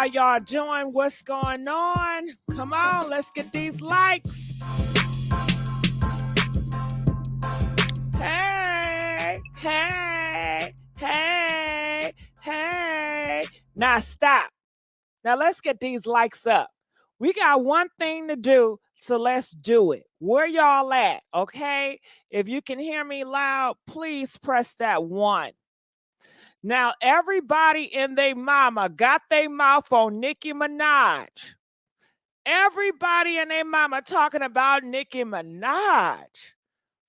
How y'all doing? What's going on? Come on, let's get these likes. Hey, hey, hey, hey. Now stop. Now let's get these likes up. We got one thing to do, so let's do it. Where y'all at? Okay? If you can hear me loud, please press that one. Now, everybody in their mama got their mouth on Nicki Minaj. Everybody and their mama talking about Nicki Minaj.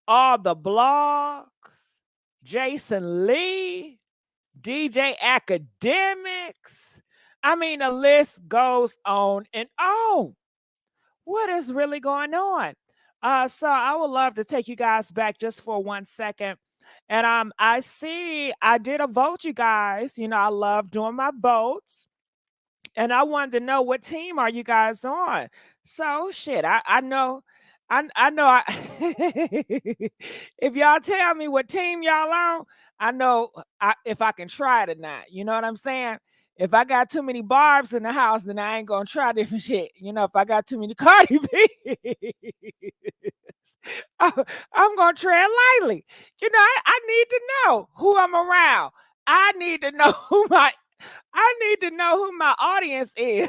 All the blogs, Jason Lee, DJ Akademiks. I mean, the list goes on and on. What is really going on? So I would love to take you guys back just for 1 second. And I see I did a vote, you guys. You know, I love doing my votes. And I wanted to know what team are you guys on? So shit, I know. I know if y'all tell me what team y'all on, I know if I can try it or not. You know what I'm saying? If I got too many barbs in the house, then I ain't gonna try different shit. You know, if I got too many Cardi B, I'm gonna tread lightly. You know, I need to know who I'm around. I need to know who my audience is.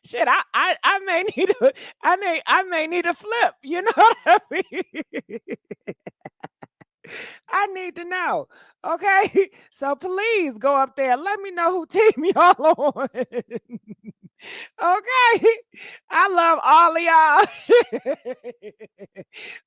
Shit, I may need I may need a flip. You know what I mean? I need to know. Okay. So please go up there. Let me know who team y'all on. Okay. I love all of y'all.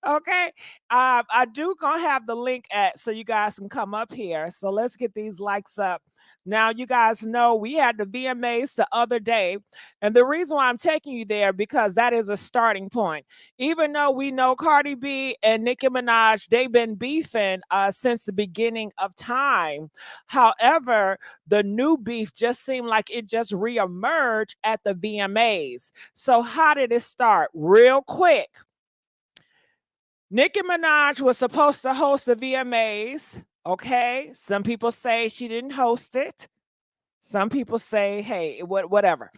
Okay. I do gonna have the link at so you guys can come up here. So let's get these likes up. Now, you guys know we had the VMAs the other day, and the reason why I'm taking you there because that is a starting point. Even though we know Cardi B and Nicki Minaj, they've been beefing since the beginning of time. However, the new beef just seemed like it just reemerged at the VMAs. So how did it start? Real quick. Nicki Minaj was supposed to host the VMAs. Okay, some people say she didn't host it. Some people say, hey, whatever.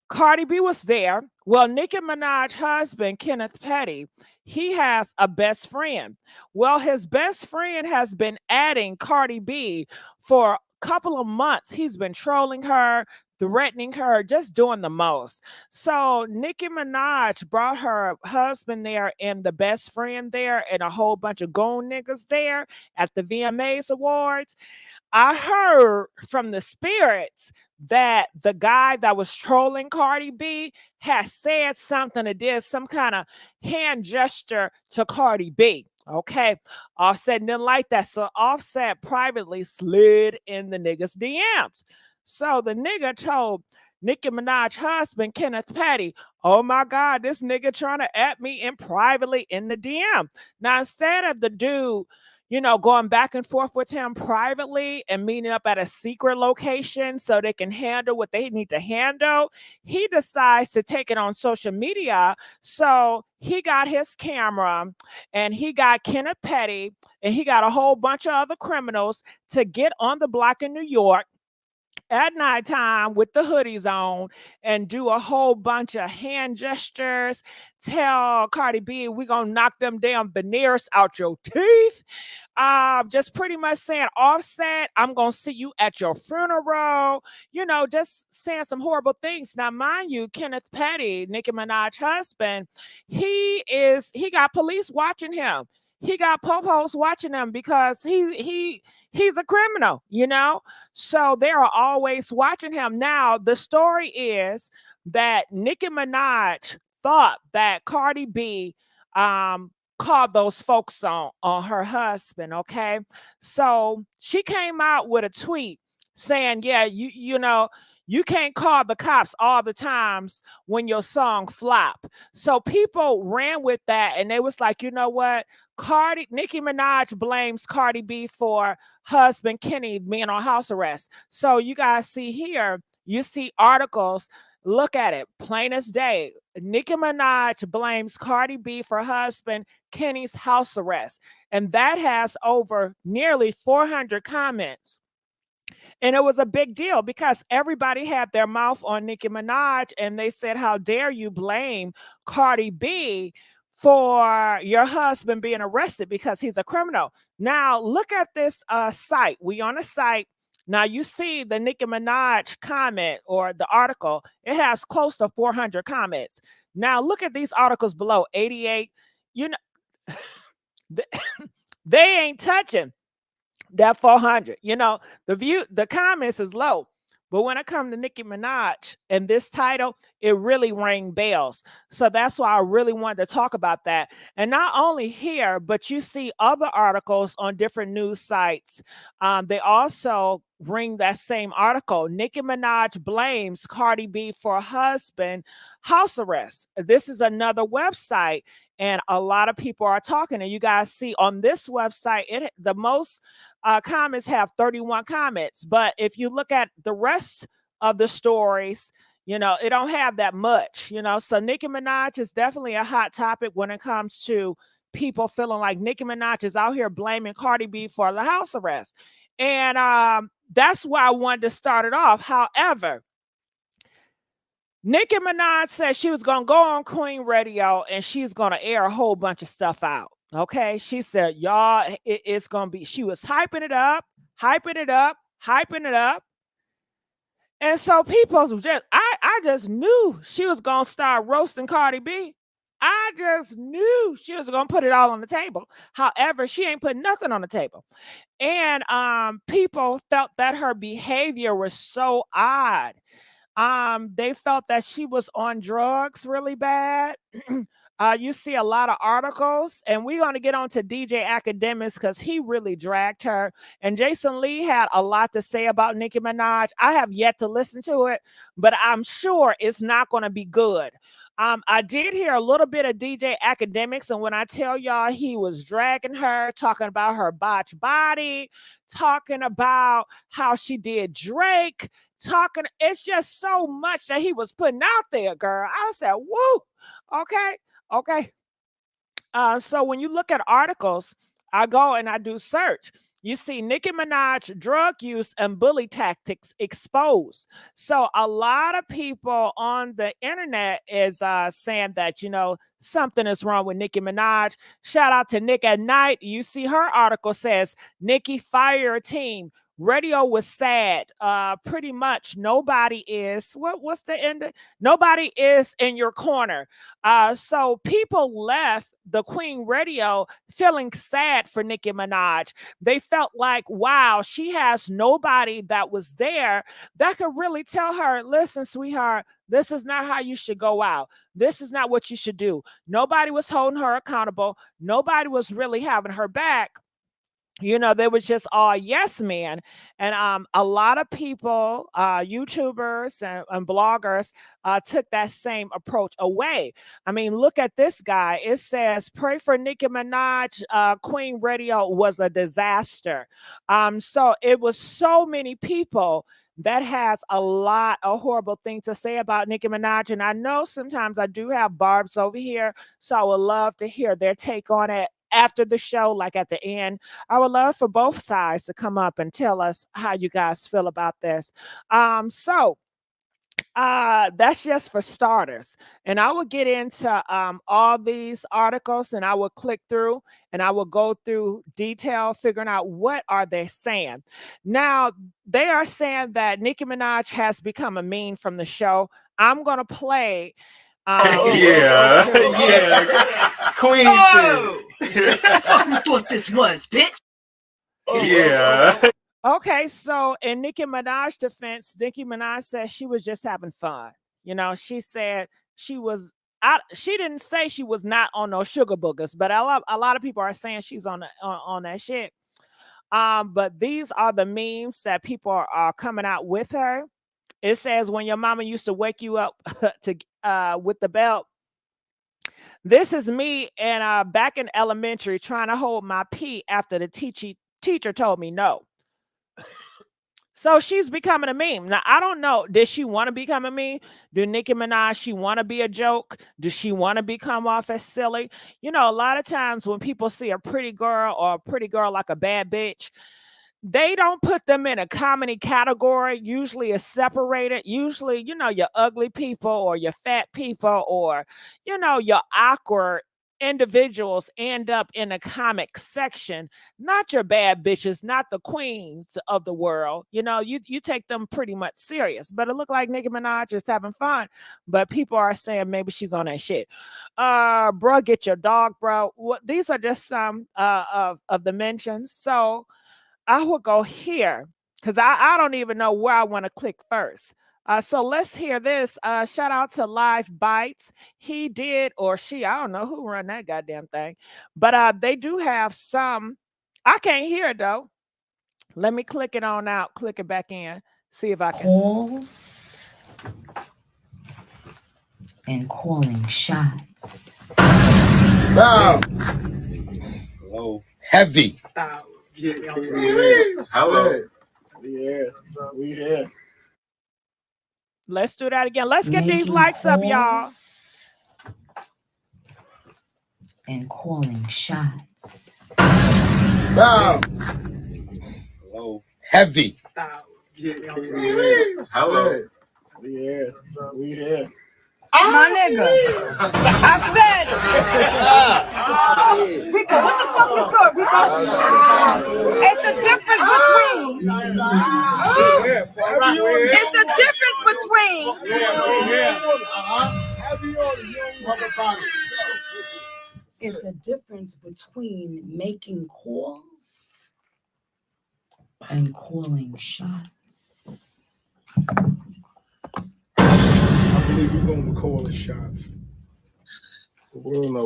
Cardi B was there. Well, Nicki Minaj's husband, Kenneth Petty, he has a best friend. Well, his best friend has been adding Cardi B for a couple of months. He's been trolling her, threatening her, just doing the most. So Nicki Minaj brought her husband there and the best friend there and a whole bunch of goon niggas there at the VMAs Awards. I heard from the spirits that the guy that was trolling Cardi B has said something or did some kind of hand gesture to Cardi B. Okay. Offset didn't like that. So Offset privately slid in the nigga's DMs. So the nigga told Nicki Minaj's husband, Kenneth Petty, oh my God, this nigga trying to at me in privately in the DM. Now, instead of the dude, you know, going back and forth with him privately and meeting up at a secret location so they can handle what they need to handle, he decides to take it on social media. So he got his camera and he got Kenneth Petty and he got a whole bunch of other criminals to get on the block in New York at nighttime with the hoodies on and do a whole bunch of hand gestures. Tell Cardi B, we gonna knock them damn veneers out your teeth. Just pretty much saying, Offset, I'm gonna see you at your funeral. You know, just saying some horrible things. Now, mind you, Kenneth Petty, Nicki Minaj's husband, he got police watching him. He got popos watching him because he's a criminal, you know? So they are always watching him. Now, the story is that Nicki Minaj thought that Cardi B called those folks on her husband, okay? So she came out with a tweet saying, yeah, you know, you can't call the cops all the times when your song flop. So people ran with that and they was like, you know what? Nicki Minaj blames Cardi B for husband Kenny being on house arrest. So you guys see here, you see articles, look at it, plain as day. Nicki Minaj blames Cardi B for husband Kenny's house arrest. And that has over nearly 400 comments. And it was a big deal because everybody had their mouth on Nicki Minaj and they said, how dare you blame Cardi B for your husband being arrested because he's a criminal. Now, look at this site. We on a site. Now, you see the Nicki Minaj comment or the article. It has close to 400 comments. Now, look at these articles below, 88. You know, they ain't touching that 400. You know, the comments is low. But when it comes to Nicki Minaj and this title, it really rang bells. So that's why I really wanted to talk about that. And not only here, but you see other articles on different news sites. They also bring that same article. Nicki Minaj blames Cardi B for husband house arrest. This is another website. And a lot of people are talking. And you guys see on this website, the most comments have 31 comments. But if you look at the rest of the stories, you know, it don't have that much, you know. So Nicki Minaj is definitely a hot topic when it comes to people feeling like Nicki Minaj is out here blaming Cardi B for the house arrest. And that's why I wanted to start it off. However, Nicki Minaj said she was going to go on Queen Radio and she's going to air a whole bunch of stuff out. Okay. She said, y'all, it's going to be, she was hyping it up, hyping it up, hyping it up. And so people just, I just knew she was going to start roasting Cardi B. I just knew she was going to put it all on the table. However, she ain't putting nothing on the table. And people felt that her behavior was so odd. They felt that she was on drugs really bad. You see a lot of articles, and we're going to get on to DJ Akademiks because he really dragged her. And Jason Lee had a lot to say about Nicki Minaj. I have yet to listen to it, but I'm sure it's not going to be good. I did hear a little bit of DJ Akademiks, and when I tell y'all he was dragging her, talking about her botch body, talking about how she did Drake, talking, it's just so much that he was putting out there, girl. I said, woo, okay, okay. So when you look at articles, I go and I do search. You see Nicki Minaj drug use and bully tactics exposed. So a lot of people on the internet is saying that, you know, something is wrong with Nicki Minaj. Shout out to Nick at Night. You see her article says, Nicki fire team. Radio was sad. Pretty much nobody is, what's the end? Nobody is in your corner. So people left the Queen Radio feeling sad for Nicki Minaj. They felt like, wow, she has nobody that was there that could really tell her, listen, sweetheart, this is not how you should go out. This is not what you should do. Nobody was holding her accountable. Nobody was really having her back. You know, they was just all yes men. And a lot of people, YouTubers and bloggers, took that same approach away. I mean, look at this guy. It says, pray for Nicki Minaj. Queen Radio was a disaster. So it was so many people that has a lot of horrible things to say about Nicki Minaj. And I know sometimes I do have barbs over here, so I would love to hear their take on it after the show, like at the end. I would love for both sides to come up and tell us how you guys feel about this. So that's just for starters. And I will get into all these articles and I will click through and I will go through detail, figuring out what are they saying. Now, they are saying that Nicki Minaj has become a meme from the show. I'm going to play. Yeah. Queen Oh! Fuck you thought this was, bitch? Yeah. Okay, so in Nicki Minaj's defense, Nicki Minaj said she was just having fun. You know, she said she was she didn't say she was not on no sugar boogers, but a lot of people are saying she's on that shit. But these are the memes that people are coming out with her. It says when your mama used to wake you up to with the belt. This is me and back in elementary trying to hold my pee after the teacher told me no. So she's becoming a meme. Now, I don't know. Did she want to become a meme? Do Nicki Minaj, she want to be a joke? Does she want to become off as silly? You know, a lot of times when people see a pretty girl or a pretty girl like a bad bitch, they don't put them in a comedy category. Usually it's separated. Usually, your ugly people or your fat people or, your awkward individuals end up in a comic section, not your bad bitches, not the queens of the world. You take them pretty much serious. But it looked like Nicki Minaj is having fun. But people are saying maybe she's on that shit. Bro, get your dog, bro. These are just some of the mentions. So I will go here because I don't even know where I want to click first. So let's hear this. Shout out to Live Bites. He did, or she, I don't know who run that goddamn thing. But they do have some. I can't hear it though. Let me click it on out, click it back in, see if I can. Calls and calling shots. Wow. Hello. Heavy. Hello. Yeah, we here. Let's do that again. Let's get these likes up, y'all. And calling shots. Wow. Hello. Heavy. Hello. Yeah, we here. My nigga, I said it. Rico, what the fuck was good, Rico? It's the difference between. It's the difference between making calls and calling shots. I believe we're going to call the shots.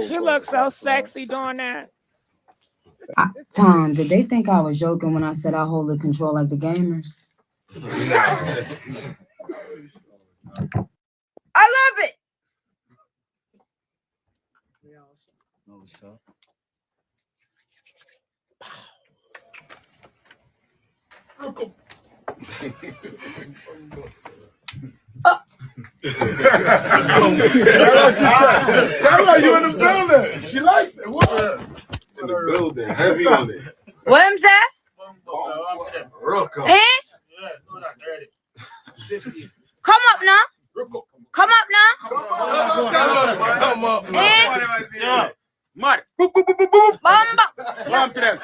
She looks so sexy doing that. Tom, did they think I was joking when I said I hold the control like the gamers? I love it. Tell her you in the building. She liked it. What? In the building. Heavy on it. What am I? Eh? Come up now. Come up now. Come up. Eh? Mud. Bamba. Run to them.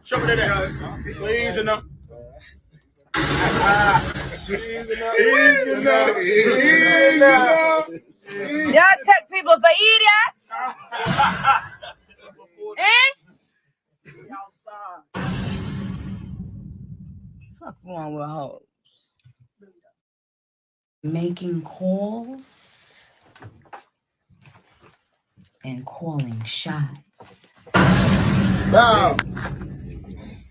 Show me that. Please enough. Y'all tech people for idiots. Eh? Fuck wrong with hoes. Making calls and calling shots. Wow.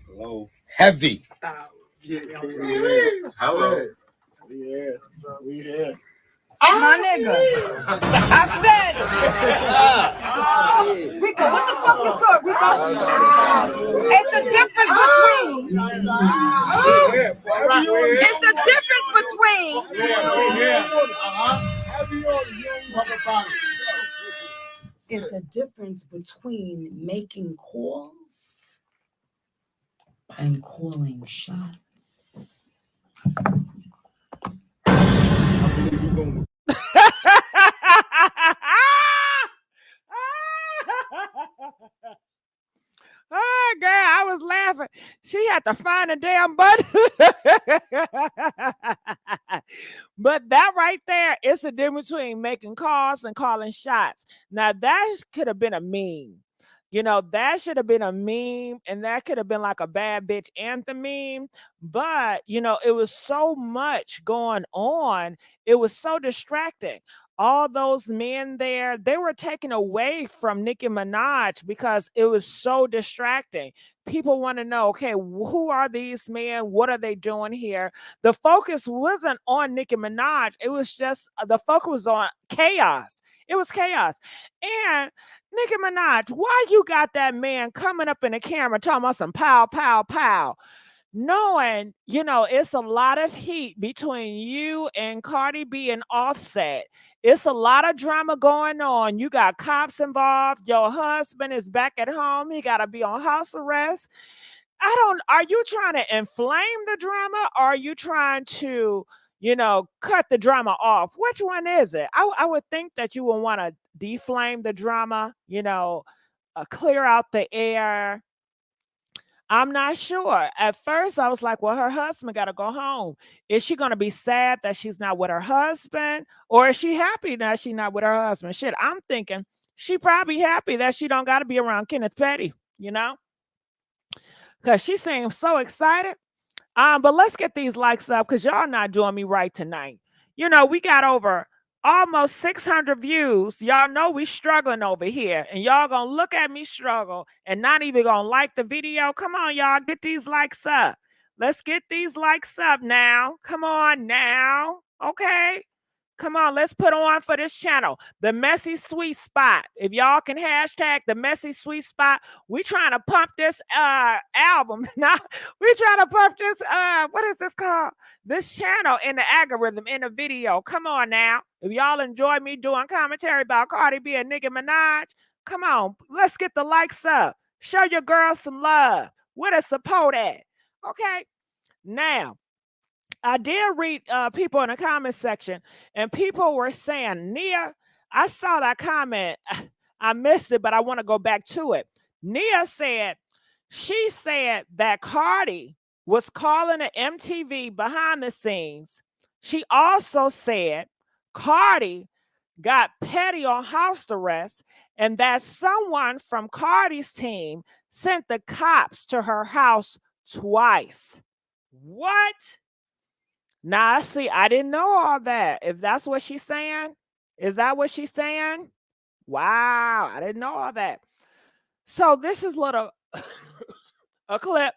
Hello. Heavy. Hello. Yeah, we here. My nigga, I said it. Rico, what the fuck was good, Rico? It's the difference between. It's the difference between making calls and calling shots. Oh, girl, I was laughing. She had to find a damn button. But that right there is the difference between making calls and calling shots. Now, that could have been a meme. That should have been a meme, and that could have been like a bad bitch anthem meme. But, it was so much going on. It was so distracting. All those men there, they were taken away from Nicki Minaj because it was so distracting. People want to know, okay, who are these men? What are they doing here? The focus wasn't on Nicki Minaj. It was just the focus was on chaos. It was chaos. And Nicki Minaj, why you got that man coming up in the camera talking about some pow, pow, pow? Knowing, it's a lot of heat between you and Cardi B and Offset. It's a lot of drama going on. You got cops involved. Your husband is back at home. He got to be on house arrest. are you trying to inflame the drama, or are you trying to, cut the drama off? Which one is it? I would think that you would want to deflame the drama, clear out the air. I'm not sure. At first, I was like, well, her husband got to go home. Is she going to be sad that she's not with her husband? Or is she happy that she's not with her husband? Shit, I'm thinking she probably happy that she don't got to be around Kenneth Petty, because she seems so excited. But let's get these likes up, because y'all not doing me right tonight. We got over almost 600 views. Y'all know we struggling over here, and y'all gonna look at me struggle and not even gonna like the video. Come on, y'all, get these likes up. Let's get these likes up now. Come on now. Okay. Come on, let's put on for this channel, the Messy Sweet Spot. If y'all can hashtag the Messy Sweet Spot, we trying to pump this album. Now we trying to pump this what is this called? This channel in the algorithm in the video. Come on now. If y'all enjoy me doing commentary about Cardi B and Nicki Minaj, come on, let's get the likes up. Show your girls some love. Where the support at? Okay. Now, I did read people in the comment section, and people were saying, Nia, I saw that comment. I missed it, but I want to go back to it. Nia said, she said that Cardi was calling the MTV behind the scenes. She also said Cardi got Petty on house arrest, and that someone from Cardi's team sent the cops to her house twice. What? Now, see, I didn't know all that. If that's what she's saying, is that what she's saying? Wow, I didn't know all that. So this is little a clip.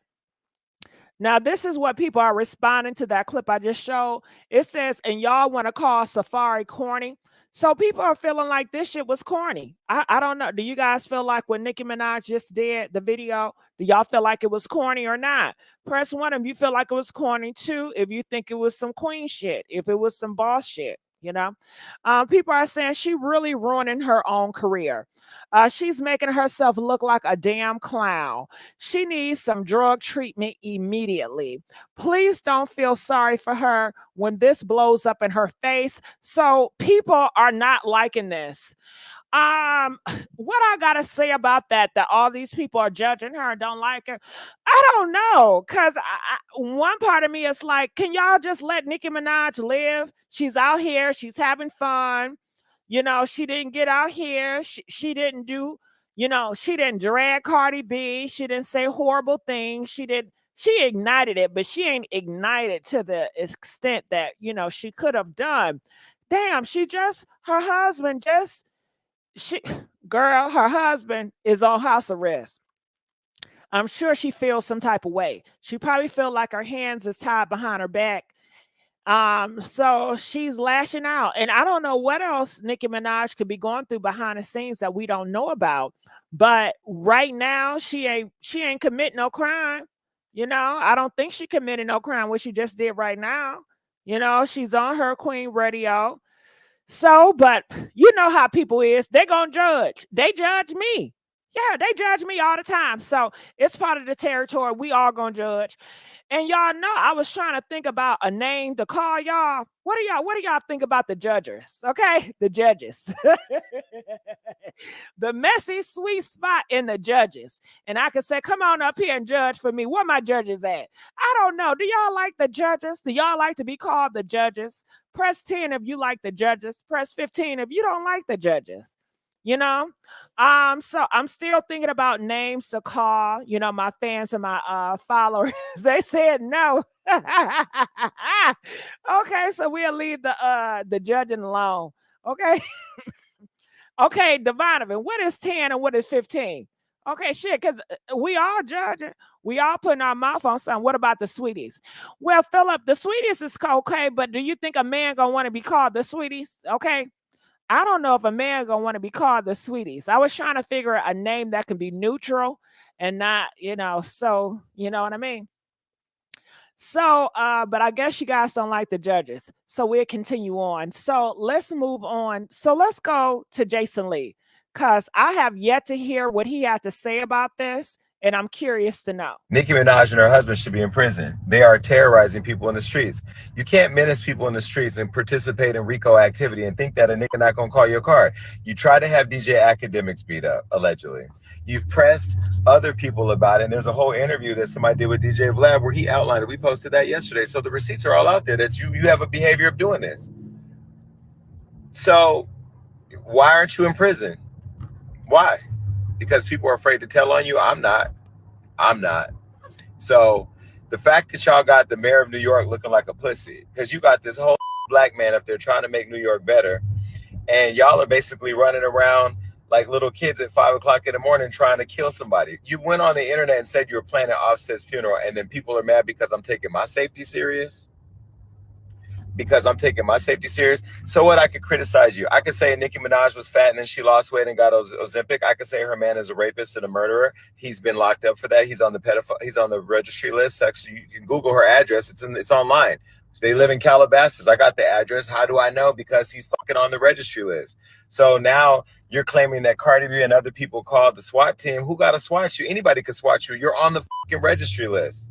Now, this is what people are responding to that clip I just showed. It says, and y'all want to call Safari corny. So people are feeling like this shit was corny. I don't know. Do you guys feel like when Nicki Minaj just did the video, do y'all feel like it was corny or not? Press 1 if you feel like it was corny. 2 if you think it was some queen shit, if it was some boss shit. People are saying she really ruining her own career. She's making herself look like a damn clown. She needs some drug treatment immediately. Please don't feel sorry for her when this blows up in her face. So people are not liking this. What I gotta say about that all these people are judging her and don't like her, I don't know, because one part of me is like, can y'all just let Nicki Minaj live? She's out here, she's having fun. She didn't get out here, she didn't do, she didn't drag Cardi B, she didn't say horrible things, she ignited it, but she ain't ignited to the extent that she could have done. Damn, her husband her husband is on house arrest. I'm sure she feels some type of way. She probably feel like her hands is tied behind her back. So she's lashing out. And I don't know what else Nicki Minaj could be going through behind the scenes that we don't know about. But right now, she ain't commit no crime. I don't think she committed no crime, what she just did right now. She's on her Queen radio. So, but you know how people is, they gonna judge. They judge me. Yeah, they judge me all the time. So it's part of the territory. We all gonna judge. And y'all know I was trying to think about a name to call y'all. What do y'all think about the judges? Okay, the judges. The Messy Sweet Spot in the judges. And I could say, come on up here and judge for me. Where my judges at? I don't know. Do y'all like the judges? Do y'all like to be called the judges? Press 10 if you like the judges. Press 15 if you don't like the judges. So I'm still thinking about names to call, my fans and my followers. They said no. Okay, so we'll leave the judging alone. Okay. Okay, Devonavon, what is 10 and what is 15? Okay, shit, because we all judging. We all putting our mouth on something. What about the sweeties? Well, Philip, the sweeties is okay, but do you think a man gonna want to be called the sweeties? Okay. I don't know if a man gonna want to be called the sweeties. I was trying to figure a name that can be neutral and not, so you know what I mean? So, but I guess you guys don't like the judges. So we'll continue on. So let's move on. So let's go to Jason Lee, because I have yet to hear what he had to say about this. And I'm curious to know. Nicki Minaj and her husband should be in prison. They are terrorizing people in the streets. You can't menace people in the streets and participate in RICO activity and think that a nigga not gonna call your car. You try to have DJ Akademiks beat up, allegedly. You've pressed other people about it, and there's a whole interview that somebody did with DJ Vlad where he outlined it. We posted that yesterday. So the receipts are all out there that you have a behavior of doing this. So why aren't you in prison? Why? Because people are afraid to tell on you? I'm not. So the fact that y'all got the mayor of New York looking like a pussy, because you got this whole black man up there trying to make New York better, and y'all are basically running around like little kids at 5 o'clock in the morning trying to kill somebody. You went on the internet and said you were planning Offset's funeral, and then people are mad because I'm taking my safety serious? So what? I could criticize you. I could say Nicki Minaj was fat and then she lost weight and got Ozempic. I could say her man is a rapist and a murderer. He's been locked up for that. He's on the pedophile. He's on the registry list. Actually, you can Google her address. It's online. So they live in Calabasas. I got the address. How do I know? Because he's fucking on the registry list. So now you're claiming that Cardi B and other people called the SWAT team. Who got to SWAT you? Anybody could SWAT you. You're on the fucking registry list.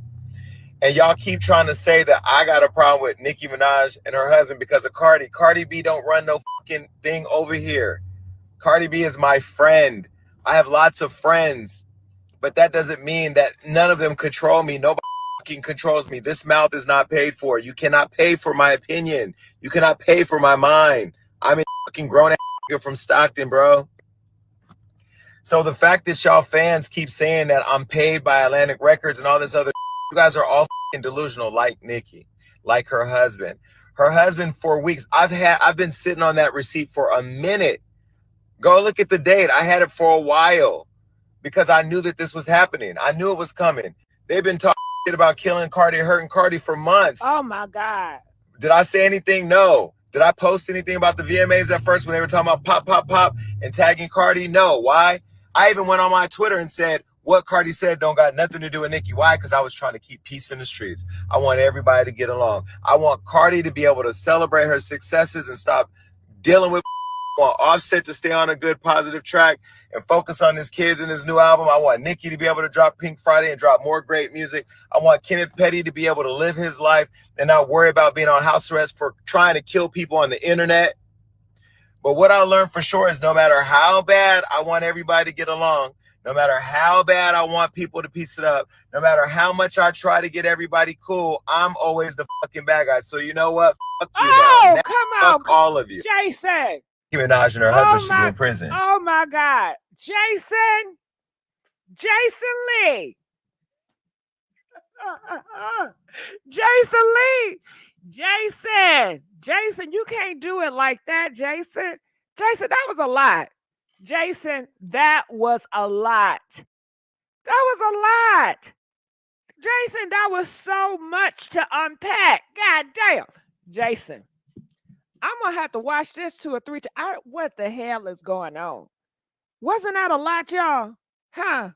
And y'all keep trying to say that I got a problem with Nicki Minaj and her husband because of Cardi. Cardi B don't run no fucking thing over here. Cardi B is my friend. I have lots of friends. But that doesn't mean that none of them control me. Nobody fucking controls me. This mouth is not paid for. You cannot pay for my opinion. You cannot pay for my mind. I'm a fucking grown ass from Stockton, bro. So the fact that y'all fans keep saying that I'm paid by Atlantic Records and all this other, you guys are all fucking delusional, like Nicki, like her husband. Her husband for weeks. I've been sitting on that receipt for a minute. Go look at the date. I had it for a while because I knew that this was happening. I knew it was coming. They've been talking shit about killing Cardi, hurting Cardi for months. Oh my God. Did I say anything? No. Did I post anything about the VMAs at first when they were talking about pop, pop, pop and tagging Cardi? No. Why? I even went on my Twitter and said, what Cardi said don't got nothing to do with Nicki. Why? Because I was trying to keep peace in the streets. I want everybody to get along. I want Cardi to be able to celebrate her successes and stop dealing with. I want Offset to stay on a good, positive track and focus on his kids and his new album. I want Nicki to be able to drop Pink Friday and drop more great music. I want Kenneth Petty to be able to live his life and not worry about being on house arrest for trying to kill people on the internet. But what I learned for sure is no matter how bad I want everybody to get along, no matter how bad I want people to piece it up, no matter how much I try to get everybody cool, I'm always the fucking bad guy. So you know what? Fuck you now. Come on. Fuck all of you. Jason. Nicki Minaj and her husband should be in prison. Oh my God. Jason Lee. Jason, you can't do it like that, Jason. Jason, that was a lot. Jason, that was a lot. Jason, that was so much to unpack. God damn. Jason, I'm going to have to watch this 2 or 3 times. What the hell is going on? Wasn't that a lot, y'all? Huh?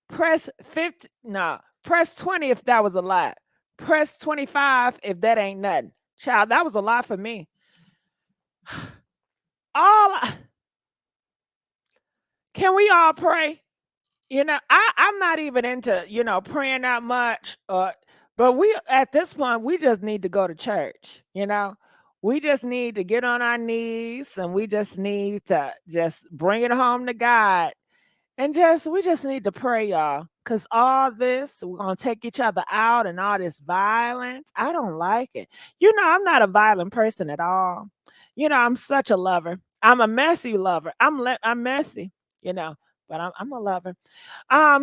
Press 50. No. Press 20 if that was a lot. Press 25 if that ain't nothing. Child, that was a lot for me. Can we all pray? You know, I'm not even into, praying that much. But we, at this point, we just need to go to church, We just need to get on our knees and we just need to just bring it home to God. And we just need to pray, y'all. Because all this, we're going to take each other out and all this violence. I don't like it. I'm not a violent person at all. I'm such a lover. I'm a messy lover. I'm messy, but I'm a lover.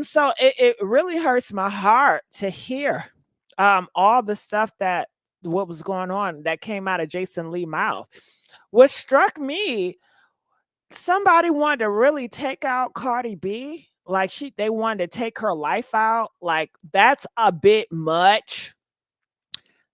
So it really hurts my heart to hear all the stuff what was going on that came out of Jason Lee's mouth. What struck me, somebody wanted to really take out Cardi B. Like they wanted to take her life out. Like that's a bit much.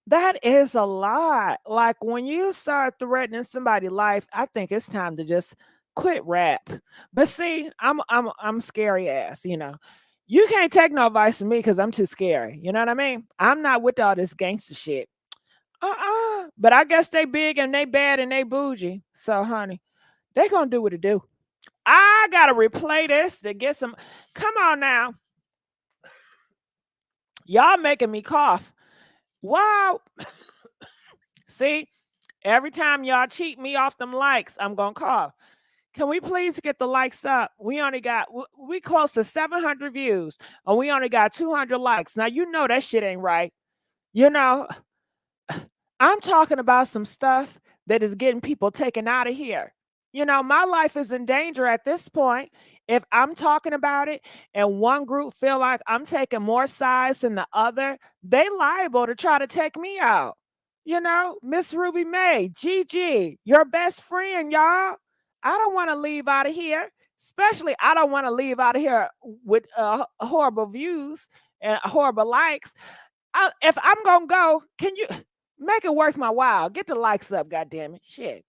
That is a lot. Like when you start threatening somebody's life, I think it's time to just quit rap. But see, I'm scary ass, You can't take no advice from me because I'm too scary. You know what I mean? I'm not with all this gangster shit. But I guess they big and they bad and they bougie. So, honey, they gonna do what it do. I gotta replay this to get some. Come on now. Y'all making me cough. Wow. See, every time y'all cheat me off them likes, I'm gonna cough. Can we please get the likes up? We only got we close to 700 views, and we only got 200 likes. Now you know that shit ain't right. You know, I'm talking about some stuff that is getting people taken out of here. You know, my life is in danger at this point. If I'm talking about it and one group feel like I'm taking more sides than the other, they liable to try to take me out. You know, Miss Rubymae, Gigi, your best friend, y'all. I don't want to leave out of here. Especially, I don't want to leave out of here with horrible views and horrible likes. If I'm gonna go, can you make it worth my while? Get the likes up, goddammit. Shit.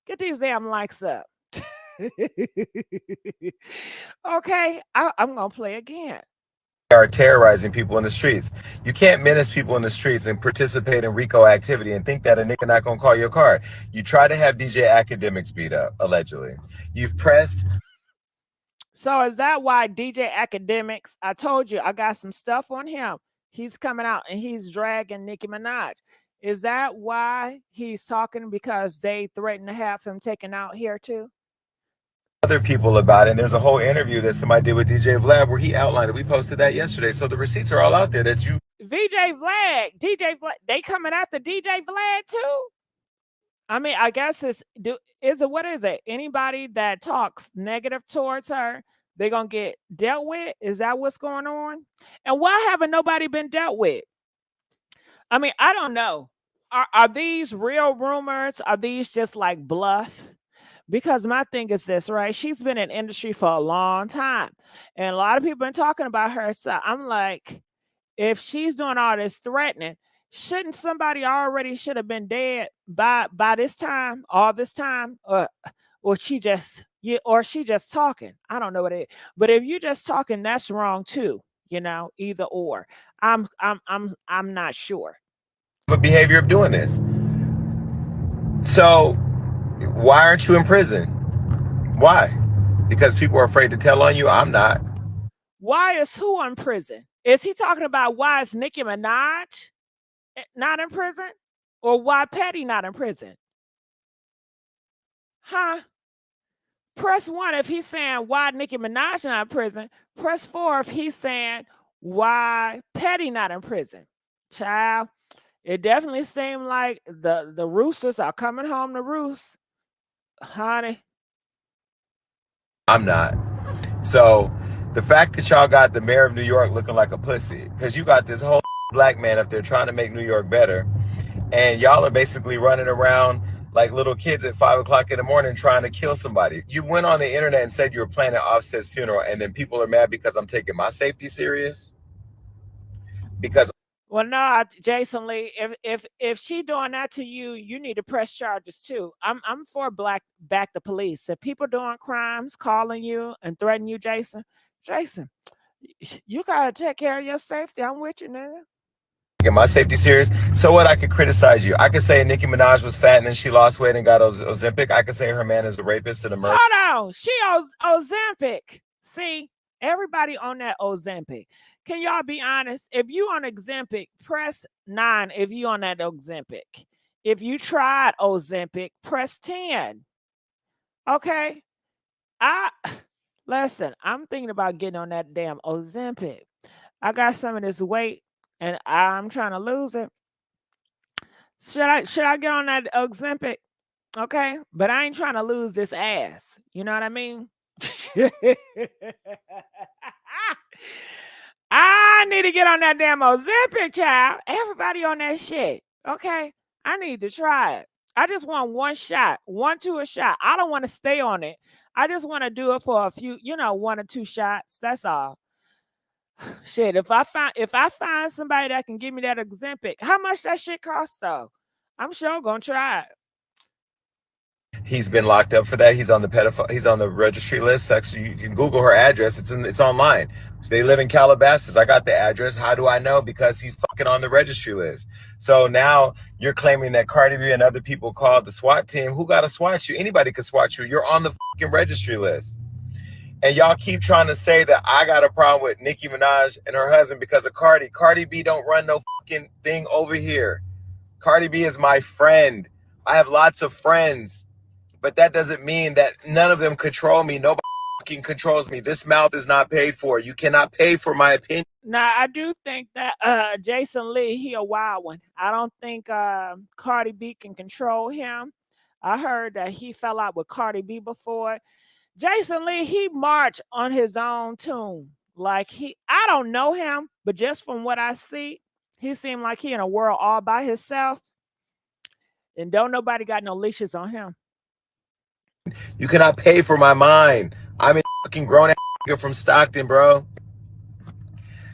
Get these damn likes up. Okay, I'm gonna play again. Are terrorizing people in the streets. You can't menace people in the streets and participate in RICO activity and think that a nigga not gonna call your car. You try to have DJ Akademiks beat up, allegedly. You've pressed. So is that why DJ Akademiks? I told you I got some stuff on him. He's coming out and he's dragging Nicki Minaj. Is that why he's talking? Because they threatened to have him taken out here too? Other people about it. And there's a whole interview that somebody did with DJ Vlad where he outlined it. We posted that yesterday. So the receipts are all out there that you. DJ Vlad, they coming after DJ Vlad too? I mean, I guess what is it? Anybody that talks negative towards her, they're gonna get dealt with? Is that what's going on? And why haven't nobody been dealt with? I mean, I don't know. Are these real rumors? Are these just like bluff? Because my thing is this, right? She's been in industry for a long time, and a lot of people been talking about her. So I'm like, if she's doing all this threatening, shouldn't somebody already should have been dead by this time, all this time, or she just talking? I don't know what it is, but if you just talking, that's wrong too. You know, either or. I'm not sure. Behavior of doing this. So why aren't you in prison? Why? Because people are afraid to tell on you? I'm not. Why is who in prison? Is he talking about why is Nicki Minaj not in prison? Or why Petty not in prison? Huh? Press 1 if he's saying why Nicki Minaj not in prison. Press 4 if he's saying why Petty not in prison. Child, it definitely seemed like the roosters are coming home to roost. Honey. I'm not. So the fact that y'all got the mayor of New York looking like a pussy, because you got this whole black man up there trying to make New York better, and y'all are basically running around like little kids at 5 o'clock in the morning trying to kill somebody. You went on the internet and said you were planning Offset's funeral, and then people are mad because I'm taking my safety serious? Because well, no, Jason Lee, if she doing that to you, you need to press charges too. I'm for back the police. If people doing crimes, calling you and threatening you, Jason, you gotta take care of your safety. I'm with you, nigga. Get my safety serious. So what? I could criticize you. I could say Nicki Minaj was fat and then she lost weight and got Ozempic. I could say her man is a rapist and a murderer. Hold on, she Ozempic. See, everybody on that Ozempic. Can y'all be honest? If you on Ozempic, press 9 if you on that Ozempic. If you tried Ozempic, press 10. Okay? Listen, I'm thinking about getting on that damn Ozempic. I got some of this weight and I'm trying to lose it. Should I get on that Ozempic? Okay? But I ain't trying to lose this ass. You know what I mean? I need to get on that damn Ozempic, child. Everybody on that shit. Okay? I need to try it. I just want one shot, a shot. I don't want to stay on it. I just want to do it for a few, 1 or 2 shots. That's all. Shit, if I find somebody that can give me that Ozempic, how much that shit cost though? I'm sure gonna try it. He's been locked up for that. He's on the pedophile. He's on the registry list. Actually, you can Google her address. It's online. So they live in Calabasas. I got the address. How do I know? Because he's fucking on the registry list. So now you're claiming that Cardi B and other people called the SWAT team. Who got to SWAT you? Anybody could SWAT you. You're on the fucking registry list. And y'all keep trying to say that I got a problem with Nicki Minaj and her husband because of Cardi. Cardi B don't run no fucking thing over here. Cardi B is my friend. I have lots of friends. But that doesn't mean that none of them control me. Nobody fucking controls me. This mouth is not paid for. You cannot pay for my opinion. Now, I do think that Jason Lee, he a wild one. I don't think Cardi B can control him. I heard that he fell out with Cardi B before. Jason Lee, he marched on his own tune. Like I don't know him, but just from what I see, he seemed like he in a world all by himself. And don't nobody got no leashes on him. You cannot pay for my mind. I'm a fucking grown ass from Stockton, bro.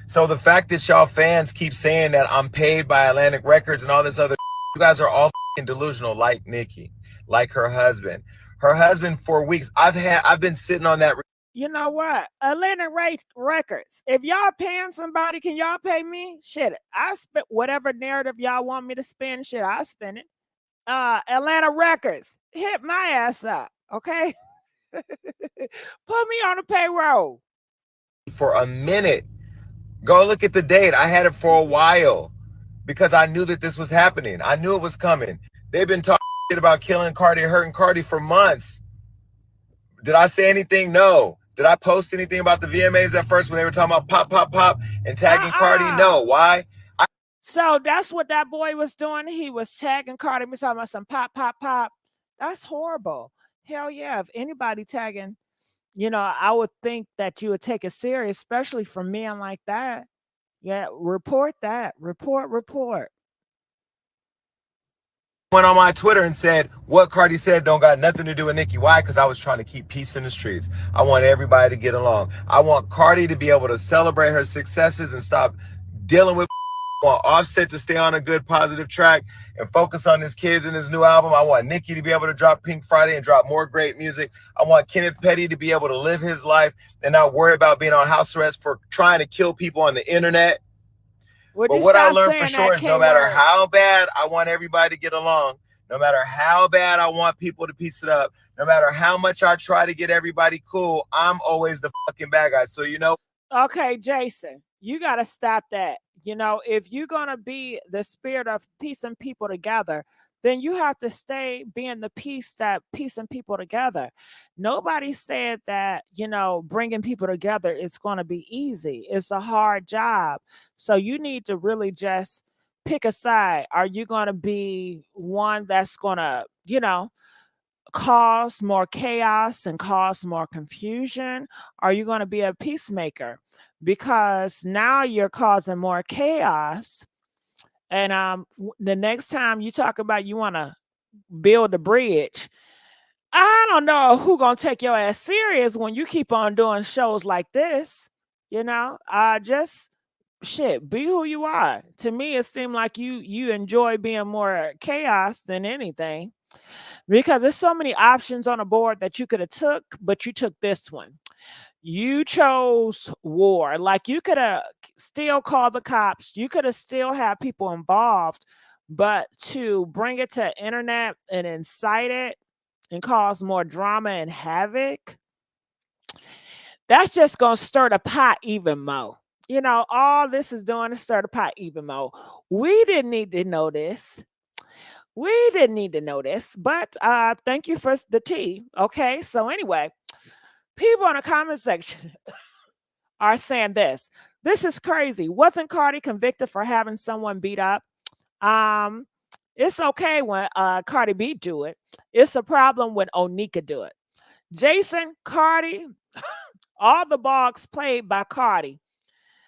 So the fact that y'all fans keep saying that I'm paid by Atlantic Records and all this other, you guys are all fucking delusional, like Nicki, like her husband. Her husband for weeks. I've been sitting on that. You know what? Atlantic Records. If y'all paying somebody, can y'all pay me? Shit, I spent whatever narrative y'all want me to spend. Shit, I spend it. Atlanta Records, hit my ass up, okay? Put me on the payroll. For a minute. Go look at the date. I had it for a while because I knew that this was happening. I knew it was coming. They've been talking about killing Cardi, hurting Cardi for months. Did I say anything? No. Did I post anything about the VMAs at first when they were talking about pop, pop, pop and tagging Cardi? No. Why? So that's what that boy was doing. He was tagging Cardi, was talking about some pop, pop, pop. That's horrible. Hell yeah. If anybody tagging, you know, I would think that you would take it serious, especially for men like that. Yeah, report that. Report. Went on my Twitter and said what Cardi said don't got nothing to do with Nicki. Why? Because I was trying to keep peace in the streets. I want everybody to get along. I want Cardi to be able to celebrate her successes and stop dealing with. I want Offset to stay on a good positive track and focus on his kids and his new album. I want Nicki to be able to drop Pink Friday and drop more great music. I want Kenneth Petty to be able to live his life and not worry about being on house arrest for trying to kill people on the internet. But what I learned for sure is no matter how bad I want everybody to get along, no matter how bad I want people to piece it up, no matter how much I try to get everybody cool, I'm always the fucking bad guy. So, you know. Okay, Jason, you got to stop that. You know, if you're going to be the spirit of piecing people together, then you have to stay being the piece that piecing people together. Nobody said that, you know, bringing people together is going to be easy. It's a hard job. So you need to really just pick a side. Are you going to be one that's going to, you know, cause more chaos and cause more confusion? Are you going to be a peacemaker? Because now you're causing more chaos. And the next time you talk about you want to build a bridge, I don't know who gonna take your ass serious when you keep on doing shows like this. You know, just shit, be who you are. To me, it seemed like you enjoy being more chaos than anything, because there's so many options on a board that you could have took, but you took this one. You chose war. Like, you could have still called the cops. You could have still had people involved, but to bring it to internet and incite it and cause more drama and havoc, that's just going to stir the pot even more. You know, all this is doing is stir the pot even more. We didn't need to know this. But thank you for the tea. Okay, so anyway, people in the comment section are saying this. This is crazy. Wasn't Cardi convicted for having someone beat up? It's okay when Cardi B do it. It's a problem when Onika do it. Jason, Cardi, all the blogs played by Cardi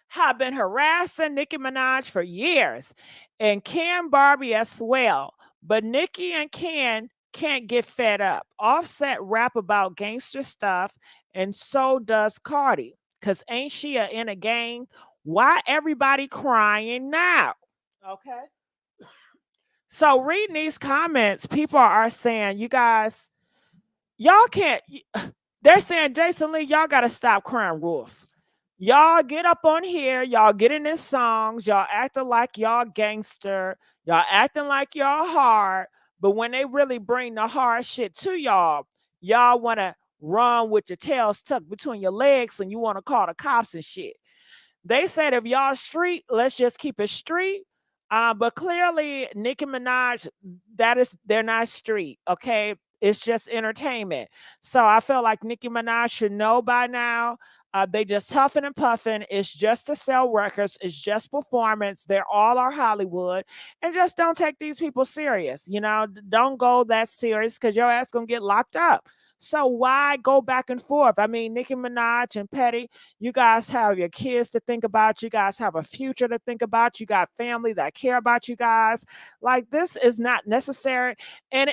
have been harassing Nicki Minaj for years, and Ken Barbie as well. But Nicki and Ken can't get fed up. Offset rap about gangster stuff, and so does Cardi. Because ain't she in a gang? Why everybody crying now? Okay. So reading these comments, people are saying, you guys, y'all can't. They're saying, Jason Lee, y'all got to stop crying wolf. Y'all get up on here, y'all getting in songs, y'all acting like y'all gangster, y'all acting like y'all hard, but when they really bring the hard shit to y'all, y'all want to run with your tails tucked between your legs and you want to call the cops and shit. They said if y'all street, let's just keep it street. But clearly, Nicki Minaj, they're not street, okay? It's just entertainment. So I feel like Nicki Minaj should know by now. They just huffing and puffing. It's just to sell records. It's just performance. They're all our Hollywood, and just don't take these people serious. You know, don't go that serious because your ass gonna get locked up. So why go back and forth? I mean, Nicki Minaj and Petty, you guys have your kids to think about. You guys have a future to think about. You got family that care about you guys. Like, this is not necessary. And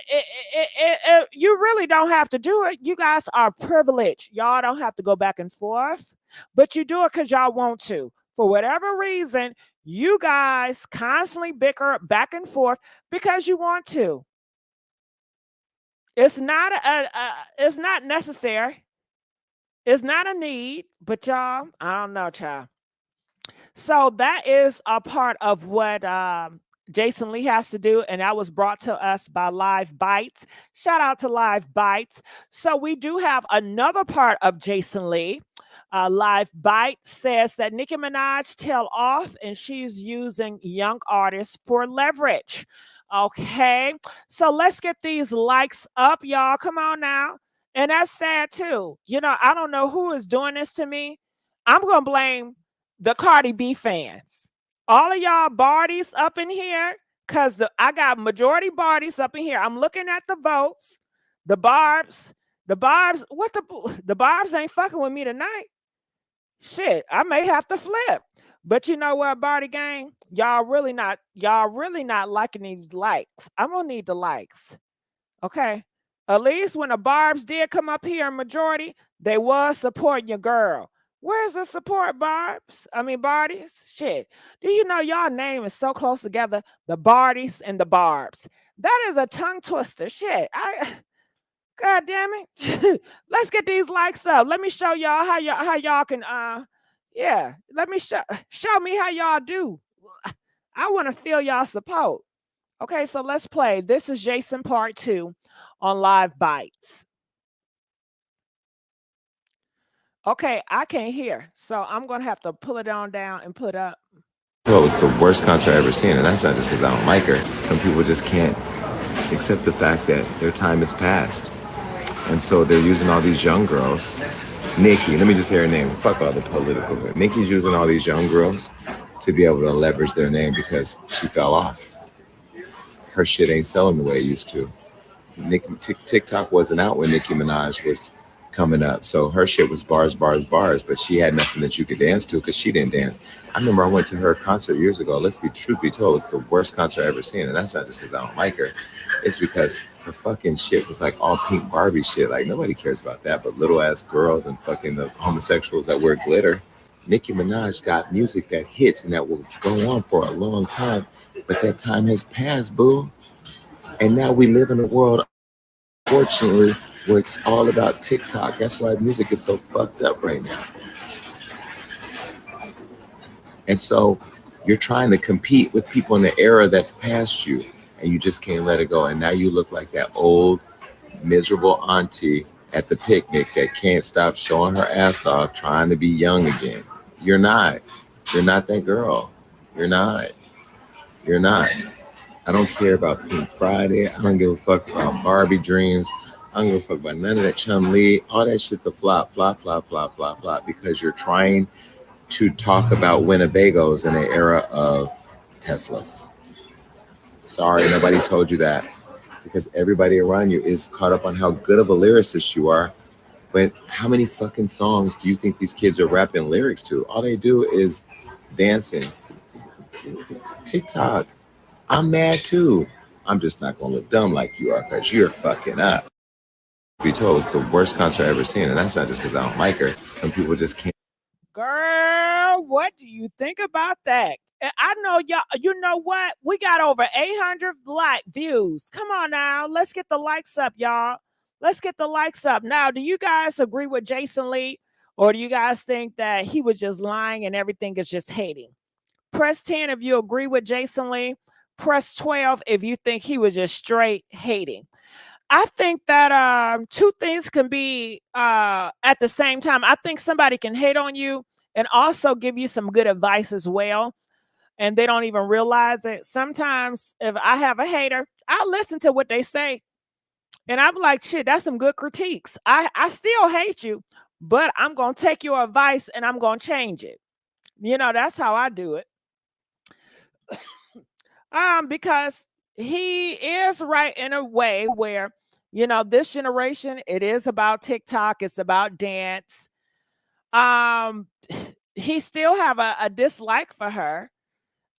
you really don't have to do it. You guys are privileged. Y'all don't have to go back and forth, but you do it because y'all want to. For whatever reason, you guys constantly bicker back and forth because you want to. It's not it's not necessary. It's not a need, but y'all, I don't know, child. So that is a part of what Jason Lee has to do, and that was brought to us by Live Bites. Shout out to Live Bites. So we do have another part of Jason Lee. Live Bite says that Nicki Minaj tell off, and she's using young artists for leverage. Okay, so let's get these likes up, y'all. Come on now. And that's sad too. You know, I don't know who is doing this to me. I'm gonna blame the Cardi B fans. All of y'all Bardies up in here, because I got majority Bardies up in here. I'm looking at the votes. The Barbs, what the Barbs ain't fucking with me tonight. Shit, I may have to flip. But you know what, Barty gang? Y'all really not liking these likes. I'm gonna need the likes. Okay. At least when the Barbs did come up here in majority, they was supporting your girl. Where's the support, Barbs? I mean, Bardies? Shit. Do you know y'all name is so close together? The Bardies and the Barbs. That is a tongue twister. Shit. God damn it. Let's get these likes up. Let me show y'all how y'all can yeah. Let me show me how y'all do. I want to feel y'all support. Okay, so let's play. This is Jason Part 2 on Live Bites. Okay, I can't hear, so I'm going to have to pull it on down and put up. Well, it was the worst concert I've ever seen, and that's not just because I don't like her. Some people just can't accept the fact that their time has passed. And so they're using all these young girls. Nicki, let me just hear her name. Fuck all the political. Nicki's using all these young girls to be able to leverage their name because she fell off. Her shit ain't selling the way it used to. TikTok wasn't out when Nicki Minaj was coming up, so her shit was bars, but she had nothing that you could dance to because she didn't dance. I remember I went to her concert years ago. Let's be truth be told, it's the worst concert I've ever seen, and that's not just because I don't like her. It's because her fucking shit was like all pink Barbie shit. Like, nobody cares about that but little ass girls and fucking the homosexuals that wear glitter. Nicki Minaj got music that hits and that will go on for a long time, but that time has passed, boo. And now we live in a world, unfortunately, where it's all about TikTok. That's why music is so fucked up right now. And so you're trying to compete with people in the era that's past you, and you just can't let it go. And now you look like that old, miserable auntie at the picnic that can't stop showing her ass off, trying to be young again. You're not. You're not that girl. You're not. You're not. I don't care about Pink Friday. I don't give a fuck about Barbie Dreams. I don't give a fuck about none of that Chun-Li. All that shit's a flop, because you're trying to talk about Winnebagos in an era of Teslas. Sorry, nobody told you that, because everybody around you is caught up on how good of a lyricist you are. But how many fucking songs do you think these kids are rapping lyrics to? All they do is dancing. TikTok. I'm mad too. I'm just not gonna look dumb like you are because you're fucking up. Be told, it's the worst concert I've ever seen, and that's not just because I don't like her. Some people just can't. Girl, what do you think about that? I know y'all, you know what? We got over 800 views. Come on now. Let's get the likes up, y'all. Let's get the likes up. Now, do you guys agree with Jason Lee? Or do you guys think that he was just lying and everything is just hating? Press 10 if you agree with Jason Lee. Press 12 if you think he was just straight hating. I think that two things can be at the same time. I think somebody can hate on you and also give you some good advice as well, and they don't even realize it. Sometimes if I have a hater, I'll listen to what they say, and I'm like, shit, that's some good critiques. I still hate you, but I'm going to take your advice and I'm going to change it. That's how I do it. Because he is right in a way where, this generation, it is about TikTok, it's about dance. He still have a dislike for her.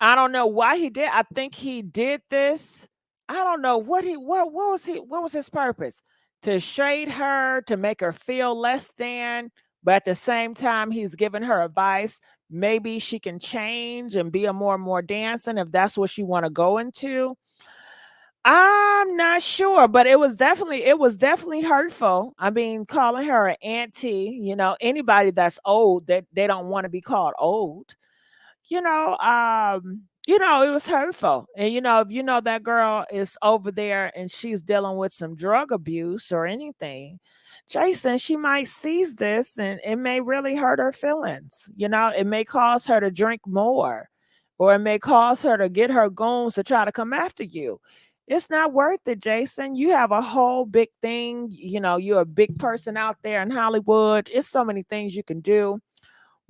I don't know why he did. I think he did this. I don't know what was his purpose? To shade her, to make her feel less than, but at the same time, he's giving her advice. Maybe she can change and be a more and more dancing if that's what she want to go into. I'm not sure, but it was definitely hurtful. I mean, calling her an auntie, anybody that's old, that they don't want to be called old. It was hurtful. And if that girl is over there and she's dealing with some drug abuse or anything, Jason, she might seize this and it may really hurt her feelings. It may cause her to drink more, or it may cause her to get her goons to try to come after you. It's not worth it, Jason. You have a whole big thing. You're a big person out there in Hollywood. It's so many things you can do.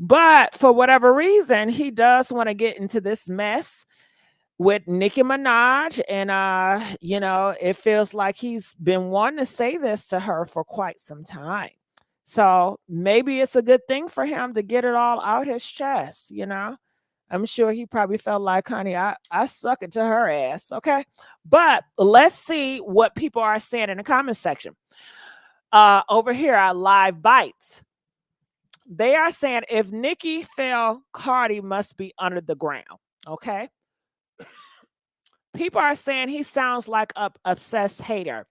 But for whatever reason, he does want to get into this mess with Nicki Minaj. And, it feels like he's been wanting to say this to her for quite some time. So maybe it's a good thing for him to get it all out his chest, I'm sure he probably felt like, honey, I suck it to her ass. Okay. But let's see what people are saying in the comment section. Over here at Live Bites, they are saying if Nicki fell, Cardi must be under the ground. Okay. People are saying he sounds like a obsessed hater.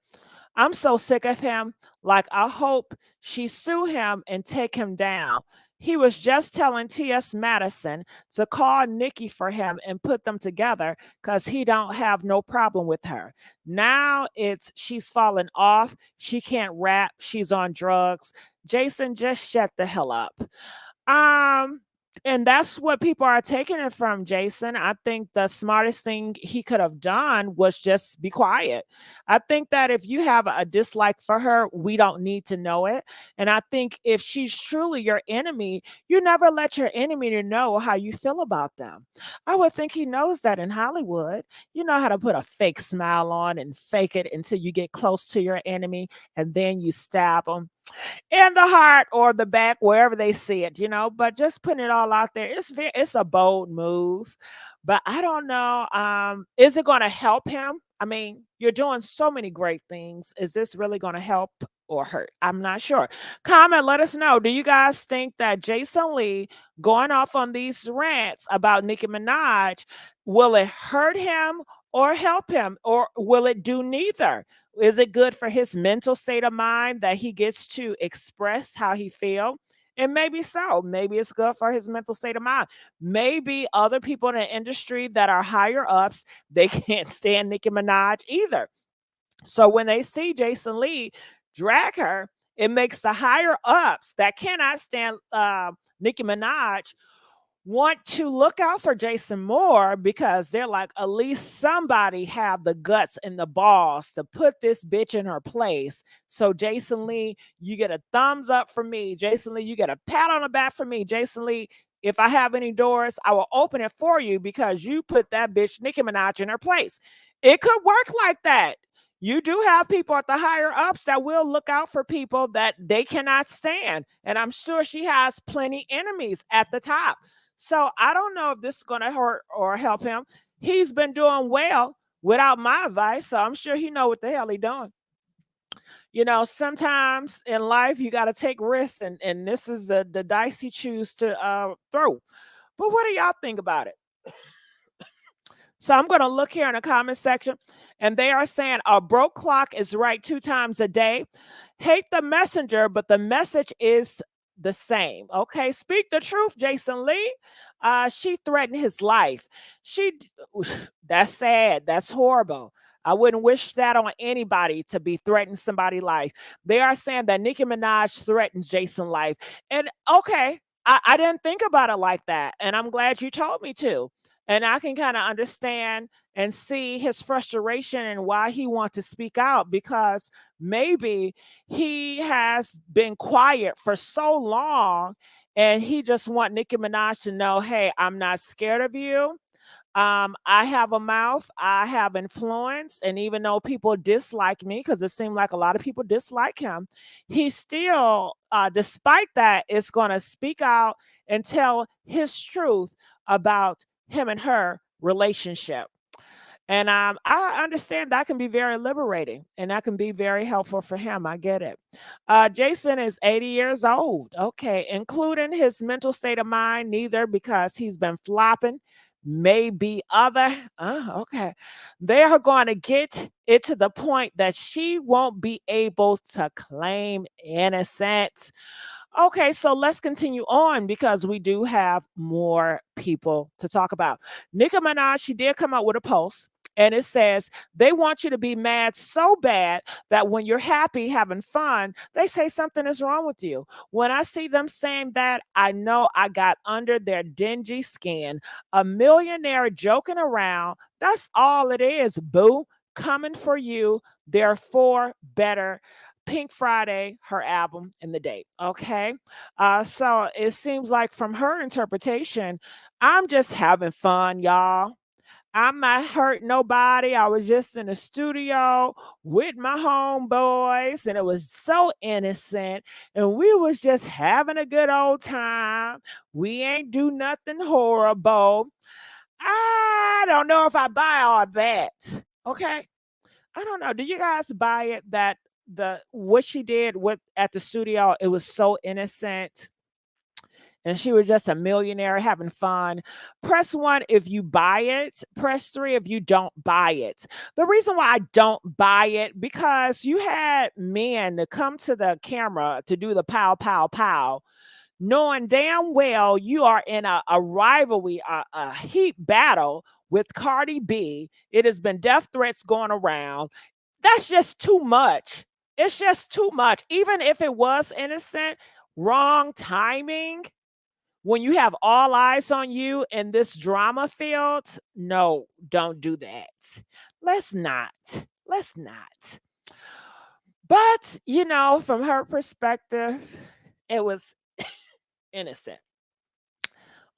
I'm so sick of him. Like, I hope she sue him and take him down. He was just telling T.S. Madison to call Nicki for him and put them together because he don't have no problem with her. Now it's she's fallen off. She can't rap. She's on drugs. Jason, just shut the hell up. And that's what people are taking it from, Jason. I think the smartest thing he could have done was just be quiet. I think that if you have a dislike for her, we don't need to know it. And I think if she's truly your enemy, you never let your enemy to know how you feel about them. I would think he knows that in Hollywood. You know how to put a fake smile on and fake it until you get close to your enemy and then you stab them in the heart or the back, wherever they see it, but just putting it all out there, it's a bold move. But I don't know. Is it going to help him? I mean, you're doing so many great things. Is this really going to help or hurt? I'm not sure. Comment, let us know. Do you guys think that Jason Lee going off on these rants about Nicki Minaj, will it hurt him or help him, or will it do neither? Is it good for his mental state of mind that he gets to express how he feels? And maybe so. Maybe it's good for his mental state of mind. Maybe other people in the industry that are higher ups, they can't stand Nicki Minaj either. So when they see Jason Lee drag her, it makes the higher ups that cannot stand Nicki Minaj want to look out for Jason more, because they're like, at least somebody have the guts and the balls to put this bitch in her place. So Jason Lee, you get a thumbs up from me. Jason Lee, you get a pat on the back from me. Jason Lee, if I have any doors, I will open it for you because you put that bitch Nicki Minaj in her place. It could work like that. You do have people at the higher ups that will look out for people that they cannot stand. And I'm sure she has plenty enemies at the top. So I don't know if this is going to hurt or help him. He's been doing well without my advice, so I'm sure he know what the hell he's doing. Sometimes in life you got to take risks, and this is the dice he choose to throw. But what do y'all think about it? So I'm going to look here in the comment section. And they are saying a broke clock is right 2 times a day. Hate the messenger, but the message is the same. Okay, speak the truth, Jason Lee. She threatened his life. That's sad. That's horrible. I wouldn't wish that on anybody, to be threatening somebody's life. They are saying that Nicki Minaj threatens Jason's life. And okay, I didn't think about it like that. And I'm glad you told me to. And I can kind of understand and see his frustration and why he wants to speak out, because maybe he has been quiet for so long and he just want Nicki Minaj to know, hey, I'm not scared of you. I have a mouth, I have influence, and even though people dislike me, because it seemed like a lot of people dislike him, he still, despite that, is going to speak out and tell his truth about him and her relationship. And I understand that can be very liberating and that can be very helpful for him. I get it. Jason is 80 years old. Okay. Including his mental state of mind, neither, because he's been flopping. Maybe other. Okay. They are going to get it to the point that she won't be able to claim innocence. Okay, so let's continue on because we do have more people to talk about. Nicki Minaj, she did come out with a post. And it says, they want you to be mad so bad that when you're happy, having fun, they say something is wrong with you. When I see them saying that, I know I got under their dingy skin. A millionaire joking around. That's all it is, boo. Coming for you. Therefore, better. Pink Friday, her album, and the date. Okay. So it seems like from her interpretation, I'm just having fun, y'all. I'm not hurting nobody. I was just in the studio with my homeboys, and it was so innocent. And we was just having a good old time. We ain't do nothing horrible. I don't know if I buy all that. Okay. I don't know. Do you guys buy it that what she did with at the studio, it was so innocent? And she was just a millionaire having fun. Press 1 if you buy it. Press 3 if you don't buy it. The reason why I don't buy it, because you had men to come to the camera to do the pow, pow, pow, knowing damn well you are in a rivalry, a heat battle with Cardi B. It has been death threats going around. That's just too much. It's just too much. Even if it was innocent, wrong timing. When you have all eyes on you in this drama field, no, don't do that. Let's not. Let's not. But, from her perspective, it was innocent.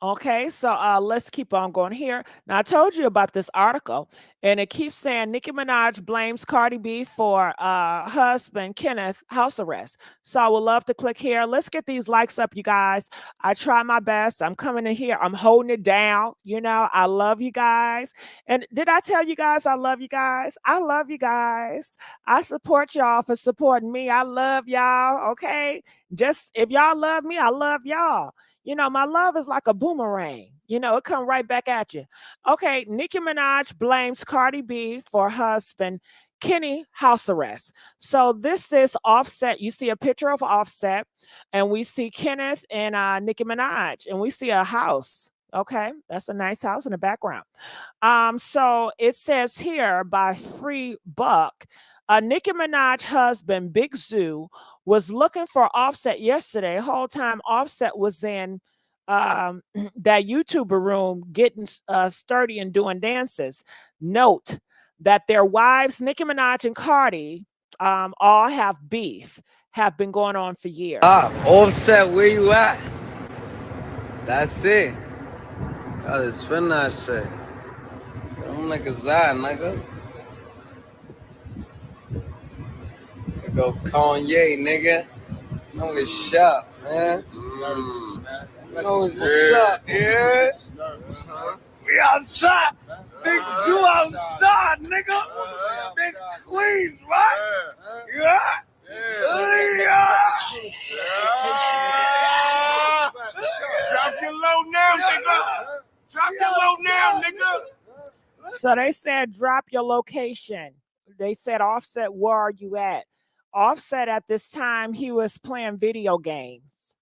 Okay, so let's keep on going here. Now, I told you about this article, and it keeps saying Nicki Minaj blames Cardi B for husband Kenneth house arrest. So I would love to click here. Let's get these likes up, you guys. I try my best. I'm coming in here. I'm holding it down. I love you guys. And did I tell you guys I love you guys? I love you guys. I support y'all for supporting me. I love y'all, okay? Just if y'all love me, I love y'all. My love is like a boomerang. It come right back at you. Okay, Nicki Minaj blames Cardi B for husband Kenny house arrest. So this is Offset. You see a picture of Offset, and we see Kenneth and Nicki Minaj, and we see a house. Okay, that's a nice house in the background. So it says here by Free Buck, Nicki Minaj husband Big Zoo was looking for Offset yesterday. Whole time Offset was in that YouTuber room getting sturdy and doing dances. Note that their wives, Nicki Minaj and Cardi, all have beef, have been going on for years. Offset, where you at? That's it. Gotta spin that shit. Them niggas out, nigga. Go Kanye, nigga. Know it's sharp, man. Know it's sharp, yeah. We outside. Big Zoo outside, nigga. Big Queens, right? Yeah. Drop your low now, nigga. Drop your low now, nigga. So they said, drop your location. They said, Offset, where are you at? Offset at this time, he was playing video games.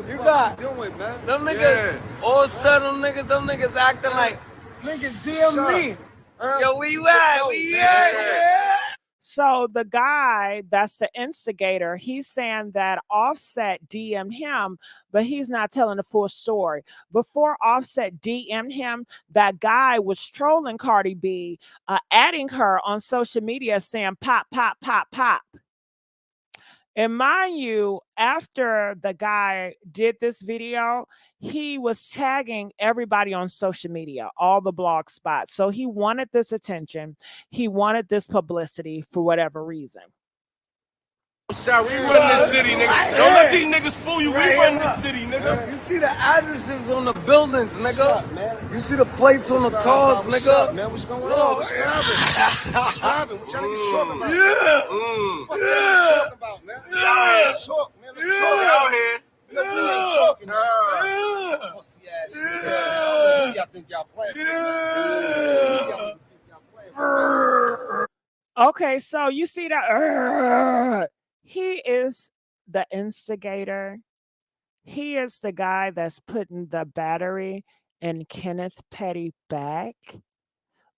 You got doing, man? them niggas, all of them niggas acting like niggas DM me. Yo, where you at? Where you at? So the guy that's the instigator, he's saying that Offset DM'd him, but he's not telling the full story. Before Offset DM'd him, that guy was trolling Cardi B, adding her on social media saying pop, pop, pop, pop. And mind you, after the guy did this video, he was tagging everybody on social media, all the blog spots. So he wanted this attention. He wanted this publicity for whatever reason. Shot, we run this city, nigga. Don't let these niggas fool you. We run this city, nigga. You see the addresses on the buildings, nigga. You see the plates on the cars, nigga. Man, what's going on? What's happening? What's happening? What y'all niggas talking about? What the fuck y'all talking about, man? Let's talk, man. Let's talk out here. We ain't talking. Pussy ass shit. Who y'all think y'all playing? Okay, so you see that he is the instigator. He is the guy that's putting the battery in Kenneth Petty back.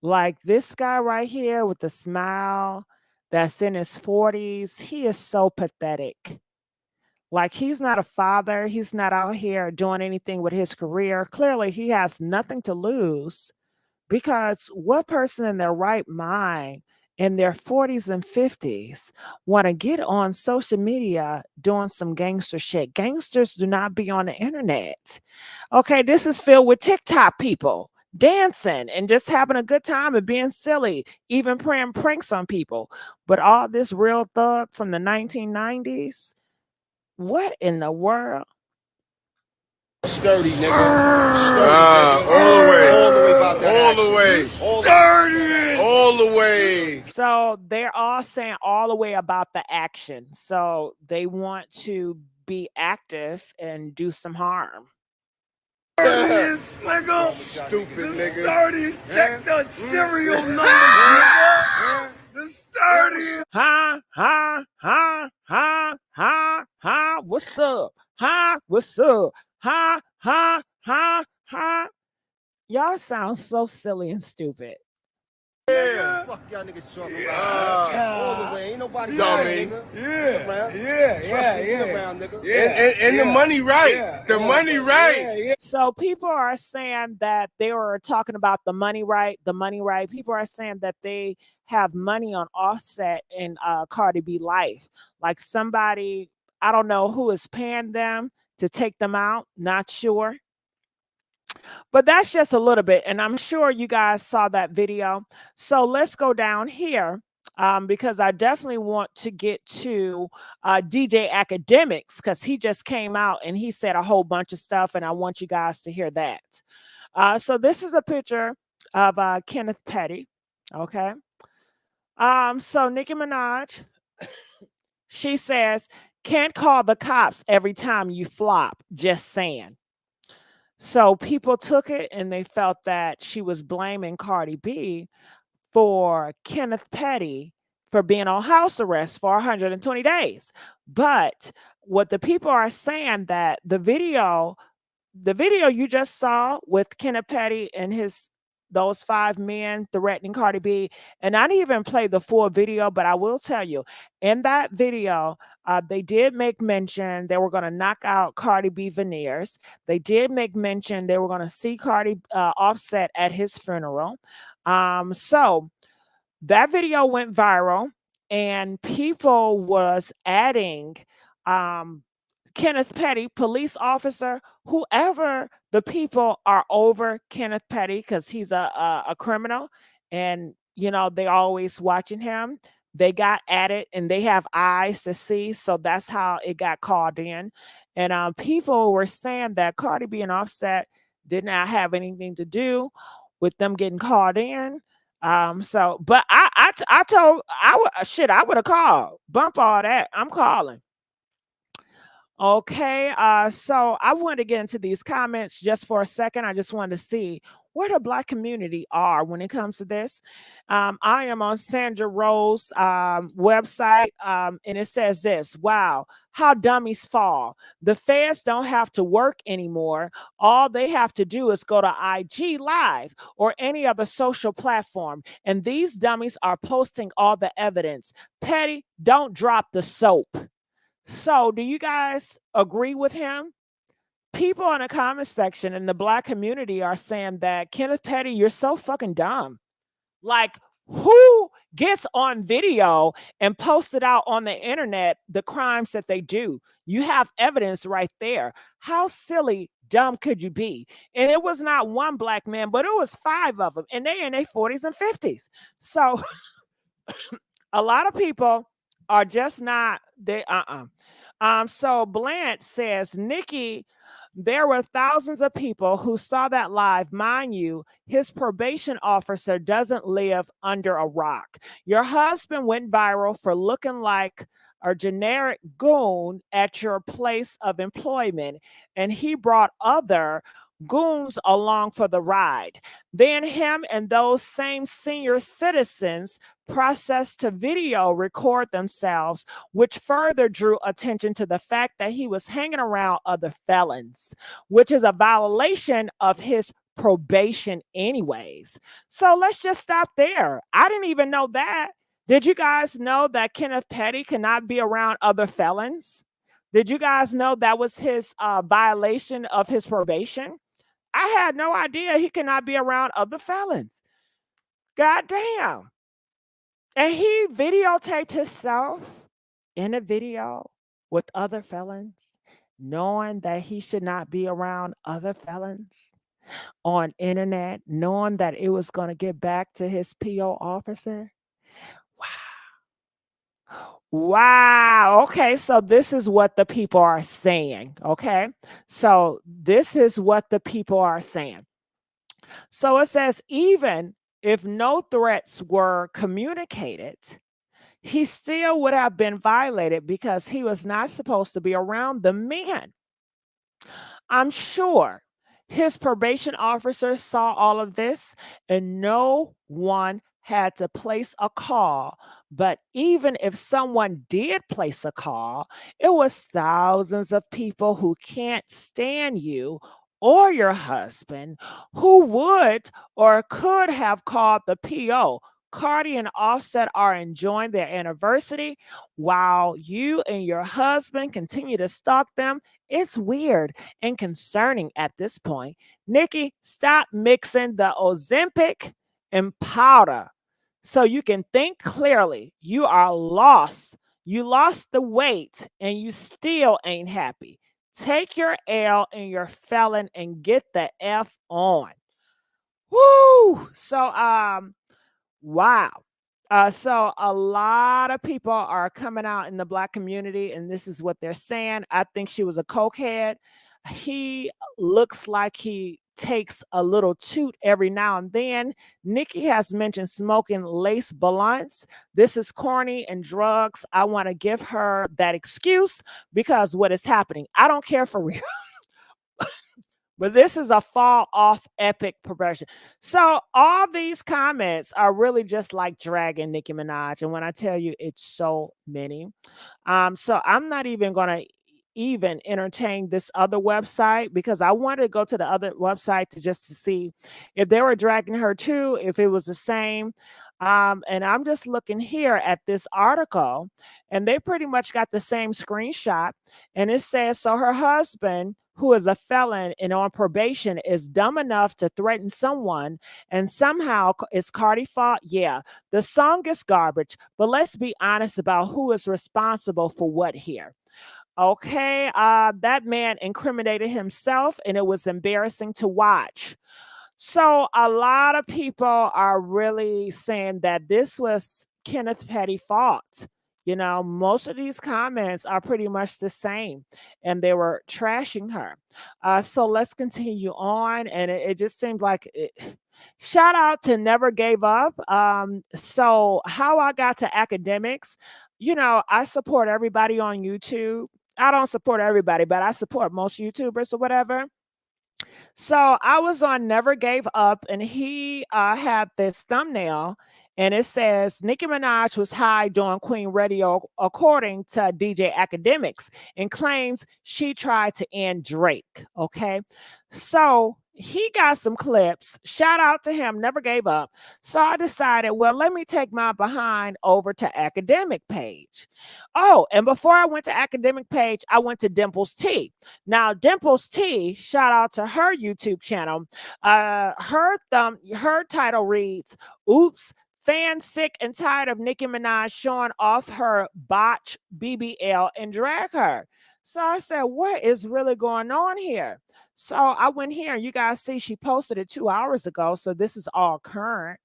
Like this guy right here with the smile that's in his 40s, he is so pathetic. Like he's not a father. He's not out here doing anything with his career. Clearly, he has nothing to lose because what person in their right mind in their 40s and 50s want to get on social media doing some gangster shit? Gangsters do not be on the internet. Okay, this is filled with TikTok people dancing and just having a good time and being silly, even playing pranks on people. But all this real thug from the 1990s, what in the world? Sturdy, nigga. Sturdy, All the way. All the way about that All the action. way. Sturdy. All the way. So they're all saying all the way about the action. So they want to be active and do some harm. Nigga. Stupid nigga. Sturdy. Check the serial numbers, nigga. The sturdy. Ha, ha, ha, ha, ha, ha. What's up? Ha, what's up? Ha, ha, ha, ha. Y'all sound so silly and stupid. Yeah. Fuck y'all niggas talking about. All the way. Ain't nobody Dummy. around. Around, nigga. And the money right. The money right. So people are saying that they were talking about the money right. People are saying that they have money on Offset in Cardi B life. Like somebody, I don't know who is paying them to take them out. Not sure. But that's just a little bit. And I'm sure you guys saw that video. So let's go down here because I definitely want to get to DJ Akademiks because he just came out and he said a whole bunch of stuff. And I want you guys to hear that. So this is a picture of Kenneth Petty. Okay. So Nicki Minaj, she says, can't call the cops every time you flop. Just saying. So people took it and they felt that she was blaming Cardi B for Kenneth Petty for being on house arrest for 120 days. But what the people are saying that the video you just saw with Kenneth Petty and those 5 men threatening Cardi B, and I didn't even play the full video, but I will tell you, in that video, they did make mention they were going to knock out Cardi B veneers. They did make mention they were going to see Cardi Offset at his funeral. So that video went viral, and people was adding Kenneth Petty, police officer, whoever the people are over Kenneth Petty because he's a criminal, and you know they always watching him. They got at it and they have eyes to see, so that's how it got called in. And people were saying that Cardi B and Offset did not have anything to do with them getting called in. But I told I would have called. Bump all that. I'm calling. Okay, so I wanted to get into these comments just for a second. I just wanted to see where the Black community are when it comes to this. I am on Sandra Rowe's website, and it says this: wow, how dummies fall. The feds don't have to work anymore. All they have to do is go to IG Live or any other social platform, and these dummies are posting all the evidence. Petty, don't drop the soap. So, do you guys agree with him? People in the comment section in the Black community are saying that Kenneth Petty, you're so fucking dumb. Like, who gets on video and posts it out on the internet the crimes that they do? You have evidence right there. How silly, dumb could you be? And it was not one Black man, but it was 5 of them, and they in their 40s and 50s. So a lot of people are just not they. So Blanche says, Nicki, there were thousands of people who saw that live. Mind you, his probation officer doesn't live under a rock. Your husband went viral for looking like a generic goon at your place of employment, and he brought other goons along for the ride. Then him and those same senior citizens processed to video record themselves, which further drew attention to the fact that he was hanging around other felons, which is a violation of his probation anyways. So let's just stop there. I didn't even know that. Did you guys know that Kenneth Petty cannot be around other felons? Did you guys know that was his violation of his probation? I had no idea he cannot be around other felons. God damn. And he videotaped himself in a video with other felons, knowing that he should not be around other felons on internet, knowing that it was going to get back to his PO officer. Wow. Okay. So this is what the people are saying. Okay. So this is what the people are saying. So it says, even if no threats were communicated, he still would have been violated because he was not supposed to be around the men. I'm sure his probation officer saw all of this, and no one had to place a call. But even if someone did place a call, it was thousands of people who can't stand you or your husband who would or could have called the PO. Cardi and Offset are enjoying their anniversary while you and your husband continue to stalk them. It's weird and concerning at this point. Nicki, stop mixing the Ozempic and powder so you can think clearly. You are lost. You lost the weight and you still ain't happy. Take your L and your felon and get the F on. Woo! So, wow. So a lot of people are coming out in the Black community, and this is what they're saying. I think she was a cokehead. He looks like he takes a little toot every now and then. Nicki has mentioned smoking lace blunts. This is corny and drugs. I want to give her that excuse because what is happening, I don't care for real. But this is a fall off epic progression. So all these comments are really just like dragging Nicki Minaj. And when I tell you it's so many. So I'm not even going to even entertain this other website because I wanted to go to the other website to see if they were dragging her too, if it was the same. And I'm just looking here at this article, and they pretty much got the same screenshot. And it says, so her husband, who is a felon and on probation, is dumb enough to threaten someone, and somehow it's Cardi's fault. Yeah, the song is garbage, but let's be honest about who is responsible for what here. Okay, that man incriminated himself, and it was embarrassing to watch. So a lot of people are really saying that this was Kenneth Petty's fault. You know, most of these comments are pretty much the same, and they were trashing her. So let's continue on, and it just seemed like shout out to Never Gave Up. So how I got to Akademiks, you know, I support everybody on YouTube. I don't support everybody, but I support most YouTubers or whatever. So I was on Never Gave Up, and he had this thumbnail, and it says Nicki Minaj was high during Queen Radio, according to DJ Akademiks, and claims she tried to end Drake. Okay, so he got some clips. Shout out to him, Never Gave Up. So I decided, well, let me take my behind over to Academic page. Oh, and before I went to Academic page, I went to Dimples T. Now, Dimples T, shout out to her YouTube channel. Her title reads, "Oops, fans sick and tired of Nicki Minaj showing off her Botch, BBL, and drag her." So I said, what is really going on here? So I went here, and you guys see she posted it 2 hours ago. So this is all current.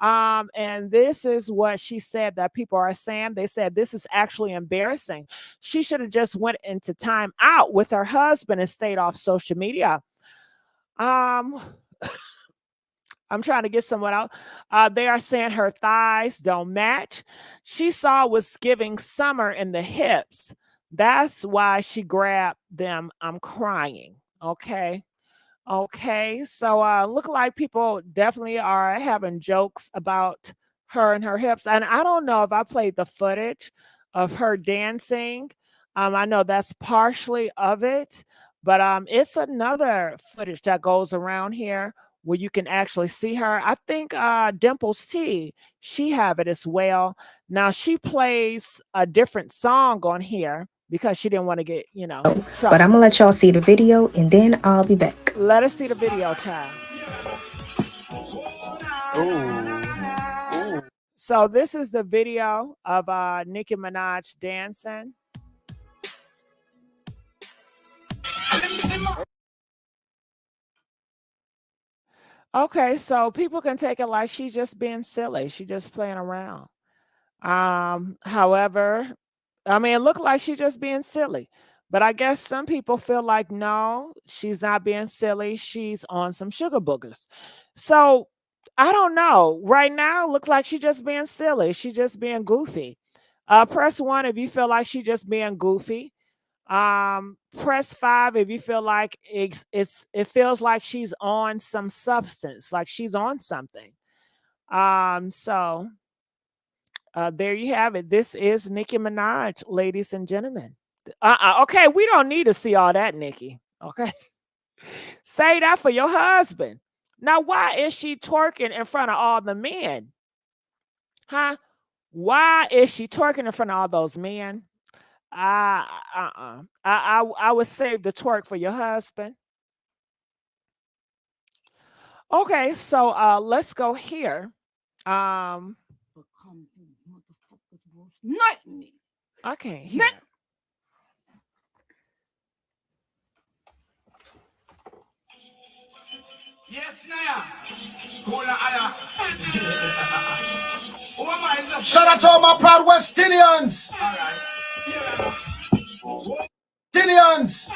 And this is what she said that people are saying. They said this is actually embarrassing. She should have just went into time out with her husband and stayed off social media. I'm trying to get someone out. They are saying her thighs don't match. She saw was giving Summer in the hips. That's why she grabbed them. I'm crying. Okay. Okay, so look like people definitely are having jokes about her and her hips. And I don't know if I played the footage of her dancing. I know that's partially of it, but it's another footage that goes around here where you can actually see her. I think Dimples T, she have it as well. Now she plays a different song on here because she didn't want to get, trouble. But I'm gonna let y'all see the video and then I'll be back. Let us see the video, child. Ooh. So this is the video of Nicki Minaj dancing. Okay, so people can take it like she's just being silly. She's just playing around. However, I mean, it looked like she's just being silly. But I guess some people feel like, no, she's not being silly. She's on some sugar boogers. So I don't know. Right now, it looks like she's just being silly. She's just being goofy. Press 1 if you feel like she's just being goofy. Press 5 if you feel like it feels like she's on some substance, like she's on something. So there you have it. This is Nicki Minaj, ladies and gentlemen. Okay, we don't need to see all that, Nicki. Okay. Say that for your husband. Now, why is she twerking in front of all the men? Huh? Why is she twerking in front of all those men? I would save the twerk for your husband. Okay, so let's go here. I can't hear. Yes, now. Shout out to all my proud West Indians. Indians.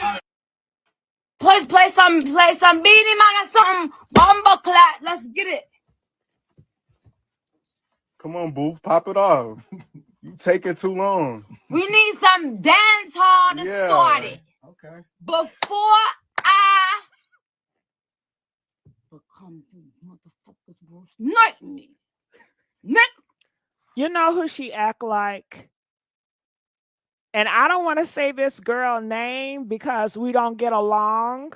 Play some Beanie Man or something. Bomba clap. Let's get it. Come on, Booth, pop it off. You taking too long. We need some dance hall to start it. Okay. Before I become you motherfuckers worse like me. You know who she act like? And I don't want to say this girl name because we don't get along.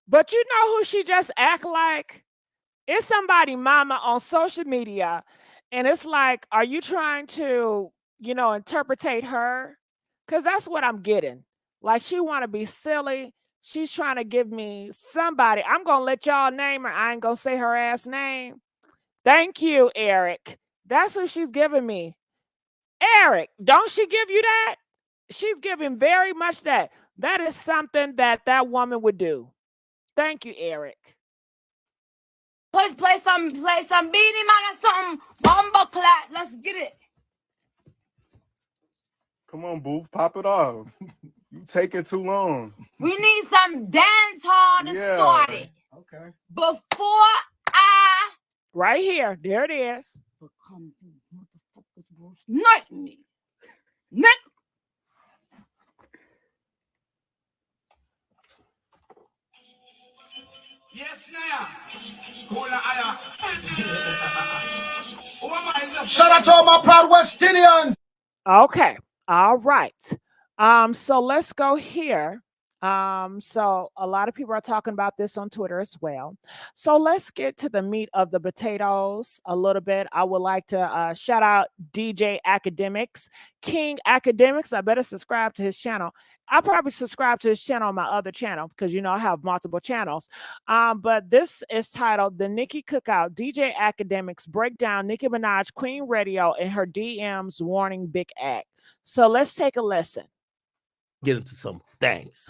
But you know who she just act like? It's somebody mama on social media. And it's like, are you trying to, interpretate her? Because that's what I'm getting. Like, she want to be silly. She's trying to give me somebody. I'm going to let y'all name her. I ain't going to say her ass name. Thank you, Eric. That's who she's giving me. Eric, don't she give you that? She's giving very much that. That is something that woman would do. Thank you, Eric. Play some Beanie Man or something. Bomba clap. Let's get it. Come on, Booth, pop it off. You taking too long. We need some dance hall to start it. Okay. Before I right here, there it is. Become you motherfuckers worse like me. Shout out to all my proud West Indians. Okay. All right. So let's go here. So a lot of people are talking about this on Twitter as well. So let's get to the meat of the potatoes a little bit. I would like to shout out DJ Akademiks, King Akademiks. I better subscribe to his channel. I'll probably subscribe to his channel on my other channel because you know I have multiple channels. But this is titled The Nicki Cookout. DJ Akademiks break down Nicki Minaj Queen Radio and her DMs warning big act. So let's take a listen. Get into some things.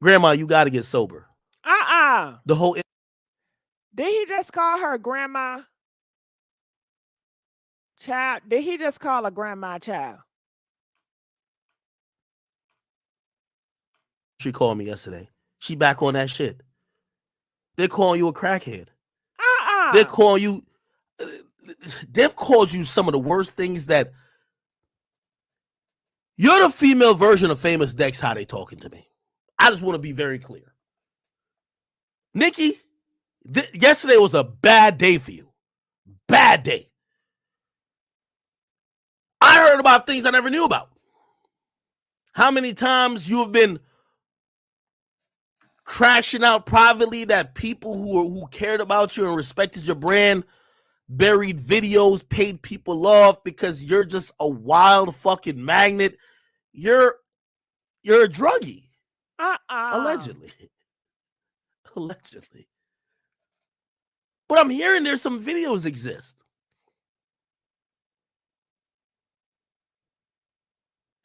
Grandma, you got to get sober. The whole. Did he just call her grandma? Child, did he just call her grandma child? She called me yesterday. She back on that shit. They're calling you a crackhead. They're calling you. They've called you some of the worst things that. You're the female version of Famous Dex, how they talking to me. I just want to be very clear. Nicki, yesterday was a bad day for you. Bad day. I heard about things I never knew about. How many times you have been crashing out privately that people who cared about you and respected your brand buried videos, paid people off because you're just a wild fucking magnet. You're a druggie. Allegedly. Allegedly. But I'm hearing there's some videos exist.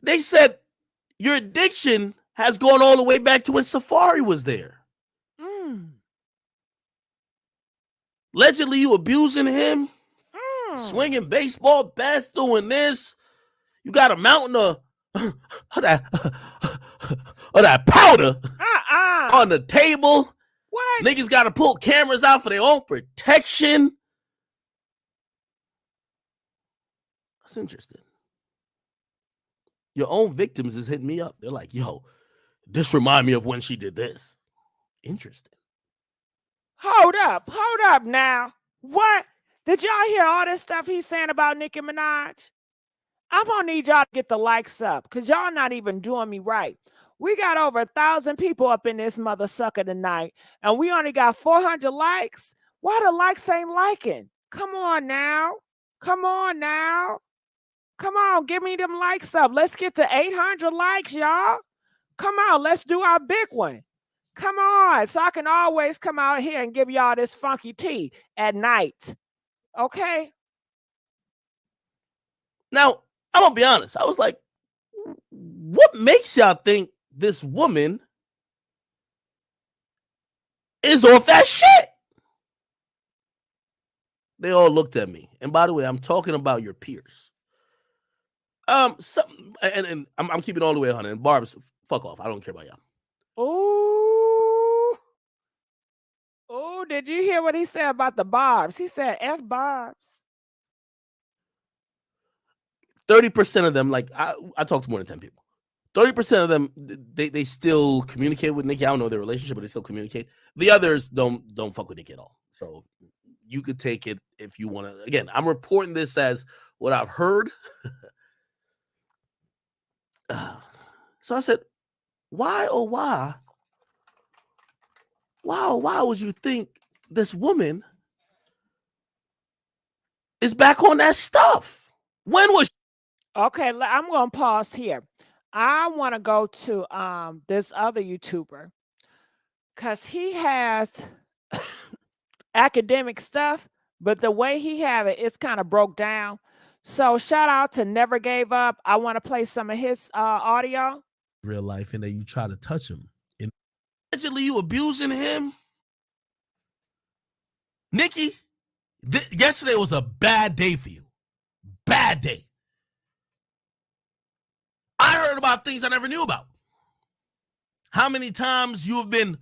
They said your addiction has gone all the way back to when Safari was there. Allegedly, you abusing him, swinging baseball bats, doing this. You got a mountain of that powder on the table. What? Niggas got to pull cameras out for their own protection. That's interesting. Your own victims is hitting me up. They're like, yo, this remind me of when she did this. Interesting. Hold up now. What? Did y'all hear all this stuff he's saying about Nicki Minaj? I'm gonna need y'all to get the likes up because y'all not even doing me right. We got over 1,000 people up in this mother sucker tonight, and we only got 400 likes. Why the likes ain't liking? Come on now. Come on now. Come on, give me them likes up. Let's get to 800 likes, y'all. Come on, let's do our big one. Come on, so I can always come out here and give y'all this funky tea at night. Okay? Now, I'm going to be honest. I was like, what makes y'all think this woman is off that shit? They all looked at me. And by the way, I'm talking about your peers. I'm keeping it all the way 100. And Barb's, fuck off. I don't care about y'all. Oh, did you hear what he said about the Barbs? He said F Barbs. 30% of them, like I talked to more than 10 people. 30% of them, they still communicate with Nicki. I don't know their relationship, but they still communicate. The others don't fuck with Nicki at all. So you could take it if you want to. Again, I'm reporting this as what I've heard. So I said, why would you think this woman is back on that stuff? When was she? Okay, I'm going to pause here. I want to go to this other YouTuber because he has academic stuff, but the way he have it, it's kind of broke down. So shout out to Never Gave Up. I want to play some of his audio. Real life, and then you try to touch him. And allegedly, you abusing him. Nicki, yesterday was a bad day for you. Bad day. I heard about things I never knew about. How many times you have been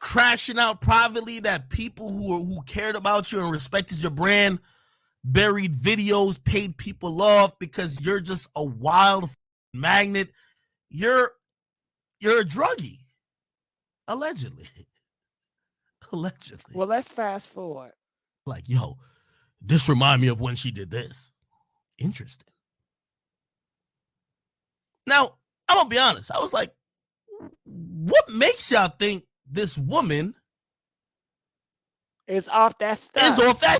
crashing out privately that people who cared about you and respected your brand buried videos, paid people off because you're just a wild magnet. You're a druggie. Allegedly. Allegedly. Well, let's fast forward. Like, yo, this remind me of when she did this. Interesting. Now, I'm gonna be honest. I was like, what makes y'all think this woman is off that stuff? is off that?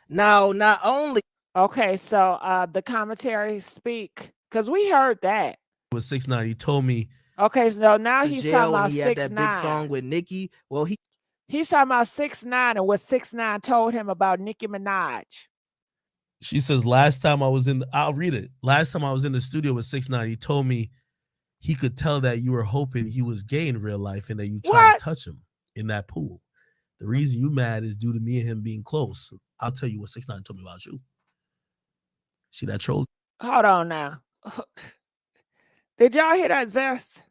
Now, not only Okay, so the commentary speak, because we heard that. It was 6ix9ine. He told me. Okay, so now in he's jail talking when about he had that big 6ix9ine. song with Nicki. Well, He's talking about 6ix9ine and what 6ix9ine told him about Nicki Minaj. She says, last time I was in, I'll read it. Last time I was in the studio with 6ix9ine, he told me he could tell that you were hoping he was gay in real life and that you tried to touch him in that pool. The reason you mad is due to me and him being close. I'll tell you what 6ix9ine told me about you. See that troll? Hold on now. Did y'all hear that zest?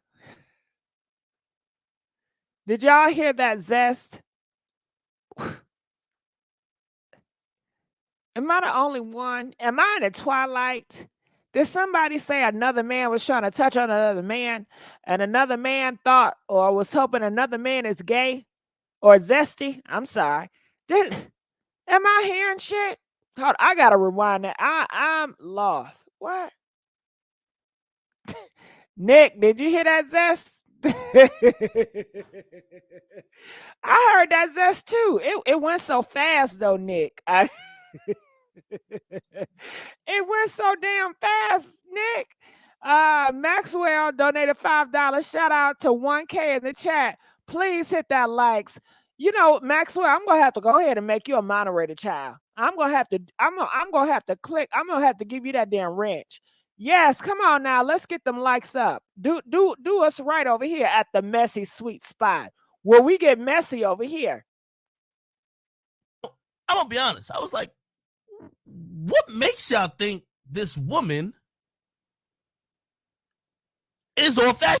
Did y'all hear that zest? Am I the only one? Am I in the twilight? Did somebody say another man was trying to touch on another man and another man thought or was hoping another man is gay or zesty? I'm sorry. Am I hearing shit? Hold on, I gotta rewind that. I'm lost. What? Nick, did you hear that zest? I heard that zest too. It went so fast though, Nick. It went so damn fast, Nick. Maxwell donated $5. Shout out to 1K in the chat. Please hit that likes. You know, Maxwell, I'm gonna have to go ahead and make you a moderator, child. I'm gonna have to click. I'm gonna have to give you that damn wrench. Yes, come on now. Let's get them likes up. Do us right over here at the Messy Sweet Spot, where we get messy over here. I'm gonna be honest. I was like, what makes y'all think this woman is off that?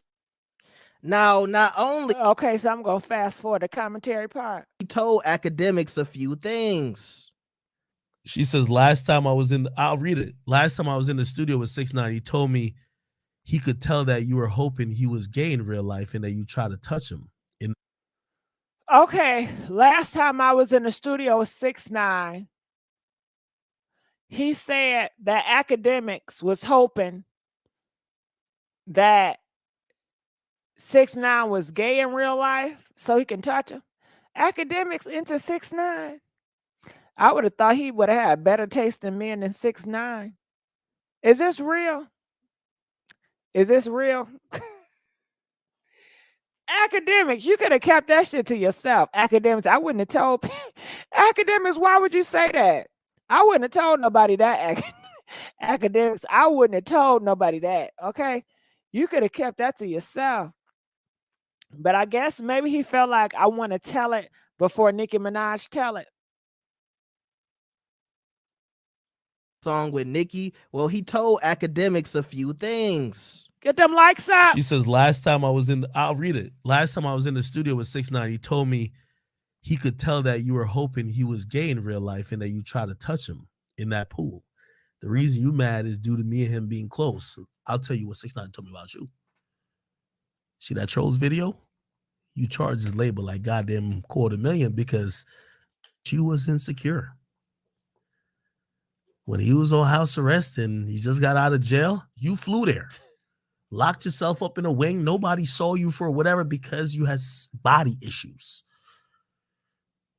now, not only Okay, so I'm gonna fast forward the commentary part. he told Akademiks a few things. She says, last time I was in, I'll read it. Last time I was in the studio with 6ix9ine, he told me he could tell that you were hoping he was gay in real life and that you tried to touch him. Okay, last time I was in the studio with 6ix9ine, he said that Akademiks was hoping that 6ix9ine was gay in real life so he can touch him. Akademiks into 6ix9ine. I would have thought he would have had better taste in men than 6ix9ine. Is this real? Is this real? Akademiks, you could have kept that shit to yourself. Akademiks, I wouldn't have told Akademiks, why would you say that? I wouldn't have told nobody that. Akademiks, I wouldn't have told nobody that. Okay, you could have kept that to yourself. But I guess maybe he felt like I want to tell it before Nicki Minaj tell it. Song with Nicki. Well, he told Akademiks a few things. Get them likes up. She says, last time I was in, I'll read it. Last time I was in the studio with 6ix9ine, he told me he could tell that you were hoping he was gay in real life and that you tried to touch him in that pool. The reason you mad is due to me and him being close. I'll tell you what 6ix9ine told me about you. See that Trolls video? You charged his label like goddamn $250,000 because she was insecure. When he was on house arrest and he just got out of jail, you flew there. Locked yourself up in a wing. Nobody saw you for whatever because you had body issues.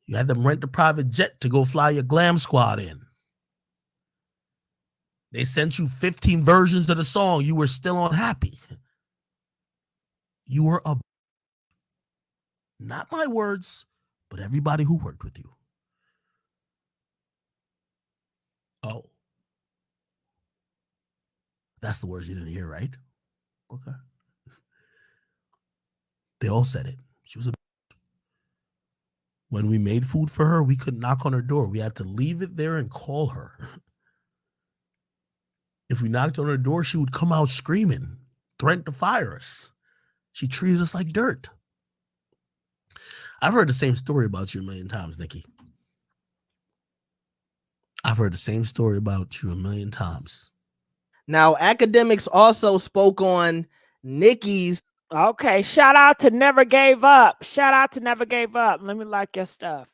You had them rent a private jet to go fly your glam squad in. They sent you 15 versions of the song. You were still unhappy. You were a... Not my words, but everybody who worked with you. Oh. That's the words you didn't hear, right? Okay. They all said it. She was a... When we made food for her, we couldn't knock on her door. We had to leave it there and call her. If we knocked on her door, she would come out screaming, threaten to fire us. She treated us like dirt. I've heard the same story about you a million times, Nicki. I've heard the same story about you a million times. Now, Akademiks also spoke on Nicki's. Okay, shout out to Never Gave Up. Shout out to Never Gave Up. Let me like your stuff.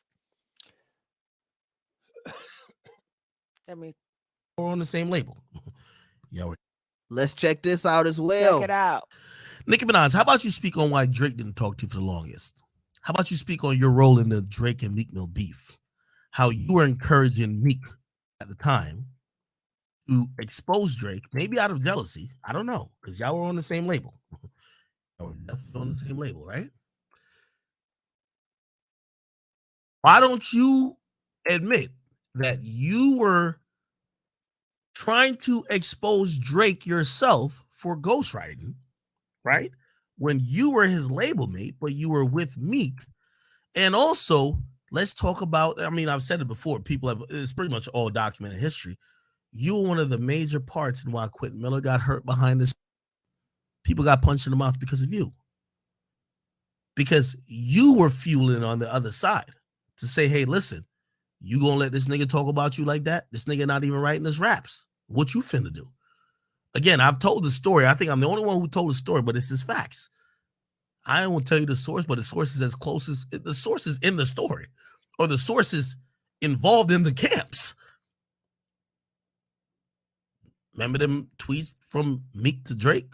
Let me. We're on the same label. Yeah. Let's check this out as Check well. it out. Nicki Minaj, how about you speak on why Drake didn't talk to you for the longest? How about you speak on your role in the Drake and Meek Mill beef? How you were encouraging Meek at the time to expose Drake, maybe out of jealousy. I don't know, because y'all were on the same label. Y'all were definitely on the same label, right? Why don't you admit that you were trying to expose Drake yourself for ghostwriting, right? When you were his label mate, but you were with Meek. And also, let's talk about, I mean, I've said it before, people have, it's pretty much all documented history. You were one of the major parts in why Quentin Miller got hurt behind this. People got punched in the mouth because of you. Because you were fueling on the other side to say, hey, listen, you gonna let this nigga talk about you like that? This nigga not even writing his raps. What you finna do? Again, I've told the story. I think I'm the only one who told the story, but it's his facts. I won't tell you the source, but the source is as close as the source is in the story, or the sources involved in the camps. Remember them tweets from Meek to Drake?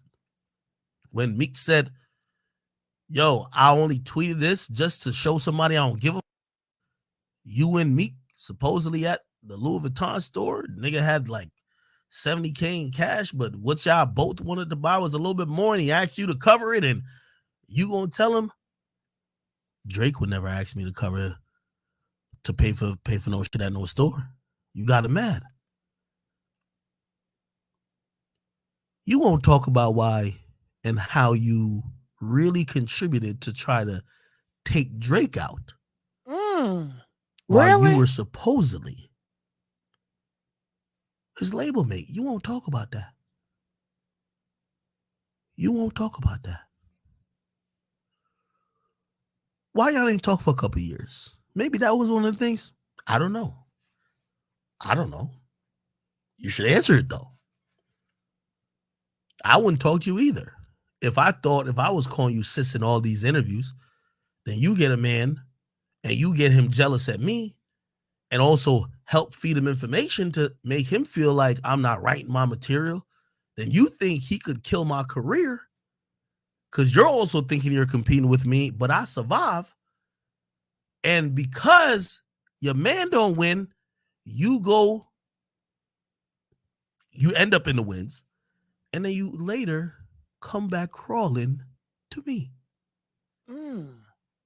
When Meek said, yo, I only tweeted this just to show somebody I don't give a. You and Meek supposedly at the Louis Vuitton store, nigga had like $70K in cash, but what y'all both wanted to buy was a little bit more, and he asked you to cover it, and you gonna tell him? Drake would never ask me to cover to pay for no shit at no store. You got him mad. You won't talk about why and how you really contributed to try to take Drake out. While Really? you were supposedly his label mate. You won't talk about that. You won't talk about that. Why y'all ain't talk for a couple of years? Maybe that was one of the things. I don't know. I don't know. You should answer it though. I wouldn't talk to you either. If I was calling you sis in all these interviews, then you get a man and you get him jealous at me and also help feed him information to make him feel like I'm not writing my material, then you think he could kill my career because you're also thinking you're competing with me, but I survive. And because your man don't win, you end up in the wins, and then you later come back crawling to me.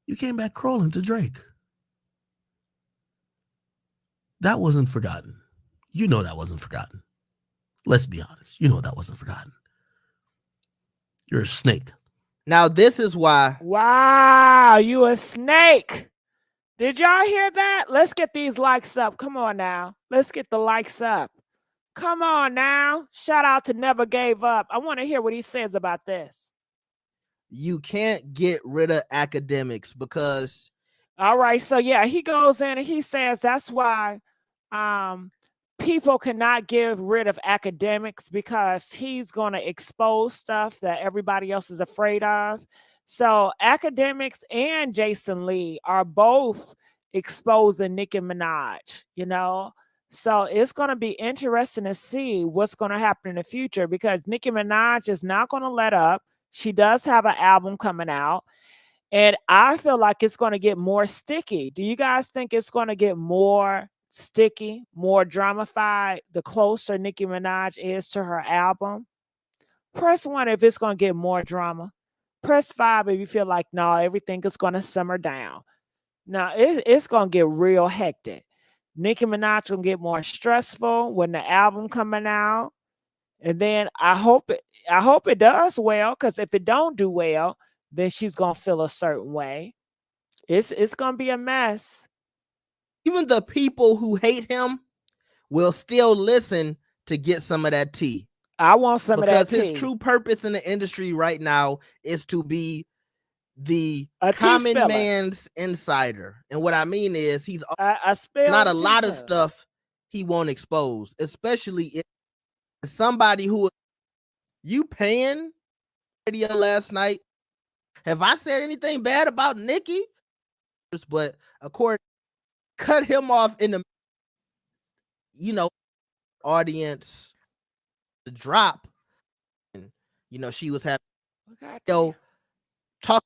You came back crawling to Drake. That wasn't forgotten. You know that wasn't forgotten. Let's be honest. You know that wasn't forgotten. You're a snake. Now, this is why. Wow, you a snake. Did y'all hear that? Let's get these likes up. Come on now. Let's get the likes up. Come on now. Shout out to Never Gave Up. I want to hear what he says about this. You can't get rid of Akademiks because. All right. So, yeah, he goes in and he says that's why people cannot get rid of Akademiks because he's going to expose stuff that everybody else is afraid of. So Akademiks and Jason Lee are both exposing Nicki Minaj, you know? So it's going to be interesting to see what's going to happen in the future because Nicki Minaj is not going to let up. She does have an album coming out. And I feel like it's going to get more sticky. Do you guys think it's going to get more sticky, more dramified the closer Nicki Minaj is to her album? Press 1 if it's going to get more drama. Press 5 if you feel like, no, everything is going to simmer down. Now, it's going to get real hectic. Nicki Minaj will get more stressful when the album coming out. And then I hope it does well, because if it don't do well, then she's going to feel a certain way. It's going to be a mess. Even the people who hate him will still listen to get some of that tea. I want some of that tea. Because his true purpose in the industry right now is to be the common man's insider. And what I mean is he's not a lot of stuff he won't expose, especially if somebody who you paying radio last night. Have I said anything bad about Nicki? But according, cut him off in the, audience to drop. And, she was having talk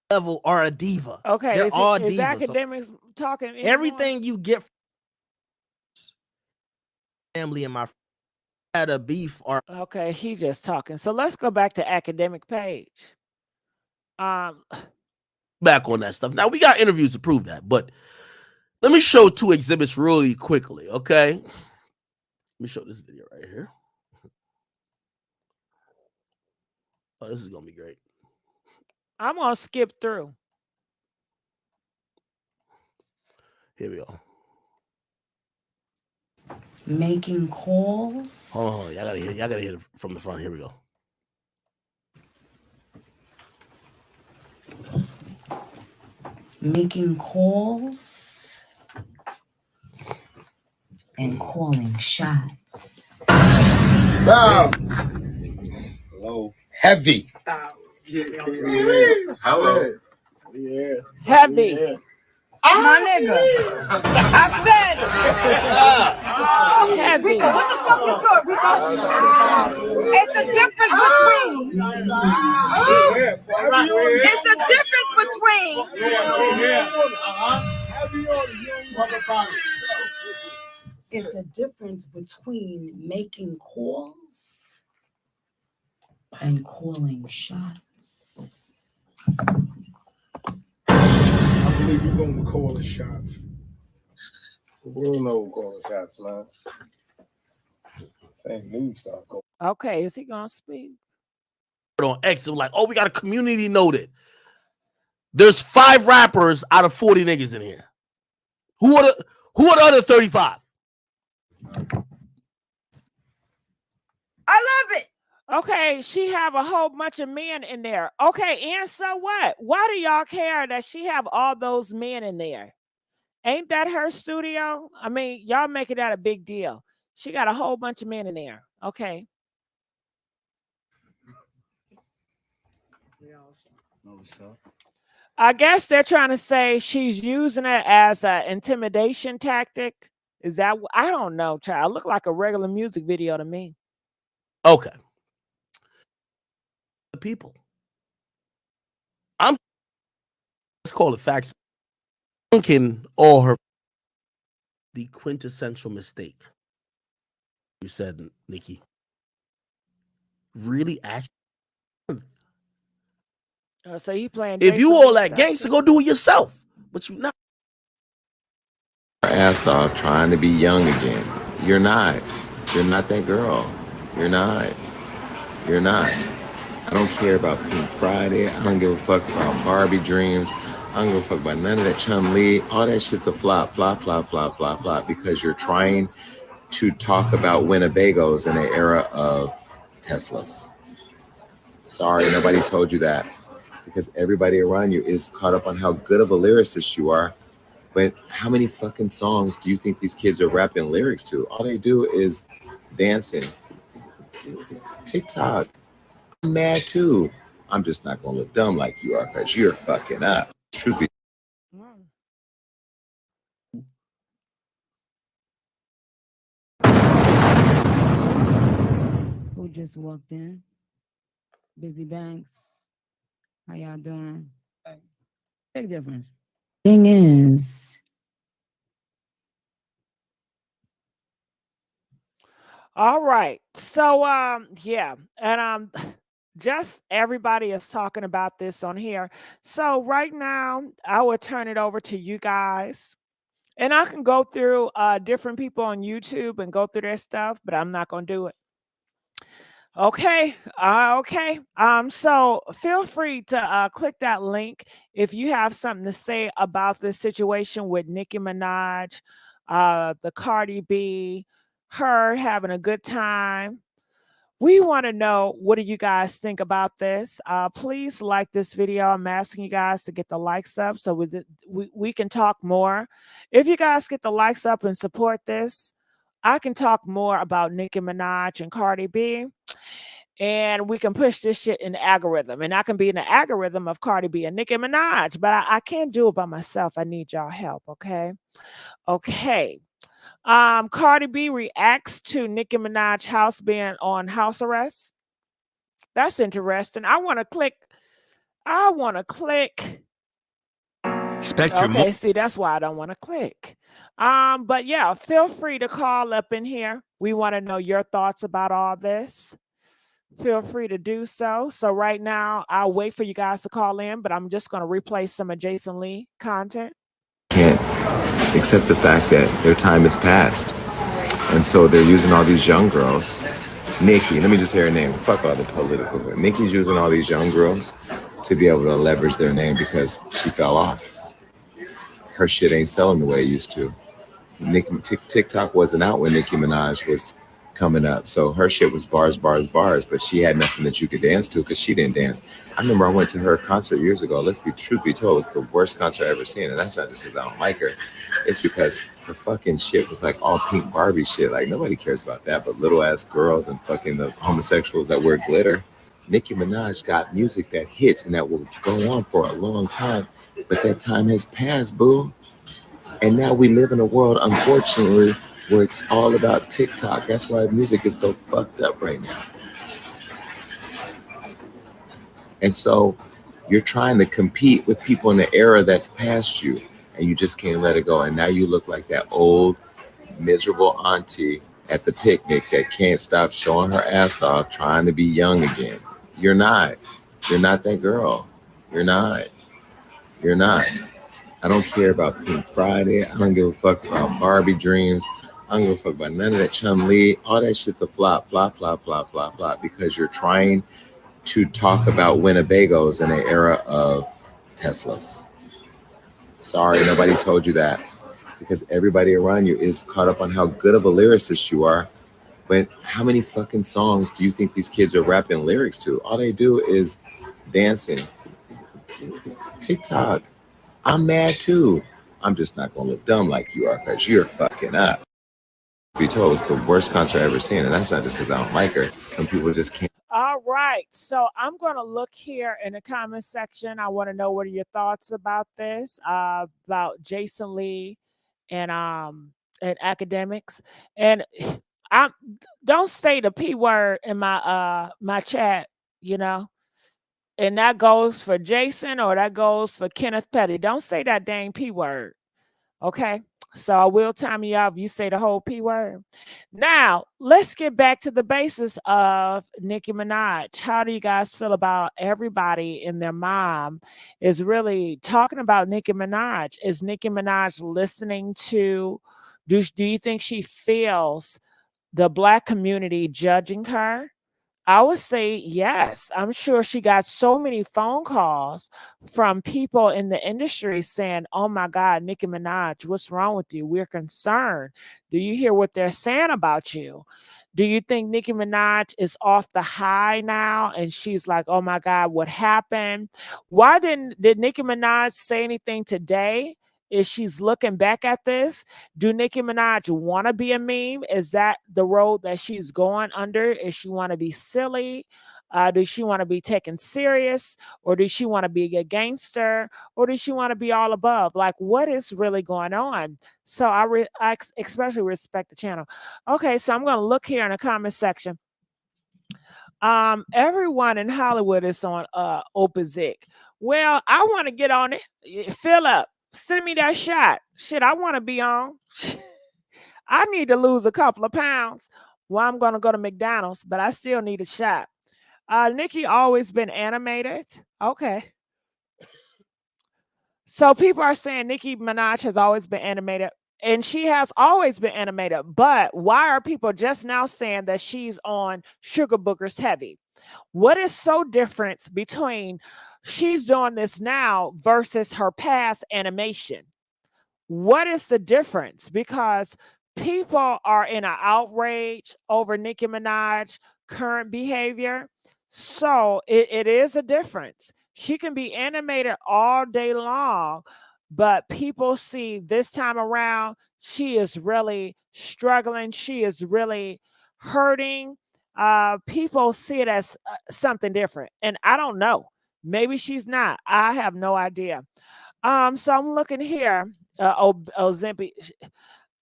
level or a diva. Okay, they're all divas. Is Akademiks talking anymore? Everything you get from family and my had a beef or okay, he just talking. So let's go back to Academic page. Back on that stuff. Now we got interviews to prove that, but let me show 2 exhibits really quickly, okay? Let me show this video right here. Oh, this is gonna be great. I'm gonna skip through. Here we go. Making calls. Oh, y'all gotta hear it from the front. Here we go. Making calls and calling shots. Wow. Hello. Heavy. Hello. Yeah. Heavy. Yeah. My nigga. I said Heavy. Rico, what the fuck you got, Rico? It's the difference between. It's a difference between making calls and calling shots. I believe you're going to call the shots. We don't know who calling shots, man. Same news stuff. Okay, is he gonna speak? On X, like, oh, we got a community noted. There's 5 rappers out of 40 niggas in here. Who are the other 35? I love it. Okay, she have a whole bunch of men in there. Okay, and so what? Why do y'all care that she have all those men in there? Ain't that her studio? I mean, y'all making that a big deal. She got a whole bunch of men in there. Okay. I guess they're trying to say she's using it as an intimidation tactic. Is that? I don't know, child. It looked like a regular music video to me. Okay. The people. Let's call it facts. Thinking all her the quintessential mistake. You said, Nicki. Really ask. So you playing? If you all that gangster, go do it yourself. But you not. Ass off trying to be young again. You're not. You're not that girl. You're not. You're not. I don't care about Pink Friday. I don't give a fuck about Barbie Dreams. I don't give a fuck about none of that Chun-Li. All that shit's a flop, because you're trying to talk about Winnebagos in an era of Teslas. Sorry, nobody told you that. Because everybody around you is caught up on how good of a lyricist you are. But how many fucking songs do you think these kids are rapping lyrics to? All they do is dancing. TikTok. I'm mad too. I'm just not gonna look dumb like you are because you're fucking up. Truth be Who just walked in? Busy Banks. How y'all doing? Big difference. Thing is, all right. So yeah, and just everybody is talking about this on here. So right now, I will turn it over to you guys. And I can go through different people on YouTube and go through their stuff, but I'm not going to do it. Okay. Okay. So feel free to click that link if you have something to say about this situation with Nicki Minaj, the Cardi B, her having a good time. We want to know, what do you guys think about this? Please like this video. I'm asking you guys to get the likes up so we can talk more. If you guys get the likes up and support this, I can talk more about Nicki Minaj and Cardi B. And we can push this shit in the algorithm. And I can be in the algorithm of Cardi B and Nicki Minaj. But I can't do it by myself. I need y'all help, okay? Okay. Cardi B reacts to Nicki Minaj house being on house arrest. That's interesting. I want to click. Okay, see, that's why I don't want to click. But yeah, feel free to call up in here. We want to know your thoughts about all this. Feel free to do so. So right now, I'll wait for you guys to call in, but I'm just going to replay some of Jason Lee content. Can't accept the fact that their time has passed. And so they're using all these young girls. Nicki, let me just say her name. Fuck all the political. Nicki's using all these young girls to be able to leverage their name because she fell off. Her shit ain't selling the way it used to. TikTok wasn't out when Nicki Minaj was coming up. So her shit was bars, but she had nothing that you could dance to because she didn't dance. I remember I went to her concert years ago. Truth be told, it's the worst concert I've ever seen. And that's not just because I don't like her. It's because her fucking shit was like all pink Barbie shit. Like nobody cares about that, but little ass girls and fucking the homosexuals that wear glitter. Nicki Minaj got music that hits and that will go on for a long time. But that time has passed, boo. And now we live in a world, unfortunately, where it's all about TikTok. That's why music is so fucked up right now. And so you're trying to compete with people in the era that's past you, and you just can't let it go. And now you look like that old, miserable auntie at the picnic that can't stop showing her ass off, trying to be young again. You're not. You're not that girl. You're not. You're not. I don't care about Pink Friday. I don't give a fuck about Barbie Dreams. I don't give a fuck about none of that Chun-Li. All that shit's a flop, because you're trying to talk about Winnebagos in an era of Teslas. Sorry, nobody told you that, because everybody around you is caught up on how good of a lyricist you are. But how many fucking songs do you think these kids are rapping lyrics to? All they do is dancing. TikTok. I'm mad too. I'm just not gonna look dumb like you are because you're fucking up. Be told it's the worst concert I've ever seen, and that's not just because I don't like her. Some people just can't. All right, so I'm gonna look here in the comment section. I want to know what are your thoughts about this, about Jason Lee and Akademiks, and I don't say the P word in my my chat, you know. And that goes for Jason or that goes for Kenneth Petty. Don't say that dang P word. Okay. So I will time you out if you say the whole P word. Now, let's get back to the basis of Nicki Minaj. How do you guys feel about everybody and their mom is really talking about Nicki Minaj? Is Nicki Minaj listening to, do you think she feels the Black community judging her? I would say yes. I'm sure she got so many phone calls from people in the industry saying, "Oh my God, Nicki Minaj, what's wrong with you? We're concerned. Do you hear what they're saying about you? Do you think Nicki Minaj is off the high now?" And she's like, "Oh my God, what happened? Why did Nicki Minaj say anything today? Is she's looking back at this? Do Nicki Minaj want to be a meme? Is that the road that she's going under? Is she want to be silly? Does she want to be taken serious? Or does she want to be a gangster? Or does she want to be all above? Like, what is really going on? So I especially respect the channel. Okay, so I'm going to look here in the comment section. Everyone in Hollywood is on opposite. Well, I want to get on it. Fill up. Send me that shot. Shit, I want to be on. I need to lose a couple of pounds. Well, I'm going to go to McDonald's, but I still need a shot. Nicki always been animated. Okay. So people are saying Nicki Minaj has always been animated, and she has always been animated. But why are people just now saying that she's on Sugar Boogers heavy? What is so different between she's doing this now versus her past animation? What is the difference? Because people are in an outrage over Nicki Minaj current behavior. So it is a difference. She can be animated all day long, but people see this time around, she is really struggling. She is really hurting. People see it as something different. And I don't know. Maybe she's not. I have no idea. So I'm looking here. Ozempic.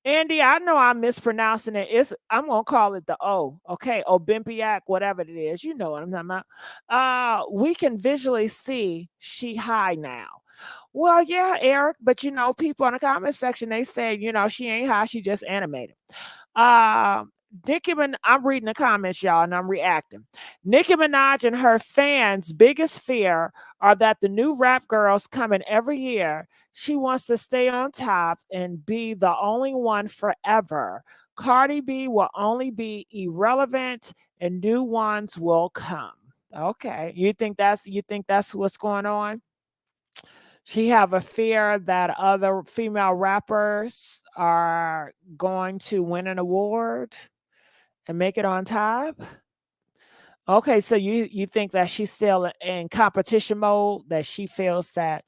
Andy, I know I'm mispronouncing it. I'm gonna call it the O. Okay, Obimpiac, whatever it is. You know what I'm talking about. We can visually see she high now. Well, yeah, Eric, but people in the comment section, they say, she ain't high, she just animated. I'm reading the comments, y'all, and I'm reacting. Nicki Minaj and her fans' biggest fear are that the new rap girls coming every year, she wants to stay on top and be the only one forever. Cardi B will only be irrelevant and new ones will come. Okay. You think that's what's going on? She have a fear that other female rappers are going to win an award and make it on top. Okay, so you think that she's still in competition mode, that she feels that,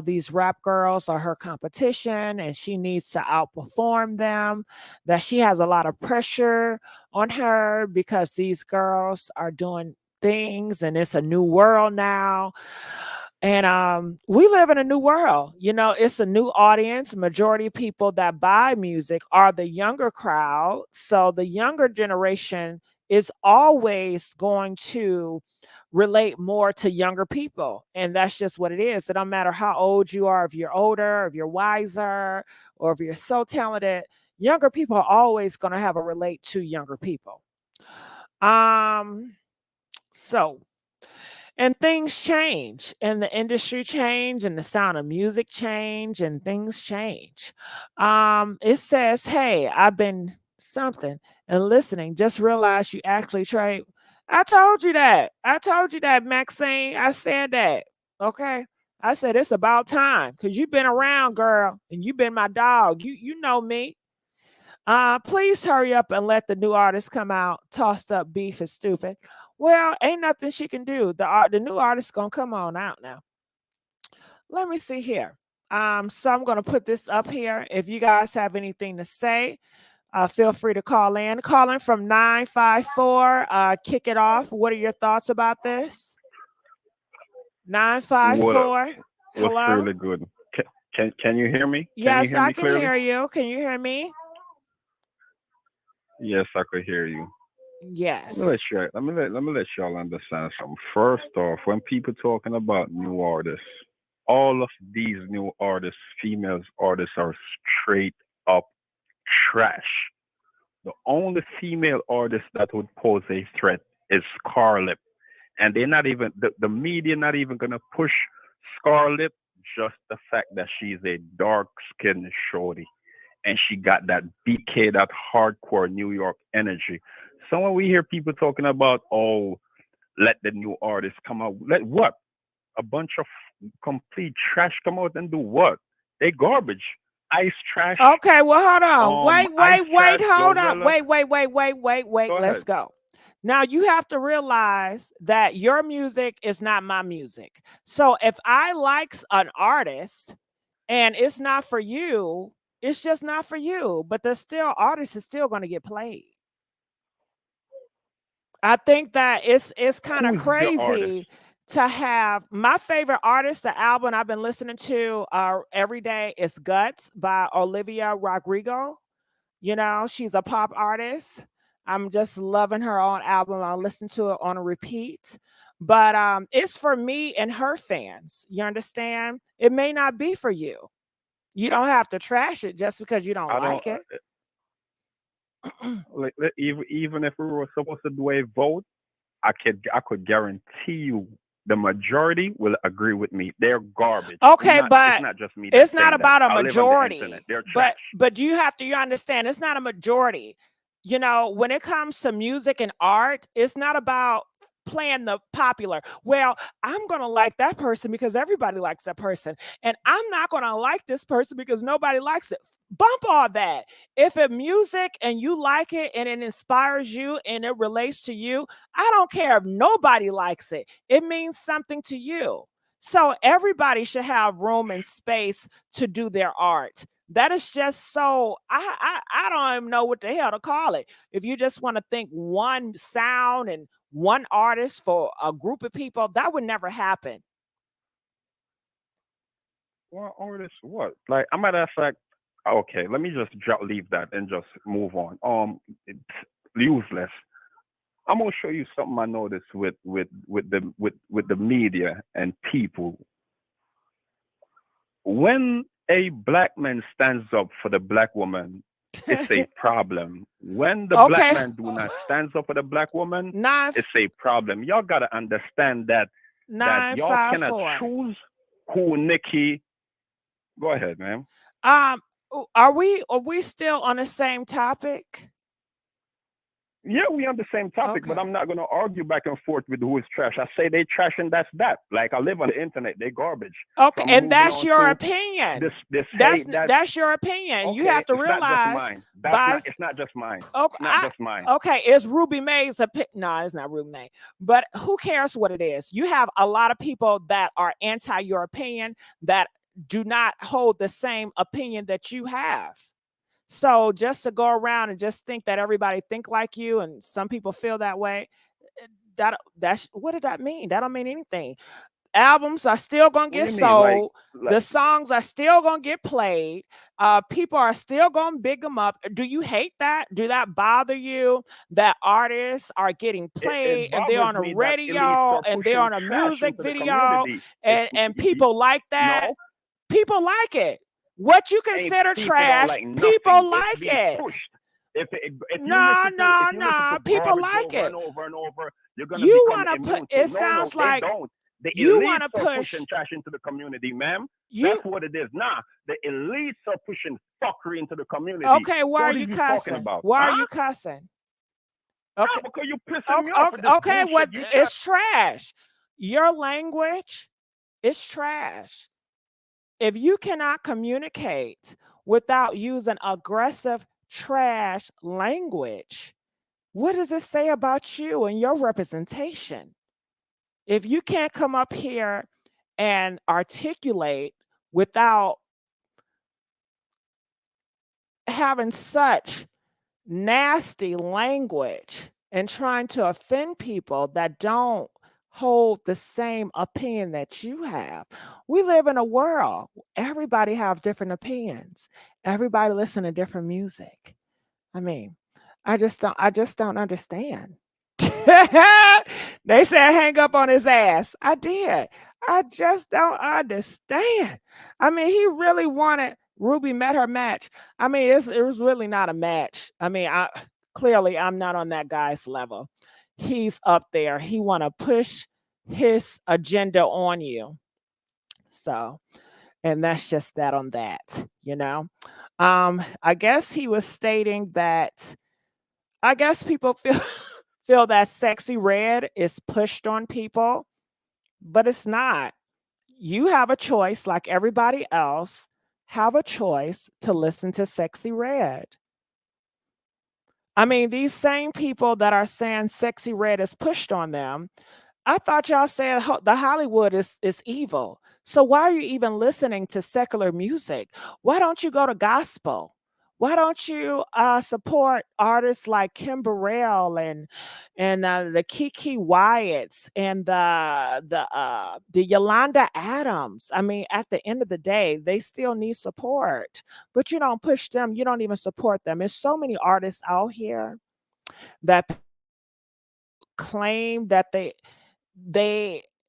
these rap girls are her competition and she needs to outperform them, that she has a lot of pressure on her because these girls are doing things and it's a new world now. And we live in a new world. It's a new audience. Majority of people that buy music are the younger crowd. So the younger generation is always going to relate more to younger people. And that's just what it is. It don't matter how old you are, if you're older, if you're wiser, or if you're so talented, younger people are always going to have a relate to younger people. So and things change and the industry change and the sound of music change and things change. It says, hey, I've been something and listening, just realized you actually trade. I told you that, Maxine. I said that. Okay. I said it's about time because you've been around, girl, and you've been my dog. You know me. Please hurry up and let the new artist come out. Tossed up beef is stupid. Well, ain't nothing she can do. The new artist gonna come on out now. Let me see here. So I'm gonna put this up here. If you guys have anything to say, feel free to call in. Calling from 954. Kick it off. What are your thoughts about this? 954. What's Hello. really good? Can you hear me? Yes, I can hear you. Can you hear me? Yes, I could hear you. Yes. Let me let y'all understand something. First off, when people talking about new artists, all of these new artists, females artists, are straight up trash. The only female artist that would pose a threat is Scarlett, and they're not even the media not even gonna push Scarlett. Just the fact that she's a dark skinned shorty and she got that BK, that hardcore New York energy. So when we hear people talking about, oh, let the new artists come out, let what? A bunch of complete trash come out and do what? They garbage. Ice trash. Okay, well, hold on. Wait, hold on. Go Let's ahead. go. Now you have to realize that your music is not my music. So if I like an artist and it's not for you, it's just not for you. But the still artist is still going to get played. I think that it's kind of Who's the artist? crazy to have my favorite artist, the album I've been listening to every day is Guts by Olivia Rodrigo. She's a pop artist. I'm just loving her own album. I listen to it on a repeat. But it's for me and her fans. You understand? It may not be for you. You don't have to trash it just because you don't like it. Even if we were supposed to do a vote, I could guarantee you the majority will agree with me. They're garbage. Okay, but it's not just me. It's not about a majority. They're trash. But you understand it's not a majority. When it comes to music and art, it's not about playing the popular. Well, I'm going to like that person because everybody likes that person. And I'm not going to like this person because nobody likes it. Bump all that. If it's music and you like it and it inspires you and it relates to you, I don't care if nobody likes it. It means something to you. So everybody should have room and space to do their art. That is just so I don't even know what the hell to call it. If you just want to think one sound and one artist for a group of people, that would never happen. Well, artists, what? Like, I'm matter of fact, Okay, let me just leave that and just move on. It's useless. I'm gonna show you something I noticed with the media and people. When a black man stands up for the black woman, it's a problem. When the black man do not stands up for the black woman, it's a problem. Y'all gotta understand that y'all cannot choose who Nicki. Go ahead, man. Are we still on the same topic? Yeah, we on the same topic, but I'm not gonna argue back and forth with who is trash. I say they trash and that's that. Like I live on the internet, they garbage. Okay, and that's your opinion. That's your opinion. Okay, you have to realize it's not just mine. Okay, not just mine. Okay, it's Rubymae's opinion. No, it's not Rubymae. But who cares what it is? You have a lot of people that are anti your opinion that do not hold the same opinion that you have. So just to go around and just think that everybody think like you and some people feel that way, that's what did that mean? That don't mean anything. Albums are still gonna get sold. The songs are still gonna get played. People are still gonna big them up. Do you hate that? Do that bother you that artists are getting played and they're on a radio and they're on a music video and people like that? No. People like it. What you consider trash, people like it. No. People like it. Over and over, you're gonna you want to put. It sounds like you want to push trash into the community, ma'am. That's what it is. Nah, the elites are pushing fuckery into the community. Okay, why are you cussing? Why are you cussing? Okay, because you pissing me off. Okay, what? It's trash. Your language is trash. If you cannot communicate without using aggressive trash language, what does it say about you and your representation? If you can't come up here and articulate without having such nasty language and trying to offend people that don't hold the same opinion that you have. We live in a world. Everybody have different opinions. Everybody listen to different music. I mean, I just don't understand. They said hang up on his ass. I did. I just don't understand. I mean, he really wanted Ruby met her match. I mean, it was really not a match. I mean, clearly I'm not on that guy's level. He's up there. He want to push his agenda on you. So, and that's just that on that, you know. I guess he was stating that I guess people feel that Sexy Red is pushed on people, but it's not. You have a choice, like everybody else, have a choice to listen to Sexy Red. I mean, these same people that are saying Sexy Red is pushed on them, I thought y'all said the Hollywood is evil. So why are you even listening to secular music? Why don't you go to gospel? Why don't you support artists like Kim Burrell and the Kiki Wyatts and the Yolanda Adams? I mean, at the end of the day, they still need support, but you don't push them. You don't even support them. There's so many artists out here that claim that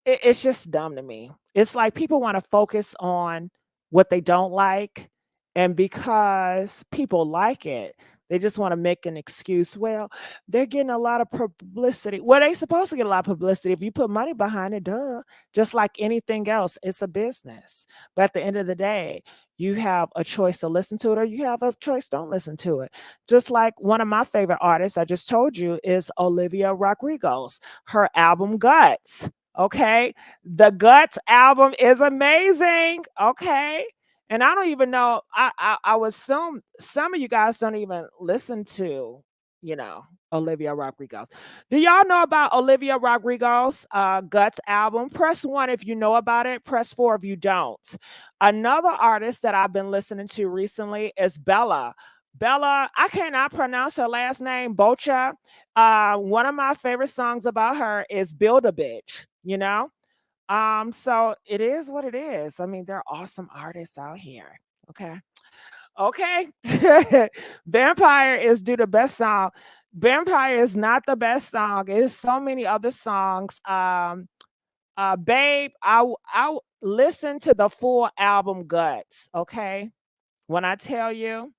it's just dumb to me. It's like people want to focus on what they don't like. And because people like it, they just want to make an excuse. Well, they're getting a lot of publicity. Well, they're supposed to get a lot of publicity if you put money behind it, duh. Just like anything else, it's a business. But at the end of the day, you have a choice to listen to it or you have a choice don't listen to it. Just like one of my favorite artists, I just told you, is Olivia Rodrigo's. Her album Guts, okay? The Guts album is amazing, okay? And I don't even know, I would assume some of you guys don't even listen to, you know, Olivia Rodrigo's. Do y'all know about Olivia Rodrigo's Guts album? Press 1 if you know about it. Press 4 if you don't. Another artist that I've been listening to recently is Bella. Bella, I cannot pronounce her last name, Botch. One of my favorite songs about her is Build a Bitch, you know? So it is what it is. I mean, there are awesome artists out here. Okay. Okay. Vampire is do the best song. Vampire is not the best song. There's so many other songs. Babe, I listen to the full album Guts. Okay. When I tell you,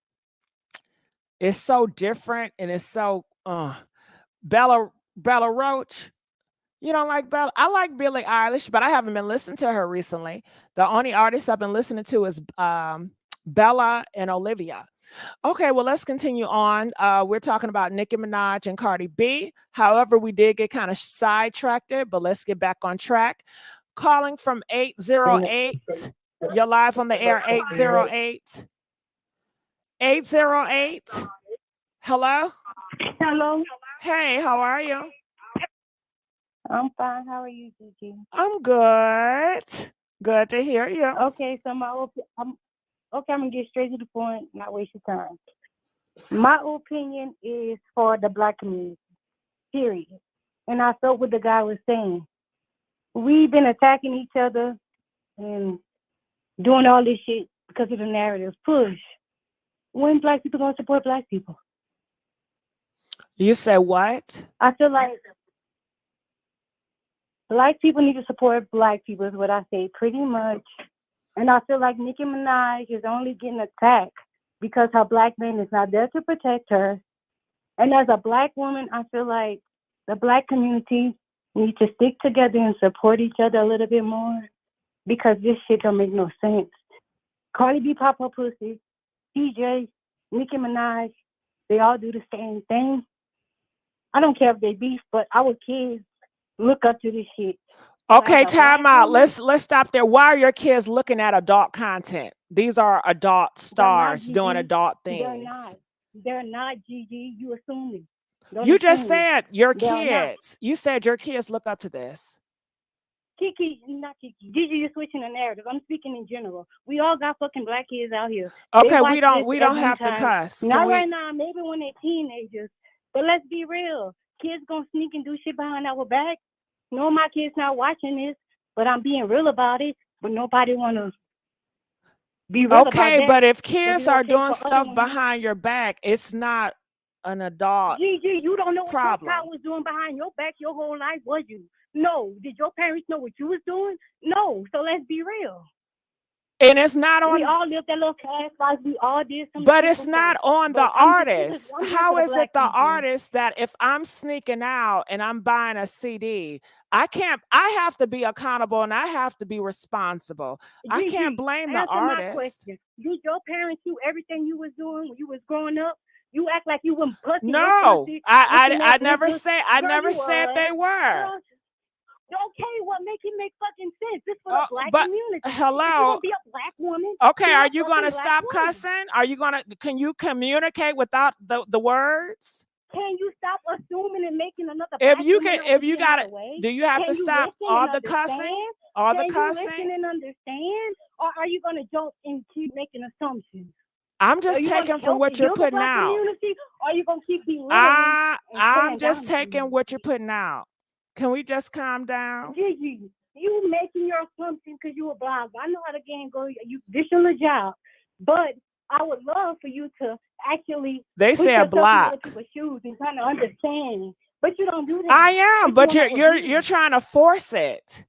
it's so different and it's so Bella Roach. You don't like Bella? I like Billie Eilish, but I haven't been listening to her recently. The only artist I've been listening to is Bella and Olivia. Okay, well, let's continue on. We're talking about Nicki Minaj and Cardi B. However, we did get kind of sidetracked, but let's get back on track. Calling from 808. You're live on the air, 808. 808. Hello? Hello. Hey, how are you? I'm fine. How are you, Gigi? I'm good. Good to hear you. Okay, so I'm gonna get straight to the point, not waste your time. My opinion is for the Black community, period. And I felt what the guy was saying. We've been attacking each other and doing all this shit because of the narrative push. When Black people gonna support Black people? You said what? I feel like Black people need to support Black people is what I say pretty much. And I feel like Nicki Minaj is only getting attacked because her Black man is not there to protect her. And as a Black woman, I feel like the Black community needs to stick together and support each other a little bit more because this shit don't make no sense. Cardi B pop her pussy, DJ, Nicki Minaj, they all do the same thing. I don't care if they beef, but our kids look up to this shit. Okay, time out. Let's stop there. Why are your kids looking at adult content? These are adult stars doing adult things. They're not, Gigi. You assuming. You just said your kids. You said your kids look up to this. Kiki, not Kiki. Gigi, you're switching the narrative. I'm speaking in general. We all got fucking Black kids out here. Okay, we don't have to cuss. Not right now. Maybe when they're teenagers. But let's be real. Kids gonna sneak and do shit behind our back. No, my kids not watching this, but I'm being real about it. But nobody wanna be real about that. Okay, but if kids are doing stuff behind your back, it's not an adult Gigi, you don't know what problem. your child was doing behind your back your whole life, was you? No. Did your parents know what you was doing? No. So let's be real. And it's not on. We all lived that little fast life. We all did some. But it's not on the artist. How is it the artist that if I'm sneaking out and I'm buying a CD, I have to be accountable and I have to be responsible. I can't blame the artist. My question. Did your parents do everything you was doing when you was growing up? You act like you wouldn't pussy. No, I never said they were. Okay, what make it make fucking sense? This for the Black community. Hello. If you're gonna be a Black woman. Okay, are you gonna stop cussing? Are you gonna? Can you communicate without the words? Can you stop assuming and making another? If you got it, do you have to stop all the cussing? All the cussing? Can you listen and understand, or are you gonna jump and keep making assumptions? I'm just taking from what you're putting out. Or are you gonna keep belittling? I'm just taking what you're putting out. Can we just calm down? Gigi, you making your assumption because you a blogger. I know how the game goes. This is your job. But I would love for you to actually they say a block shoes and kind of understand. But you don't do that. I am, but you're trying to force it.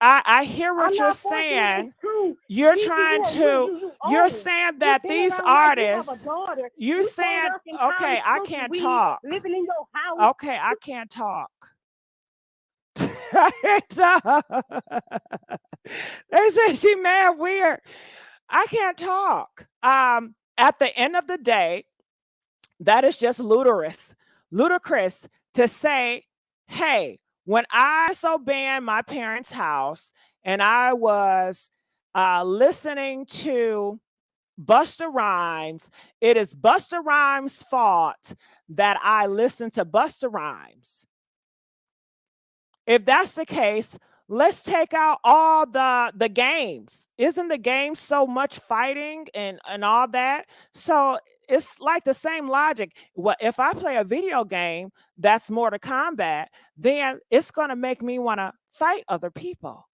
I hear what you're saying. You're trying to. You're saying that these artists. You're saying, okay, I can't talk. Living in your house. Okay, I can't talk. They said she mad weird. I can't talk. At the end of the day, that is just ludicrous to say, hey, when I was in my parents' house and I was listening to Busta Rhymes, it is Busta Rhymes' fault that I listened to Busta Rhymes. If that's the case, let's take out all the games. Isn't the game so much fighting and all that? So it's like the same logic. Well, if I play a video game that's Mortal Kombat, then it's going to make me want to fight other people.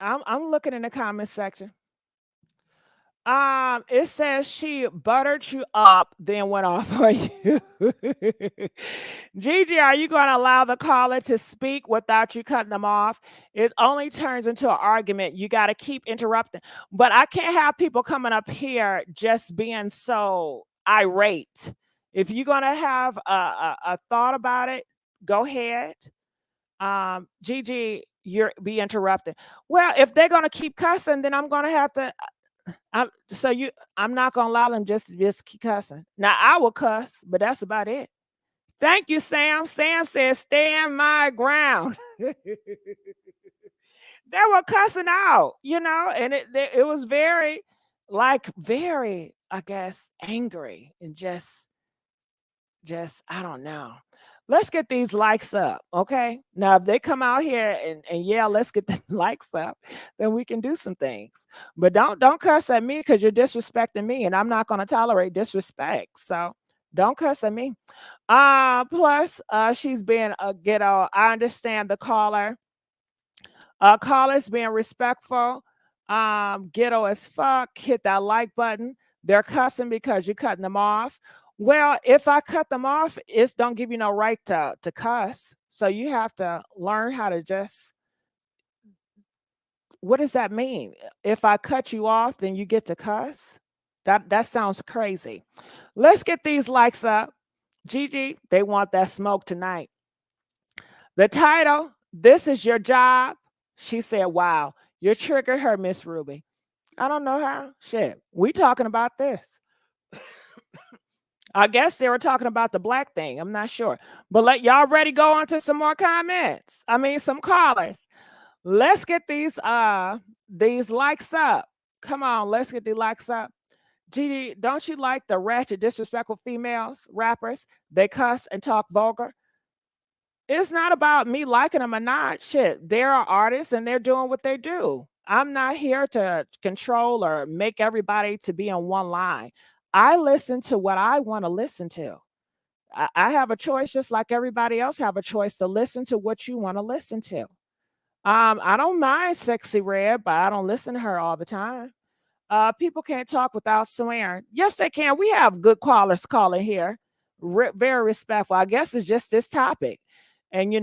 I'm looking in the comment section. It says she buttered you up, then went off on you. Gigi, are you going to allow the caller to speak without you cutting them off? It only turns into an argument. You got to keep interrupting. But I can't have people coming up here just being so irate. If you're going to have a thought about it, go ahead. Gigi, you're be interrupted. Well, if they're going to keep cussing, then I'm going to have to. I'm not gonna allow them just keep cussing. Now I will cuss, but that's about it. Thank you, Sam. Sam says, stand my ground. They were cussing out, and it was very, I guess, angry and just I don't know. Let's get these likes up, okay? Now, if they come out here and yell, let's get the likes up, then we can do some things. But don't cuss at me because you're disrespecting me, and I'm not going to tolerate disrespect. So don't cuss at me. Plus, she's being a ghetto. I understand the caller. Callers being respectful. Ghetto as fuck. Hit that like button. They're cussing because you're cutting them off. Well, if I cut them off, it don't give you no right to cuss. So you have to learn how to just. What does that mean? If I cut you off, then you get to cuss? That sounds crazy. Let's get these likes up. Gigi, they want that smoke tonight. The title, This Is Your Job. She said, wow, you triggered her, Miss Ruby. I don't know how. Shit, we talking about this. I guess they were talking about the black thing. I'm not sure. But let y'all ready go on to some more comments. Some callers. Let's get these likes up. Come on, let's get the likes up. Gigi, don't you like the ratchet, disrespectful females, rappers? They cuss and talk vulgar. It's not about me liking them or not. Shit, they're artists and they're doing what they do. I'm not here to control or make everybody to be on one line. I listen to what I want to listen to. I have a choice just like everybody else have a choice to listen to what you want to listen to. I don't mind Sexy Red, but I don't listen to her all the time. People can't talk without swearing. Yes, they can. We have good callers calling here. Very respectful. I guess it's just this topic. And,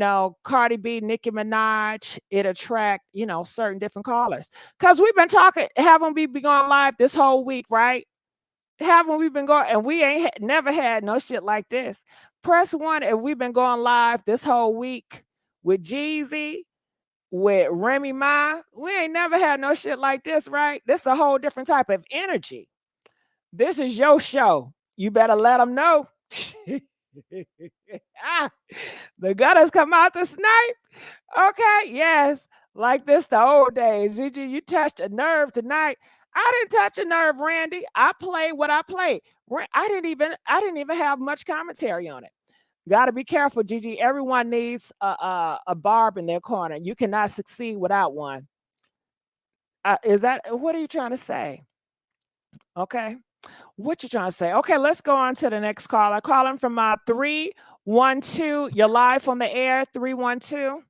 Cardi B, Nicki Minaj, it attract, certain different callers. Because we've been talking, haven't we been going live this whole week, right? Haven't we been going, and we ain't never had no shit like this. Press 1 if we've been going live this whole week with Jeezy, with Remy Ma. We ain't never had no shit like this, right? This is a whole different type of energy. This is your show. You better let them know. The gunners come out to snipe. Okay, yes. Like this the old days. Gigi, you touched a nerve tonight. I didn't touch a nerve, Randy. I played what I played. I didn't even have much commentary on it. Got to be careful, Gigi. Everyone needs a barb in their corner. You cannot succeed without one. What are you trying to say? Okay. What you trying to say? Okay, let's go on to the next caller. Calling from 312. You're live on the air, 312.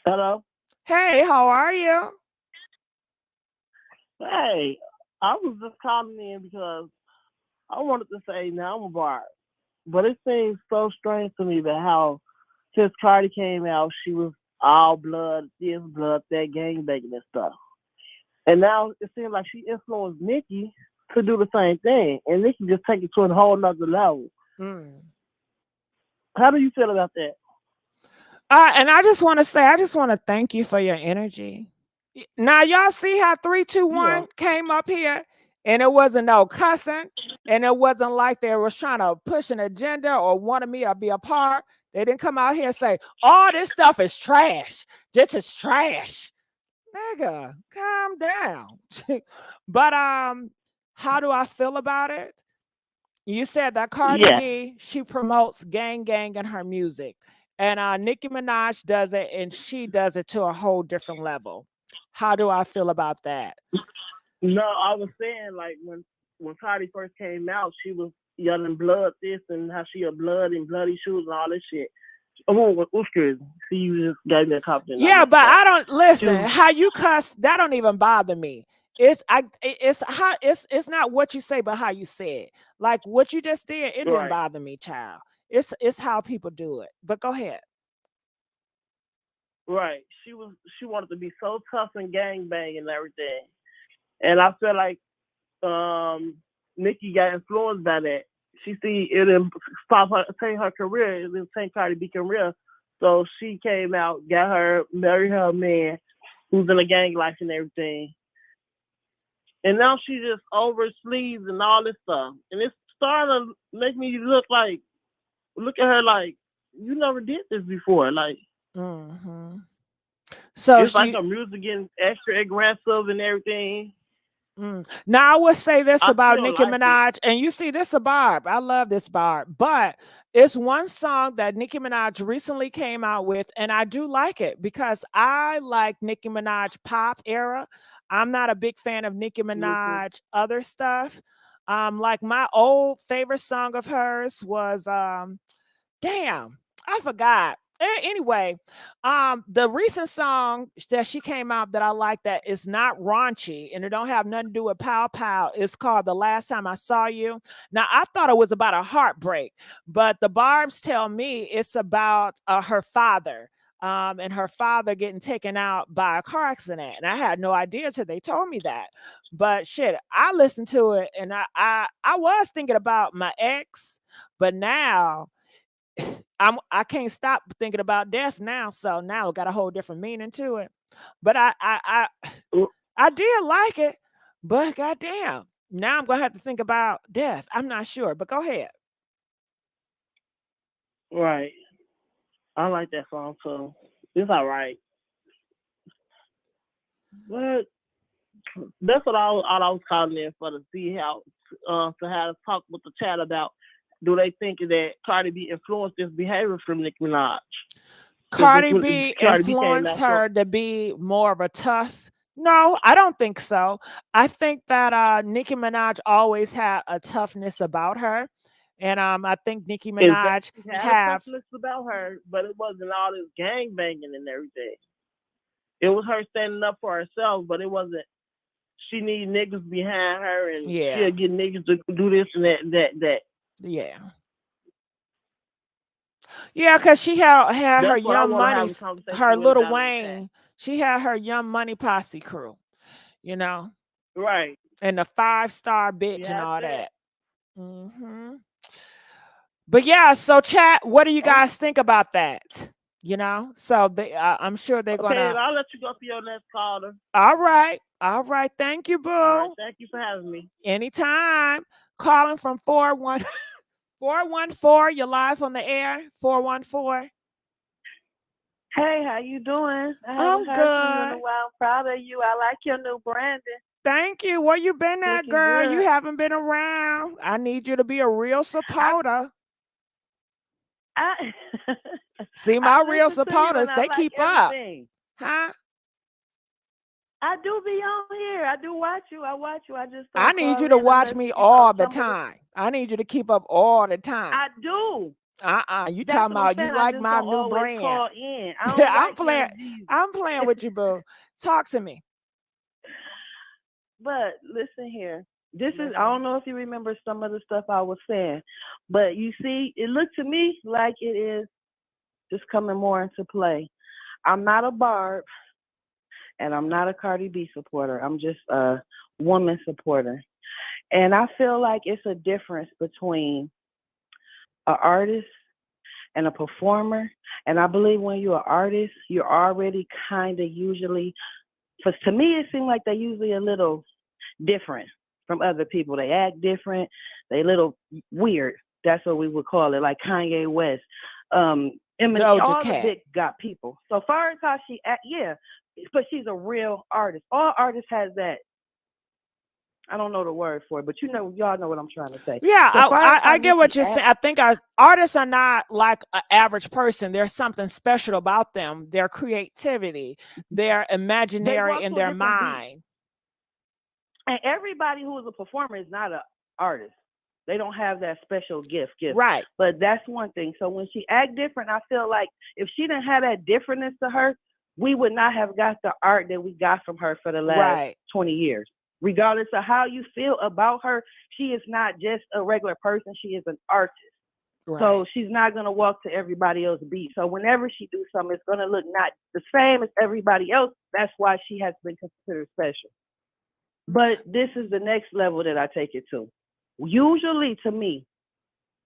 Hello. Hey, how are you? Hey, I was just calling in because I wanted to say now I'm a barb. But it seems so strange to me that how since Cardi came out, she was all blood, this blood, that gangbanging and stuff. And now it seems like she influenced Nicki to do the same thing. And Nicki just take it to a whole nother level. How do you feel about that? And I just want to say, I just want to thank you for your energy. Now, y'all see how 321 came up here and it wasn't no cussing and it wasn't like they was trying to push an agenda or wanted me to be a part. They didn't come out here and say, all this stuff is trash. This is trash. Nigga, calm down. But how do I feel about it? You said that Cardi B, she promotes gang in her music. And Nicki Minaj does it, and she does it to a whole different level. How do I feel about that? No, I was saying like when Cardi first came out, she was yelling blood this and how she a blood and bloody shoes and all this shit. Oh, what's crazy? See, you just gave me a compliment. Yeah, but I don't listen. How you cuss, that don't even bother me. It's not what you say, but how you say it. Like what you just did, it didn't bother me, child. It's how people do it. But go ahead. Right. She wanted to be so tough and gangbang and everything. And I feel like Nicki got influenced by that. She see it didn't stop her, take her career, it didn't take Cardi B career. So she came out, married her man who's in a gang life and everything. And now she just over sleeves and all this stuff. And it's starting to make me look at her like, you never did this before. Like, so it's like her music getting extra aggressive and everything. Now I would say this about Nicki Minaj, and you see this a Barb. I love this Barb, but it's one song that Nicki Minaj recently came out with, and I do like it because I like Nicki Minaj pop era. I'm not a big fan of Nicki Minaj other stuff. Like my old favorite song of hers was damn, I forgot. Anyway, the recent song that she came out that I like that is not raunchy and it don't have nothing to do with Pow Pow. It's called The Last Time I Saw You. Now I thought it was about a heartbreak, but the Barbs tell me it's about her father. And her father getting taken out by a car accident. And I had no idea till they told me that. But shit, I listened to it and I was thinking about my ex, but now I can't stop thinking about death now. So now it got a whole different meaning to it. But I did like it, but goddamn, now I'm gonna have to think about death. I'm not sure, but go ahead. Right. I like that song too. It's all right. But that's what I was calling in for, to see how to have a talk with the chat about, do they think that Cardi B influenced this behavior from Nicki Minaj? Cardi B influenced her to be more of a tough. No, I don't think so. I think that Nicki Minaj always had a toughness about her. And I think Nicki Minaj had a toughness about her, but it wasn't all this gang banging and everything. It was her standing up for herself, but it wasn't. She need niggas behind her, and she'll get niggas to do this and that. Yeah. Yeah, because she had her Young Money, her Little Wayne. She had her Young Money posse crew, you know? Right. And the 5-star bitch and all that. But yeah, so chat, what do you guys think about that? You know? So I'm sure they're going to. Okay, I'll let you go for your next caller. All right. All right. Thank you, boo. All right, thank you for having me. Anytime. Calling from 414, you're live on the air. 414. Hey, how you doing? I'm good. I'm proud of you. I like your new branding. Thank you. Where you been at, girl? You haven't been around. I need you to be a real supporter. See, my real supporters, they keep up. Huh? I do be on here. I do watch you. I watch you. I need you to watch me all the time. I need you to keep up all the time. I do. You talking about you like my new brand. I'm playing with you, boo. Talk to me. But listen here. I don't know if you remember some of the stuff I was saying, but you see, it looked to me like it is just coming more into play. I'm not a Barb and I'm not a Cardi B supporter. I'm just a woman supporter. And I feel like it's a difference between an artist and a performer. And I believe when you're an artist, you're already kind of usually, to me, it seems like they're usually a little different from other people. They act different. They a little weird. That's what we would call it, like Kanye West. All the big got people. So far as how she act, but she's a real artist. All artists has that. I don't know the word for it, but y'all know what I'm trying to say. Yeah, so I get what you're saying. I think artists are not like an average person. There's something special about them. Their creativity, their imaginary in their mind. And everybody who is a performer is not an artist. They don't have that special gift. Right. But that's one thing. So when she act different, I feel like if she didn't have that differentness to her, we would not have got the art that we got from her for the last 20 years. Regardless of how you feel about her, she is not just a regular person. She is an artist. Right. So she's not going to walk to everybody else's beat. So whenever she do something, it's going to look not the same as everybody else. That's why she has been considered special. But this is the next level that I take it to. Usually, to me,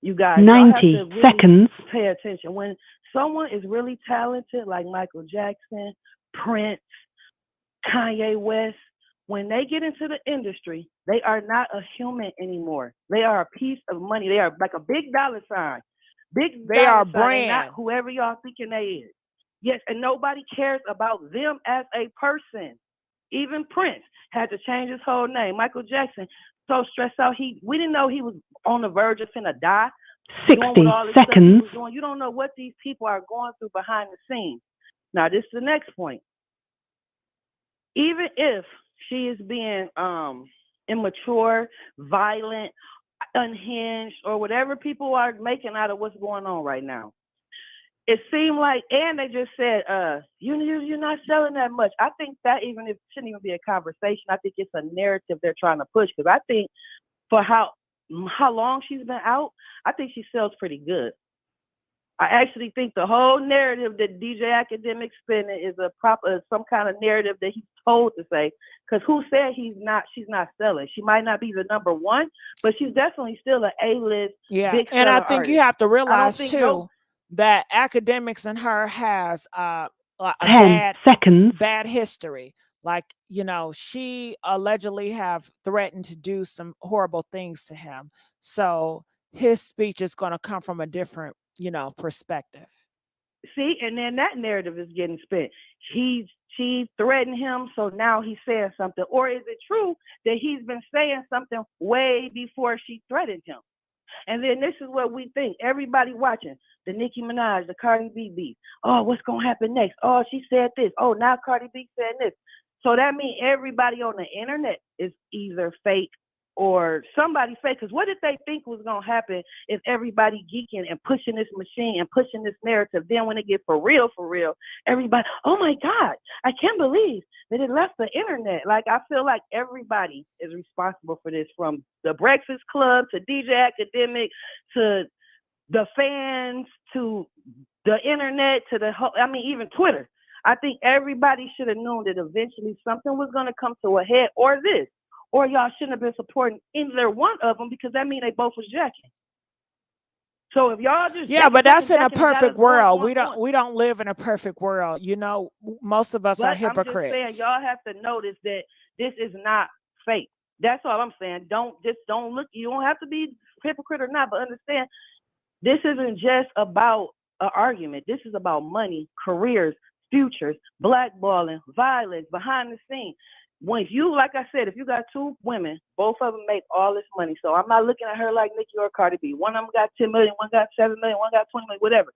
you guys 90 have to really seconds. pay attention. When someone is really talented, like Michael Jackson, Prince, Kanye West, when they get into the industry, they are not a human anymore. They are a piece of money. They are like a big dollar sign. They are a brand. Not whoever y'all thinking they is. Yes, and nobody cares about them as a person. Even Prince had to change his whole name. Michael Jackson, so stressed out. We didn't know he was on the verge of finna die. 60 seconds. You don't know what these people are going through behind the scenes. Now, this is the next point. Even if she is being immature, violent, unhinged, or whatever people are making out of what's going on right now, it seemed like, and they just said, you're not selling that much. I think that it shouldn't even be a conversation. I think it's a narrative they're trying to push, because I think for how long she's been out, I think she sells pretty good. I actually think the whole narrative that DJ Akademiks spinning is some kind of narrative that he's told to say, because who said she's not selling? She might not be the number one, but she's definitely still an A-list. Yeah, big and I think artist. you have to realize too that Akademiks and her has a 10 seconds. bad history. Like, she allegedly have threatened to do some horrible things to him. So his speech is going to come from a different, perspective. See, and then that narrative is getting spent. She threatened him, so now he's saying something. Or is it true that he's been saying something way before she threatened him? And then this is what we think. Everybody watching the Nicki Minaj, the Cardi B beat. Oh, what's going to happen next? Oh, she said this. Oh, now Cardi B said this. So that means everybody on the internet is either fake or somebody fake. Because what did they think was going to happen if everybody geeking and pushing this machine and pushing this narrative? Then when it gets for real, everybody, oh my God, I can't believe that it left the internet. Like, I feel like everybody is responsible for this, from the Breakfast Club to DJ Akademiks to the fans to the internet to the whole, even Twitter. I think everybody should have known that eventually something was going to come to a head, or this. Or y'all shouldn't have been supporting either one of them, because that means they both was jacking. So if y'all just but that's in a perfect world. We don't live in a perfect world. Most of us are hypocrites. I'm just saying, y'all have to notice that this is not fake. That's all I'm saying. Don't look. You don't have to be hypocrite or not, but understand this isn't just about an argument. This is about money, careers, futures, blackballing, violence, behind the scenes. When like I said, if you got two women, both of them make all this money. So I'm not looking at her like Nicki or Cardi B. One of them got 10 million, one got 7 million, one got 20 million, whatever.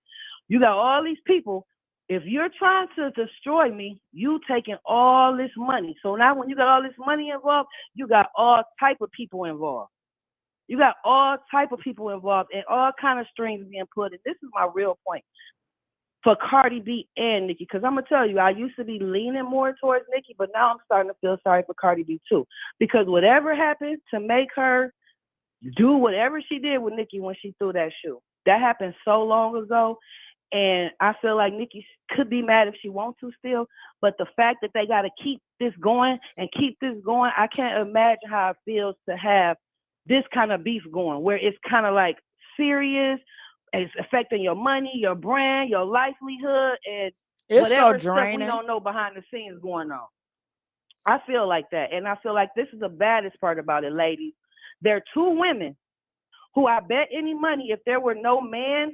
You got all these people. If you're trying to destroy me, you taking all this money. So now when you got all this money involved, you got all type of people involved. You got all type of people involved and all kind of strings being put in. This is my real point for Cardi B and Nicki, because I'm going to tell you, I used to be leaning more towards Nicki, but now I'm starting to feel sorry for Cardi B too, because whatever happened to make her do whatever she did with Nicki when she threw that shoe, that happened so long ago, and I feel like Nicki could be mad if she wants to still, but the fact that they got to keep this going, I can't imagine how it feels to have this kind of beef going, where it's kind of like serious, it's affecting your money, your brand, your livelihood, and it's whatever so draining. Stuff we don't know behind the scenes going on. I feel like that. And I feel like this is the baddest part about it, ladies. There are two women who I bet any money, if there were no man,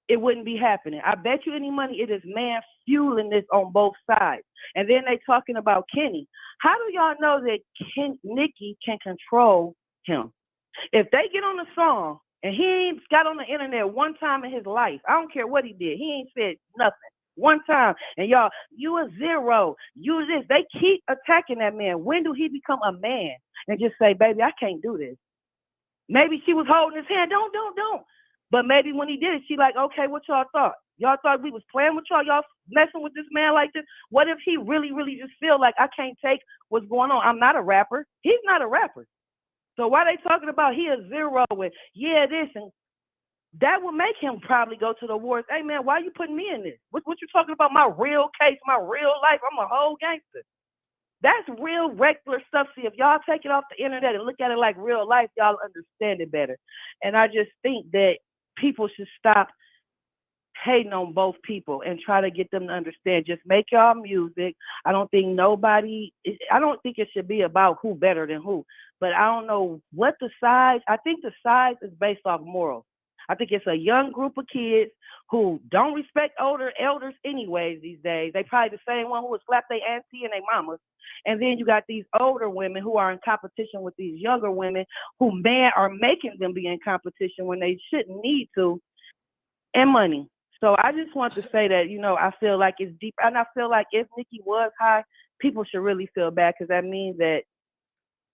it wouldn't be happening. I bet you any money it is man fueling this on both sides. And then they talking about Kenny. How do y'all know that Nicki can control him? If they get on the song, and he ain't got on the internet one time in his life, I don't care what he did, he ain't said nothing one time, and y'all, you a zero, you this, they keep attacking that man. When do he become a man and just say, baby, I can't do this? Maybe she was holding his hand. Don't. But maybe when he did it, she like, okay, what y'all thought? Y'all thought we was playing with y'all? Y'all messing with this man like this? What if he really, really just feel like I can't take what's going on? I'm not a rapper. He's not a rapper. So why they talking about he a zero with, yeah, this and that would make him probably go to the wars. Hey, man, why you putting me in this? What you talking about? My real case, my real life. I'm a whole gangster. That's real regular stuff. See, if y'all take it off the internet and look at it like real life, y'all understand it better. And I just think that people should stop hating on both people and try to get them to understand. Just make y'all music. I don't think it should be about who better than who. But I don't know what the size. I think the size is based off morals. I think it's a young group of kids who don't respect older elders anyways these days. They probably the same one who would slap their auntie and their mamas. And then you got these older women who are in competition with these younger women who are making them be in competition when they shouldn't need to, and money. So I just want to say that, I feel like it's deep. And I feel like if Nicki was high, people should really feel bad because that means that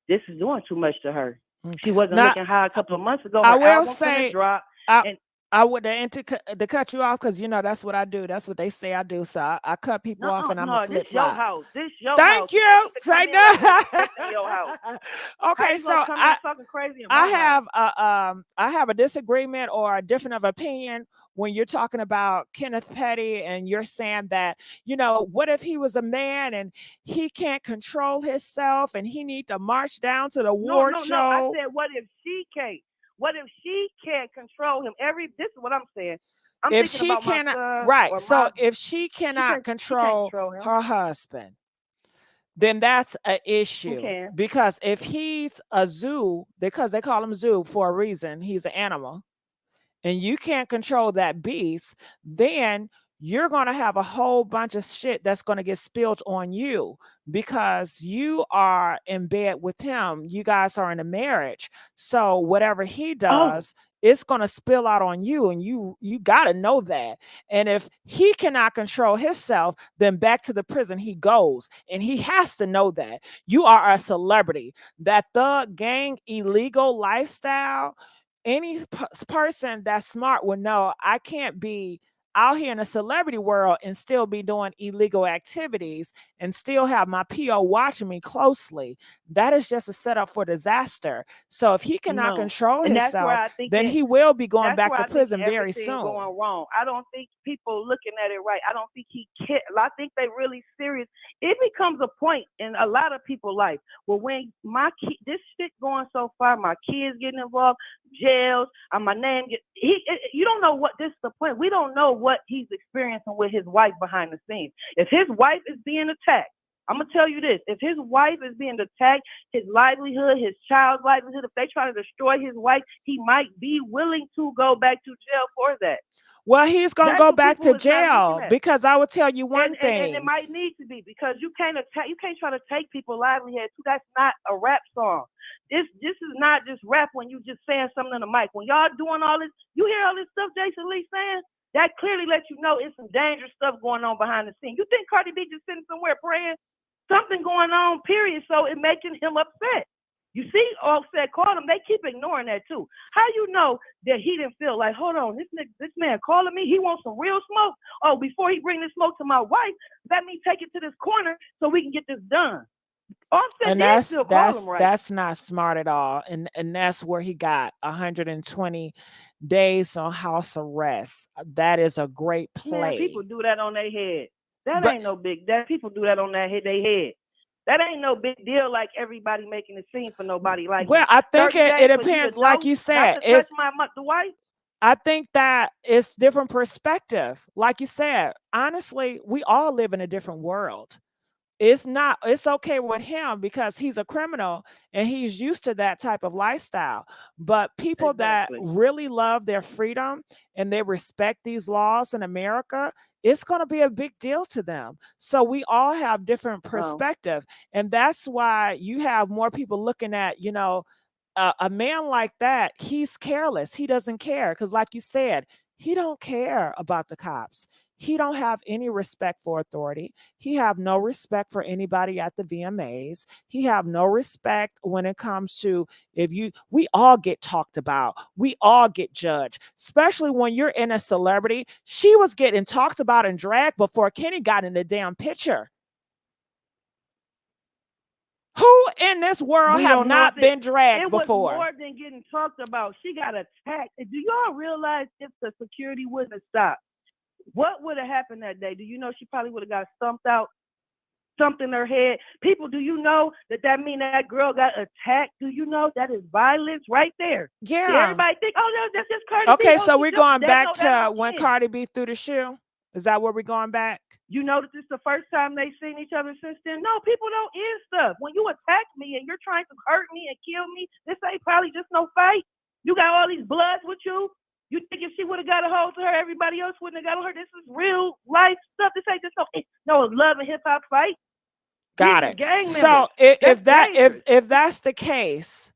this is doing too much to her. She wasn't looking high a couple of months ago. Her I will album say, drop. I would to cut you off because that's what I do. That's what they say I do. So I cut people off and I'm a flip flop. This your house. This your Thank house. you. Say that. Your house. Okay, so I have a disagreement or a different of opinion when you're talking about Kenneth Petty and you're saying that, what if he was a man and he can't control himself and he need to march down to the award show? No. I said, what if she can't? What if she can't control him? This is what I'm saying. If she cannot, right. So if she cannot control her husband, then that's an issue. Because if he's a zoo, because they call him zoo for a reason, he's an animal, and you can't control that beast, then you're going to have a whole bunch of shit that's going to get spilled on you because you are in bed with him. You guys are in a marriage. So whatever he does, it's going to spill out on you, and you got to know that. And if he cannot control himself, then back to the prison he goes, and he has to know that. You are a celebrity. That thug gang illegal lifestyle, any person that's smart would know I can't be out here in a celebrity world and still be doing illegal activities and still have my PO watching me closely. That is just a setup for disaster. So if he cannot control himself, then he will be going back to prison very soon. Going wrong. I don't think people looking at it right. I don't think he cares. I think they really serious. It becomes a point in a lot of people's life where when this shit going so far, my kids getting involved, jails, my name you don't know what this is the point. We don't know what he's experiencing with his wife behind the scenes. If his wife is being attacked, I'm gonna tell you this: if his wife is being attacked, his livelihood, his child's livelihood, if they try to destroy his wife, he might be willing to go back to jail for that. Well, he's gonna go back to jail because I will tell you one thing. And it might need to be because you can't try to take people's livelihood too. That's not a rap song. This is not just rap when you just saying something in the mic. When y'all doing all this, you hear all this stuff Jason Lee saying. That clearly lets you know it's some dangerous stuff going on behind the scenes. You think Cardi B just sitting somewhere praying? Something going on, period. So it making him upset. You see, Offset called him. They keep ignoring that too. How you know that he didn't feel like, hold on, this man calling me? He wants some real smoke. Oh, before he bring this smoke to my wife, let me take it to this corner so we can get this done. Offset and that's not smart at all. And that's where he got 120 days on house arrest. That is a great play. Man, people do that on their head. Ain't no big. That people do that on their head. That ain't no big deal. Like everybody making a scene for nobody. Like I think it depends. Like you said, it's the wife. I think that it's different perspective. Like you said, honestly, we all live in a different world. It's okay with him because he's a criminal and he's used to that type of lifestyle. But people that really love their freedom and they respect these laws in America, it's going to be a big deal to them. So we all have different perspective. And that's why you have more people looking at, a man like that. He's careless. He doesn't care. Because like you said, he don't care about the cops. he don't have any respect for authority. He have no respect for anybody at the VMAs. He have no respect when it comes to we all get talked about. We all get judged, especially when you're in a celebrity. She was getting talked about and dragged before Kenny got in the damn picture. Who in this world have not been dragged before? It was more than getting talked about. She got attacked. Do y'all realize if the security wouldn't have stopped, what would have happened that day? Do you know she probably would have got stumped out, stumped in her head? People, do you know that means that girl got attacked? Do you know that is violence right there? Yeah. Everybody think, oh, no, that's just Cardi B. Okay, so we're going back to when Cardi B threw the shoe. Is that where we're going back? You know that this is the first time they've seen each other since then? No, people don't end stuff. When you attack me and you're trying to hurt me and kill me, this ain't probably just no fight. You got all these bloods with you. You think if she would have got a hold to her, everybody else wouldn't have got on her? This is real life stuff. This ain't just no love and hip hop fight. Got it. So if that's the case,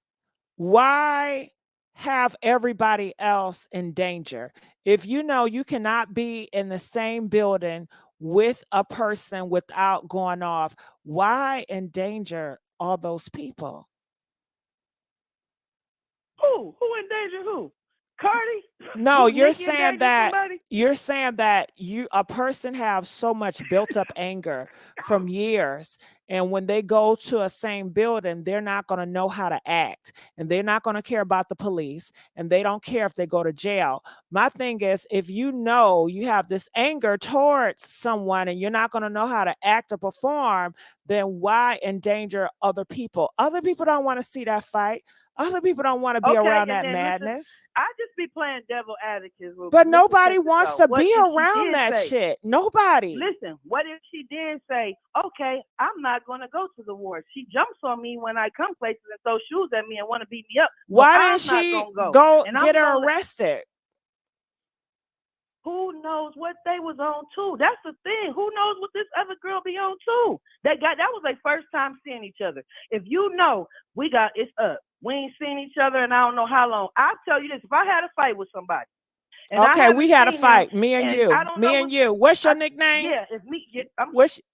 why have everybody else in danger? If you know you cannot be in the same building with a person without going off, why endanger all those people? Who endanger who? Cardi? No, you're saying that a person have so much built up anger from years, and when they go to a same building, they're not going to know how to act, and they're not going to care about the police, and they don't care if they go to jail. My thing is, if you know you have this anger towards someone and you're not going to know how to act or perform, then why endanger other people? Other people don't want to see that fight. Other people don't want to be around that madness. Listen, I just be playing devil advocate. But nobody wants to be around that shit. Nobody. Listen, what if she did say, okay, I'm not going to go to the war. She jumps on me when I come places and throws shoes at me and want to beat me up. So why didn't she go get her arrested? Who knows what they was on too? That's the thing. Who knows what this other girl be on too? That was their first time seeing each other. If you know it's up. We ain't seen each other in I don't know how long. I'll tell you this: if I had a fight with somebody, okay, we had a fight, me and you. What's your nickname? Yeah, it's me.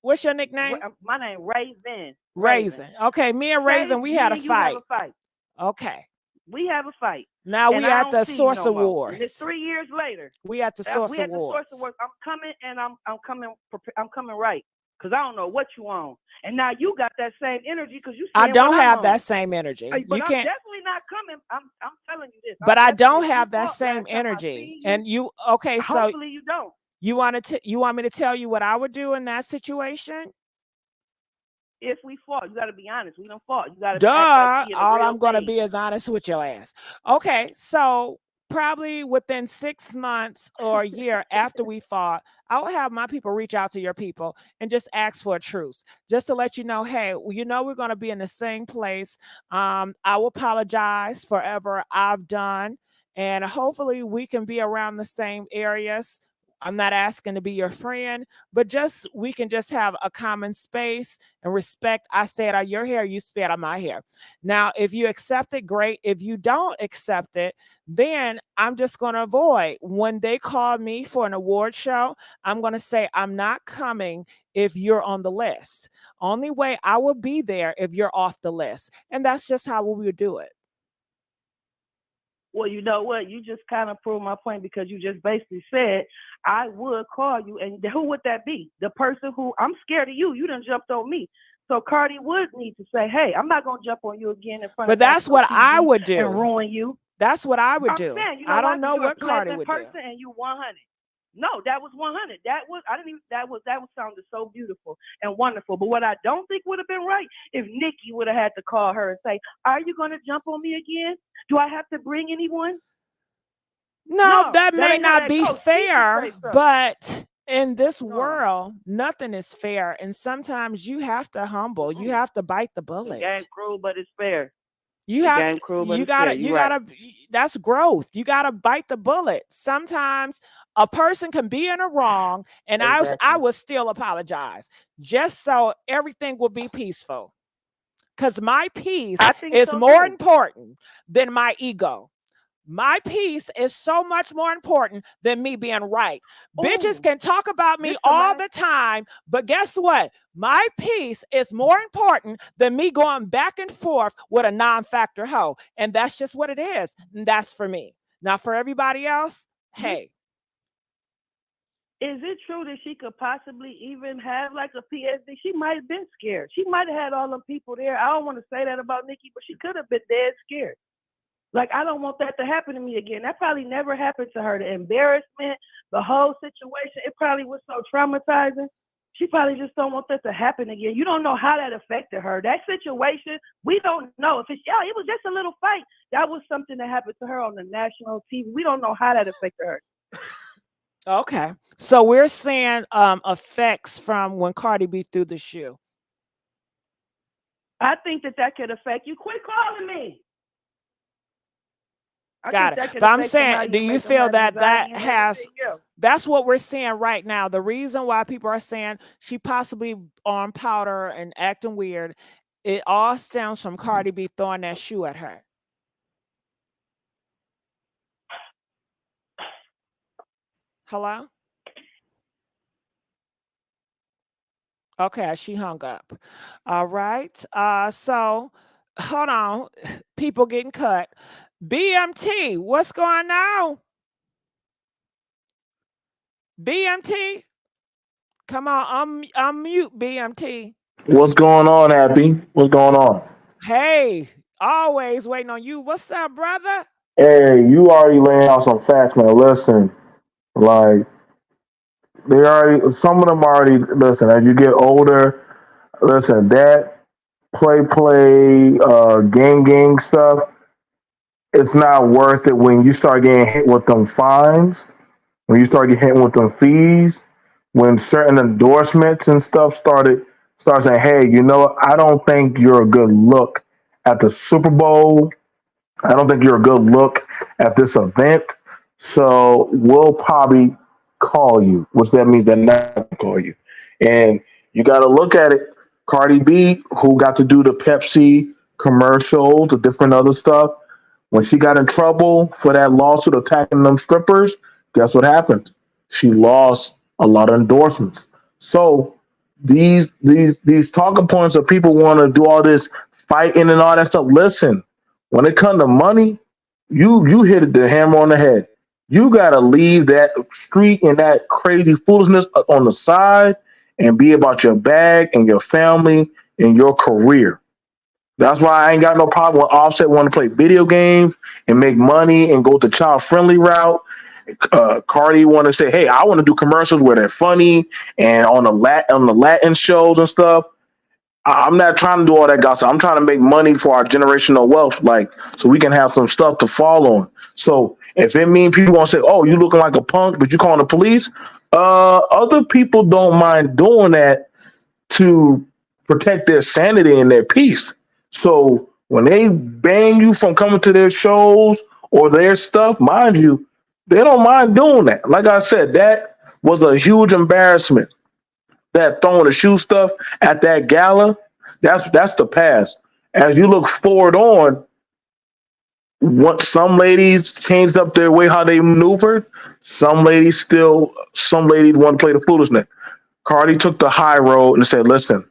What's your nickname? My name Raisin. Raisin. Okay, me and Raisin, we had a fight. Okay. We have a fight. Now we at the Source Awards. And it's 3 years later. We at the Source Awards. I'm coming and I'm coming right. Because I don't know what you on. And now you got that same energy because you I don't have that same energy. But you I'm can't definitely not coming. I'm telling you this. But I don't have that same energy. And you okay, so hopefully you don't. You want me to tell you what I would do in that situation? If we fought, you got to be honest. We don't fought. You got to. Duh. All I'm going to be is honest with your ass. Okay, so probably within 6 months or a year after we fought, I will have my people reach out to your people and just ask for a truce, just to let you know, hey, we're going to be in the same place. I will apologize for whatever I've done, and hopefully we can be around the same areas. I'm not asking to be your friend, but we can just have a common space and respect. I stay out of your hair, you stay out of my hair. Now, if you accept it, great. If you don't accept it, then I'm just going to avoid. When they call me for an award show, I'm going to say I'm not coming if you're on the list. Only way I will be there if you're off the list. And that's just how we would do it. Well, you know what? You just kind of proved my point because you just basically said I would call you. And who would that be? The person who I'm scared of you. You done jumped on me. So Cardi would need to say, hey, I'm not going to jump on you again in front of But that's what I would do. And ruin you. That's what I would do. Saying, you I don't know what Cardi would do. And you 100. No, that was 100. That sounded so beautiful and wonderful. But what I don't think would have been right if Nicki would have had to call her and say, are you going to jump on me again? Do I have to bring anyone? No, that may not be fair, but in this world, nothing is fair. And sometimes you have to humble. You have to bite the bullet. It ain't cruel, but it's fair. That's growth. You gotta bite the bullet. Sometimes a person can be in a wrong, and I will still apologize just so everything will be peaceful. Because my peace is more important than my ego. My peace is so much more important than me being right. Bitches can talk about me all the time, but guess what? My peace is more important than me going back and forth with a non-factor hoe. And that's just what it is. And that's for me. Now, for everybody else, hey. Is it true that she could possibly even have like a PSD? She might have been scared. She might have had all them people there. I don't want to say that about Nicki, but she could have been dead scared. Like, I don't want that to happen to me again. That probably never happened to her. The embarrassment, the whole situation, it probably was so traumatizing. She probably just don't want that to happen again. You don't know how that affected her. That situation, we don't know. If it's, it was just a little fight. That was something that happened to her on the national TV. We don't know how that affected her. Okay. So we're seeing effects from when Cardi B threw the shoe. I think that could affect you. Quit calling me. Got it. But I'm saying, do you feel that that's what we're seeing right now? The reason why people are saying she possibly on powder and acting weird, it all stems from Cardi B throwing that shoe at her. Hello? Okay, she hung up. All right. So hold on. People getting cut. BMT, what's going on? BMT, come on, unmute BMT. What's going on, Happy? What's going on? Hey, always waiting on you. What's up, brother? Hey, you already laying out some facts, man. Listen, like some of them already. Listen, as you get older, listen, that gang stuff. It's not worth it when you start getting hit with them fines, when you start getting hit with them fees, when certain endorsements and stuff start saying, hey, you know what? I don't think you're a good look at the Super Bowl. I don't think you're a good look at this event. So we'll probably call you, which that means they're not going to call you. And you got to look at it. Cardi B, who got to do the Pepsi commercials, the different other stuff, when she got in trouble for that lawsuit attacking them strippers, guess what happened? She lost a lot of endorsements. So these talking points of people want to do all this fighting and all that stuff. Listen, when it comes to money, you hit the hammer on the head. You gotta leave that street and that crazy foolishness on the side and be about your bag and your family and your career. That's why I ain't got no problem with Offset wanting to play video games and make money and go the child-friendly route. Cardi want to say, hey, I want to do commercials where they're funny and on the Latin shows and stuff. I'm not trying to do all that gossip. I'm trying to make money for our generational wealth, like, so we can have some stuff to fall on. So if it means people want to say, oh, you looking like a punk, but you calling the police, other people don't mind doing that to protect their sanity and their peace. So when they ban you from coming to their shows or their stuff, mind you, they don't mind doing that. Like I said, that was a huge embarrassment. That throwing the shoe stuff at that gala, that's the past. As you look forward on, what some ladies changed up their way how they maneuvered, some ladies want to play the foolishness. Cardi took the high road and said, listen,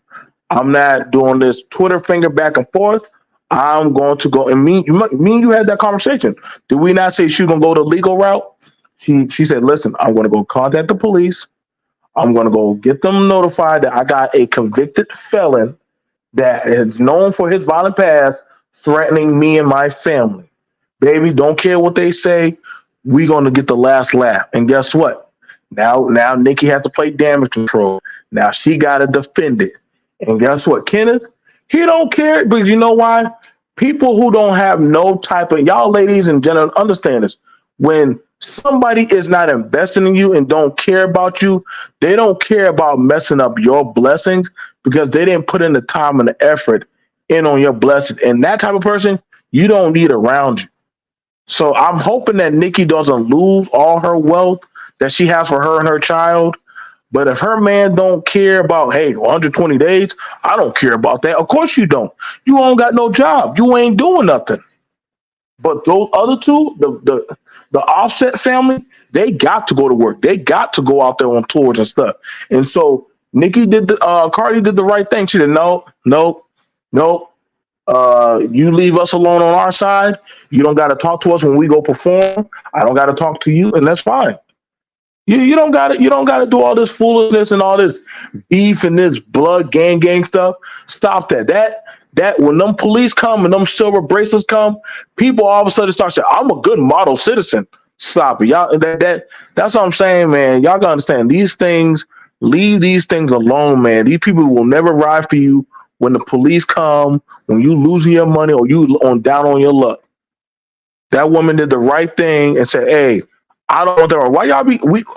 I'm not doing this Twitter finger back and forth. I'm going to go, and me and you had that conversation. Did we not say she's going to go the legal route? She said, listen, I'm going to go contact the police. I'm going to go get them notified that I got a convicted felon that is known for his violent past threatening me and my family. Baby, don't care what they say. We're going to get the last laugh. And guess what? Now Nicki has to play damage control. Now she got to defend it. And guess what, Kenneth? He don't care, because you know why? People who don't have no type of, y'all ladies in general understand this. When somebody is not investing in you and don't care about you, they don't care about messing up your blessings because they didn't put in the time and the effort in on your blessings. And that type of person, you don't need around you. So I'm hoping that Nicki doesn't lose all her wealth that she has for her and her child. But if her man don't care about, hey, 120 days, I don't care about that. Of course you don't. You ain't got no job. You ain't doing nothing. But those other two, the Offset family, they got to go to work. They got to go out there on tours and stuff. And so Cardi did the right thing. She said, no, nope, nope. You leave us alone on our side. You don't got to talk to us when we go perform. I don't got to talk to you, and that's fine. You don't got to do all this foolishness and all this beef and this blood gang stuff. Stop that. That when them police come and them silver bracelets come, people all of a sudden start saying, "I'm a good model citizen." Stop it, y'all. That's what I'm saying, man. Y'all gotta understand these things. Leave these things alone, man. These people will never ride for you when the police come, when you losing your money or you down on your luck. That woman did the right thing and said, "Hey, I don't want that. Why y'all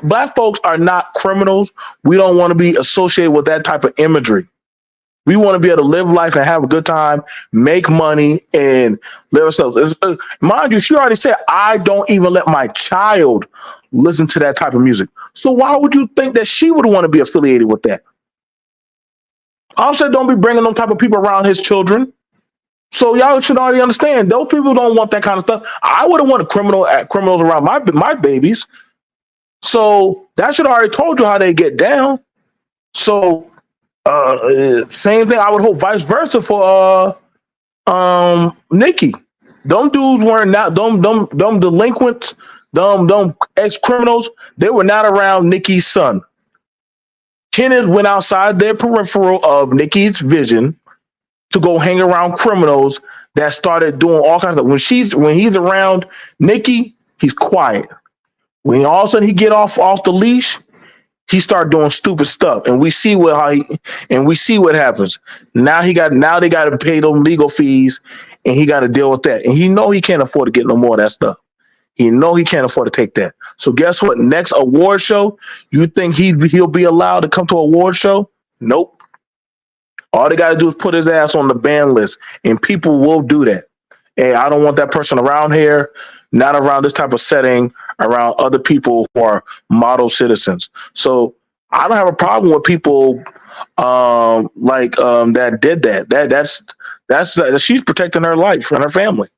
black folks are not criminals. We don't want to be associated with that type of imagery. We want to be able to live life and have a good time, make money, and live ourselves." Mind you, she already said, "I don't even let my child listen to that type of music." So why would you think that she would want to be affiliated with that? Offset don't be bringing them type of people around his children. So y'all should already understand those people don't want that kind of stuff. I wouldn't want criminals around my babies. So that should already told you how they get down. So same thing. I would hope vice versa for Nicki. Them dudes weren't not them delinquents, them ex-criminals. They were not around Nicki's son. Kenneth went outside their peripheral of Nicki's vision to go hang around criminals that started doing all kinds of stuff. When he's around Nicki, he's quiet. When all of a sudden he get off the leash, he started doing stupid stuff, and we see what happens. Now they got to pay them legal fees, and he got to deal with that. And he can't afford to get no more of that stuff. He can't afford to take that. So guess what? Next award show, you think he'll be allowed to come to an award show? Nope. All they got to do is put his ass on the ban list, and people will do that. And I don't want that person around here, not around this type of setting, around other people who are model citizens. So I don't have a problem with people that did that. That's she's protecting her life and her family.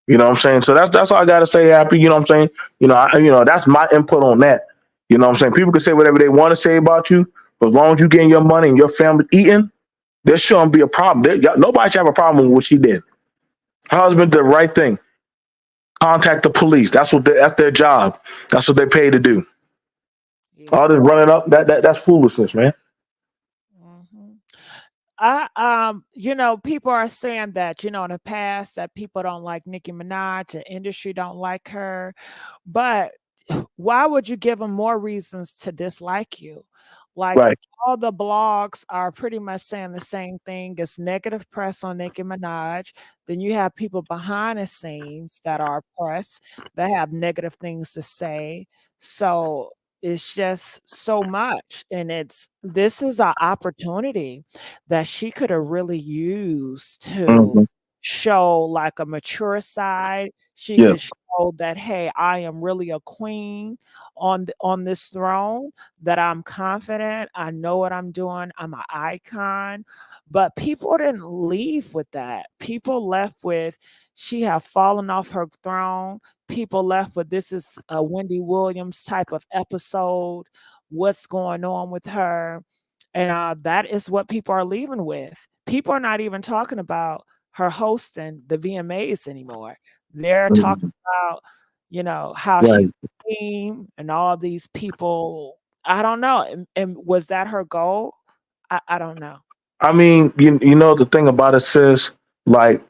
You know what I'm saying? So that's all I gotta say, Happy. You know what I'm saying? That's my input on that. You know what I'm saying? People can say whatever they want to say about you, but as long as you're getting your money and your family eating, there shouldn't be a problem. Nobody should have a problem with what she did. Her husband did the right thing. Contact the police. That's their job. That's what they're paid to do. Yeah. All this running up, that's foolishness, man. People are saying that, in the past that people don't like Nicki Minaj, the industry don't like her, but why would you give them more reasons to dislike you? Like right. All the blogs are pretty much saying the same thing. It's negative press on Nicki Minaj. Then you have people behind the scenes that are press that have negative things to say. So it's just so much. And this is an opportunity that she could have really used to show like a mature side. She could show that, hey, I am really a queen on this throne, that I'm confident, I know what I'm doing, I'm an icon. But people didn't leave with that. People left with, she have fallen off her throne. People left with, this is a Wendy Williams type of episode. What's going on with her? And that is what people are leaving with. People are not even talking about her hosting the VMAs anymore. They're talking about, how she's a team and all these people. I don't know. And was that her goal? I don't know. I mean, the thing about it, sis, like,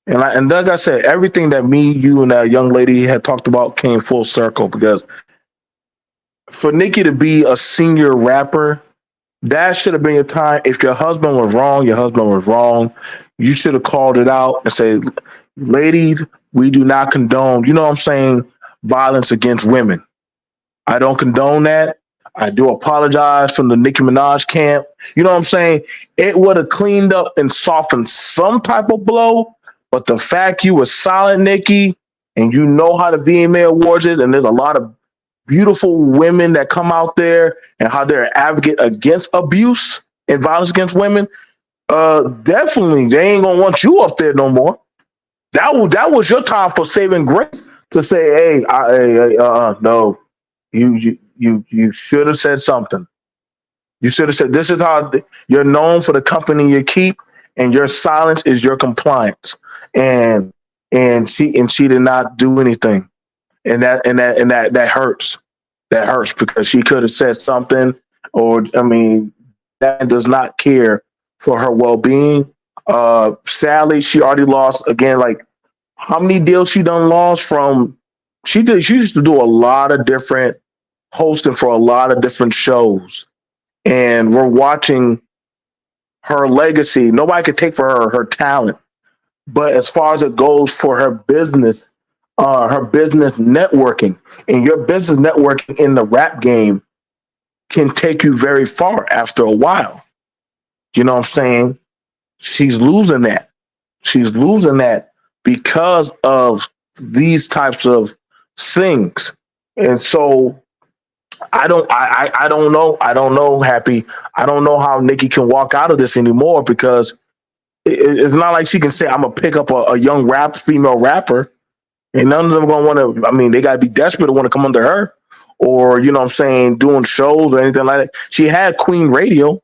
and like I said, everything that me, you, and that young lady had talked about came full circle, because for Nicki to be a senior rapper, that should have been your time. If your husband was wrong, your husband was wrong. You should have called it out and said, ladies, we do not condone, violence against women. I don't condone that. I do apologize from the Nicki Minaj camp. You know what I'm saying? It would have cleaned up and softened some type of blow. But the fact you were silent, Nicki, and you know how the VMA Awards is, and there's a lot of beautiful women that come out there and how they're an advocate against abuse and violence against women, definitely they ain't gonna want you up there no more. That was your time for saving grace to say, hey, no, you should have said something. You should have said, this is how you're known for the company you keep, and your silence is your compliance. And she did not do anything, and that hurts. That hurts because she could have said something, or I mean, that does not care for her well being. Sadly, she already lost again. Like how many deals she done lost from? She used to do a lot of different hosting for a lot of different shows, and we're watching her legacy. Nobody could take for her talent, but as far as it goes for her business networking, and your business networking in the rap game can take you very far after a while. You know what I'm saying? She's losing that. She's losing that because of these types of things. And so I don't know. I don't know, Happy. I don't know how Nicki can walk out of this anymore because it's not like she can say, I'm gonna pick up a young female rapper, and none of them gonna want to. I mean, they gotta be desperate to want to come under her, or you know what I'm saying, doing shows or anything like that. She had Queen Radio.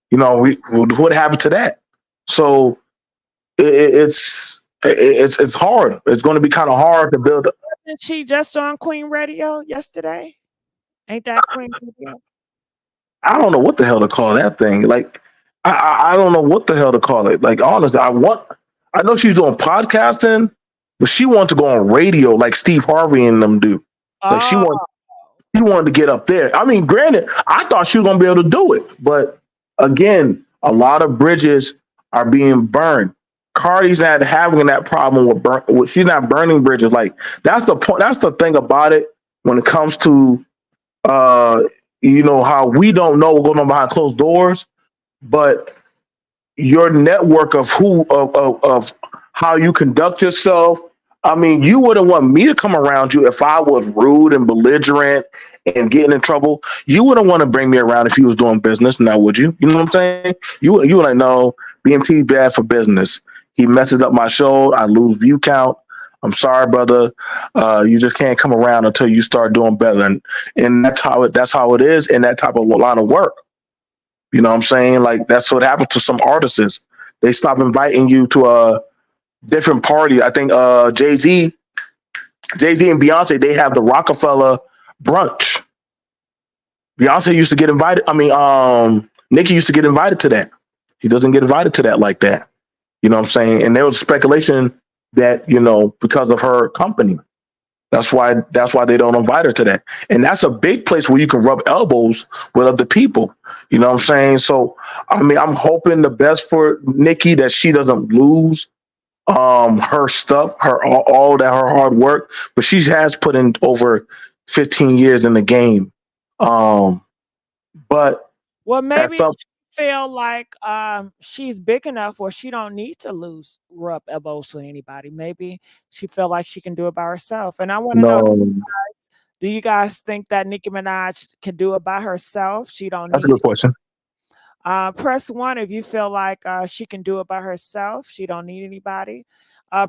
You know, what happened to that? So it's hard. It's going to be kind of hard to build. Isn't she just on Queen Radio yesterday? Ain't that Queen Radio? I don't know what the hell to call that thing. Like, I don't know what the hell to call it. Like, honestly, I know she's doing podcasting, but she wants to go on radio like Steve Harvey and them do. Like, she wanted to get up there. I mean, granted, I thought she was going to be able to do it, but again, a lot of bridges are being burned. Cardi's not having that problem with she's not burning bridges. Like that's the point. That's the thing about it when it comes to how we don't know what's going on behind closed doors, but your network of of how you conduct yourself. I mean, you wouldn't want me to come around you if I was rude and belligerent and getting in trouble. You wouldn't want to bring me around if you was doing business, now would you? You know what I'm saying? You would like, no, BMT bad for business. He messes up my show. I lose view count. I'm sorry, brother. You just can't come around until you start doing better. And that's how it is in that type of line of work. You know what I'm saying? Like that's what happened to some artists. They stop inviting you to a different party. I think Jay-Z and Beyonce, they have the Rockefeller brunch. Beyonce used to get invited. I mean, Nicki used to get invited to that. She doesn't get invited to that like that. You know what I'm saying? And there was speculation that, because of her company. That's why they don't invite her to that. And that's a big place where you can rub elbows with other people. You know what I'm saying? So, I mean, I'm hoping the best for Nicki, that she doesn't lose her stuff, all that her hard work, but she has put in over 15 years in the game. But maybe she feel like she's big enough where she don't need to rub elbows with anybody. Maybe she feel like she can do it by herself. And I want to know, do you guys think that Nicki Minaj can do it by herself? She don't. That's a good question. Press 1 if you feel like she can do it by herself. She don't need anybody.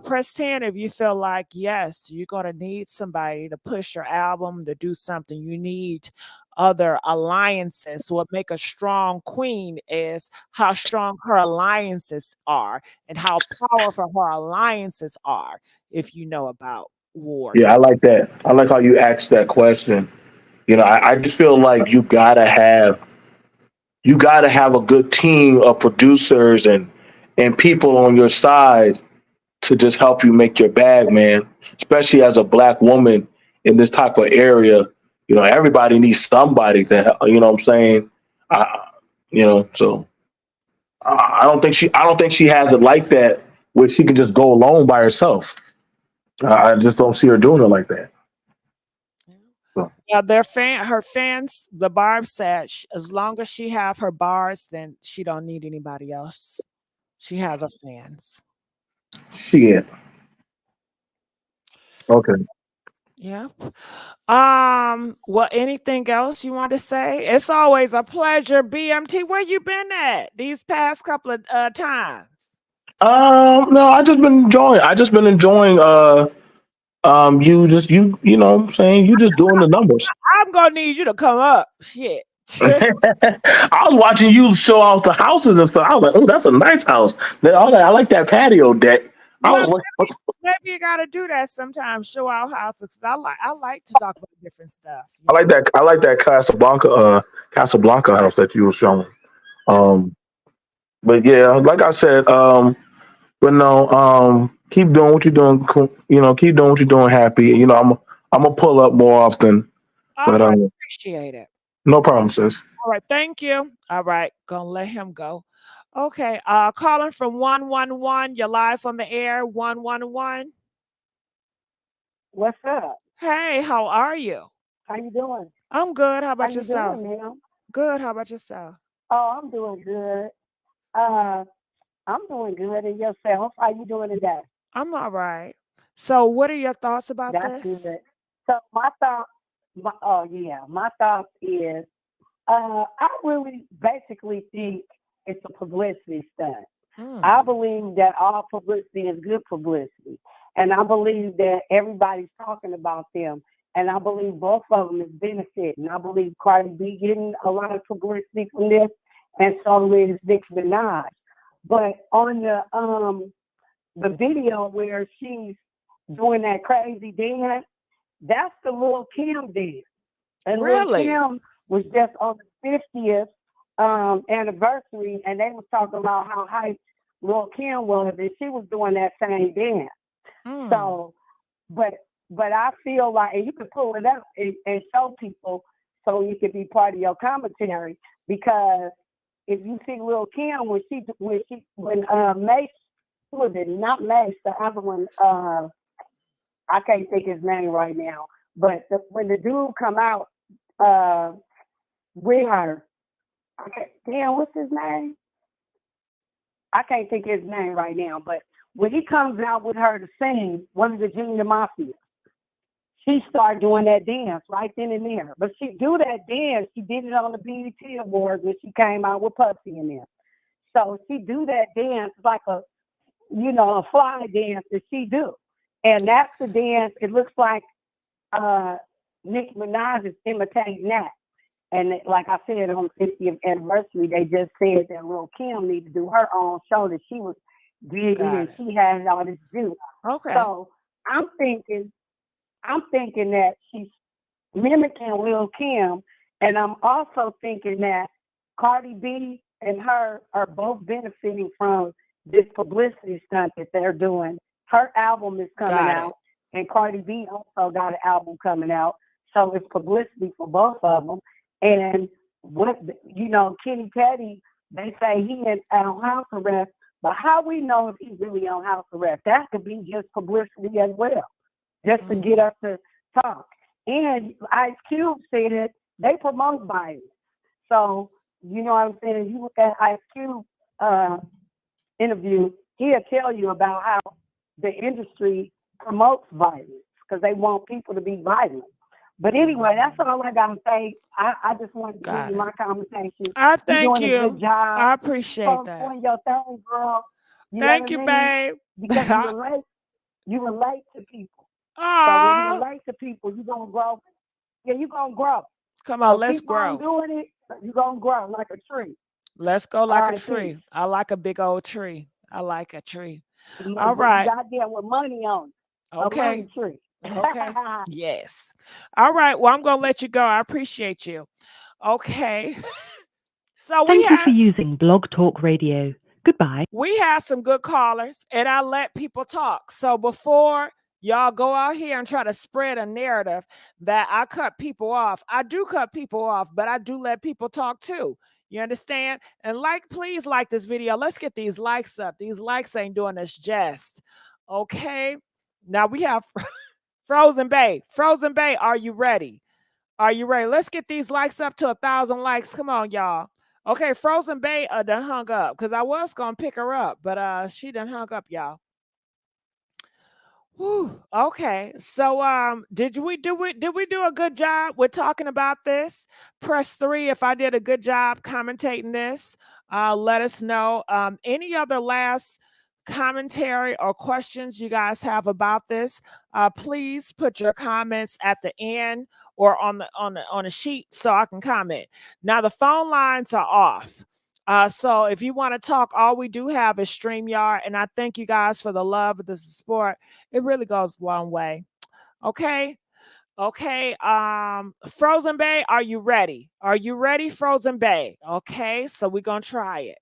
Press 10 if you feel like, yes, you're going to need somebody to push your album, to do something. You need other alliances. What make a strong queen is how strong her alliances are and how powerful her alliances are, if you know about wars. Yeah, I like that. I like how you asked that question. I just feel like you gotta have a good team of producers and people on your side to just help you make your bag, man. Especially as a Black woman in this type of area, everybody needs somebody to help. You know what I'm saying? So I don't think she has it like that where she can just go alone by herself. I just don't see her doing it like that. Yeah, her fans, the Barb said, as long as she have her bars, then she don't need anybody else. She has her fans. Shit. Okay. Yeah. Well, anything else you want to say? It's always a pleasure, BMT. Where you been at these past couple of times? No, I just been enjoying. You know what I'm saying? You just doing the numbers. I'm gonna need you to come up. Shit. I was watching you show off the houses and stuff. I was like, oh, that's a nice house. I like that patio deck. Well, maybe you gotta do that sometimes. Show our houses. I like to talk about different stuff. I like that. I like that Casablanca house that you were showing. But yeah, like I said, but no, keep doing what you're doing. You know, keep doing what you're doing. Happy. You know, I'm gonna pull up more often. But I appreciate it. No problem, sis. All right, thank you. All right, gonna let him go. Okay, calling from 111. You're live on the air. 111. What's up? Hey, how are you? How you doing? I'm good. How about yourself? How you doing, ma'am? Good. How about yourself? Oh, I'm doing good. I'm doing good. And yourself? How you doing today? I'm all right. So, what are your thoughts about this? That's good. So, my thought is, I really basically think it's a publicity stunt. I believe that all publicity is good publicity. And I believe that everybody's talking about them. And I believe both of them is benefiting. I believe Cardi B getting a lot of publicity from this, and so is Nicki Minaj. But on the video where she's doing that crazy dance, that's the Lil' Kim dance. And really? Lil' Kim was just on the 50th anniversary, and they was talking about how hyped Lil' Kim was, and she was doing that same dance. So, but I feel like, and you can pull it up and show people so you can be part of your commentary, because if you see Lil' Kim when Mace, who was it? Not Mace, the other one, I can't think his name right now, but when the dude come out with her, what's his name? I can't think his name right now, but when he comes out with her to sing, one of the Junior Mafia, she started doing that dance right then and there. But she do that dance, she did it on the BBL Awards when she came out with Pussy in there. So she do that dance like a fly dance that she do. And that's the dance, it looks like Nicki Minaj is imitating that. And like I said, on the 50th anniversary, they just said that Lil' Kim need to do her own show, that she was big and she had all this to do. Okay. So I'm thinking that she's mimicking Lil' Kim, and I'm also thinking that Cardi B and her are both benefiting from this publicity stunt that they're doing. Her album is coming out, and Cardi B also got an album coming out. So it's publicity for both of them. And Kenny Petty, they say he is on house arrest, but how we know if he's really on house arrest? That could be just publicity as well, just to get us to talk. And Ice Cube said they promote violence. So, you know what I'm saying? You look at Ice Cube interview, he'll tell you about how the industry promotes violence because they want people to be violent. But anyway, that's all I got to say. I just wanted to give you my conversation. I thank You're doing a good job. I appreciate that. Doing your thing, girl. Thank you, babe. Because you relate to people. Aww. So when you relate to people, you're going to grow. Yeah, you're going to grow. Come on, so let's keep grow. On doing it, you're going to grow like a tree. Let's go like all a tree. Peace. I like a big old tree. I like a tree. All right. You got there with money on it. Okay. A money tree. Okay. Yes. All right. Well, I'm going to let you go. I appreciate you. Okay. So Thank you for using Blog Talk Radio. Goodbye. We have some good callers, and I let people talk. So before y'all go out here and try to spread a narrative that I cut people off, I do cut people off, but I do let people talk too. You understand? And please like this video. Let's get these likes up. These likes ain't doing us jest. Okay. Now we have Frozen Bay. Frozen Bay, are you ready? Are you ready? Let's get these likes up to 1,000 likes. Come on, y'all. Okay, Frozen Bay done hung up because I was gonna pick her up, but she done hung up, y'all. Whew. Okay, so did we do a good job with talking about this? Press 3 if I did a good job commentating this. Let us know. Any other last commentary or questions you guys have about this, please put your comments at the end or on the sheet so I can comment. Now the phone lines are off. So if you want to talk, all we do have is StreamYard, and I thank you guys for the love of the support. It really goes a long way. Okay. Okay. Frozen Bay, are you ready? Are you ready, Frozen Bay? Okay, so we're gonna try it.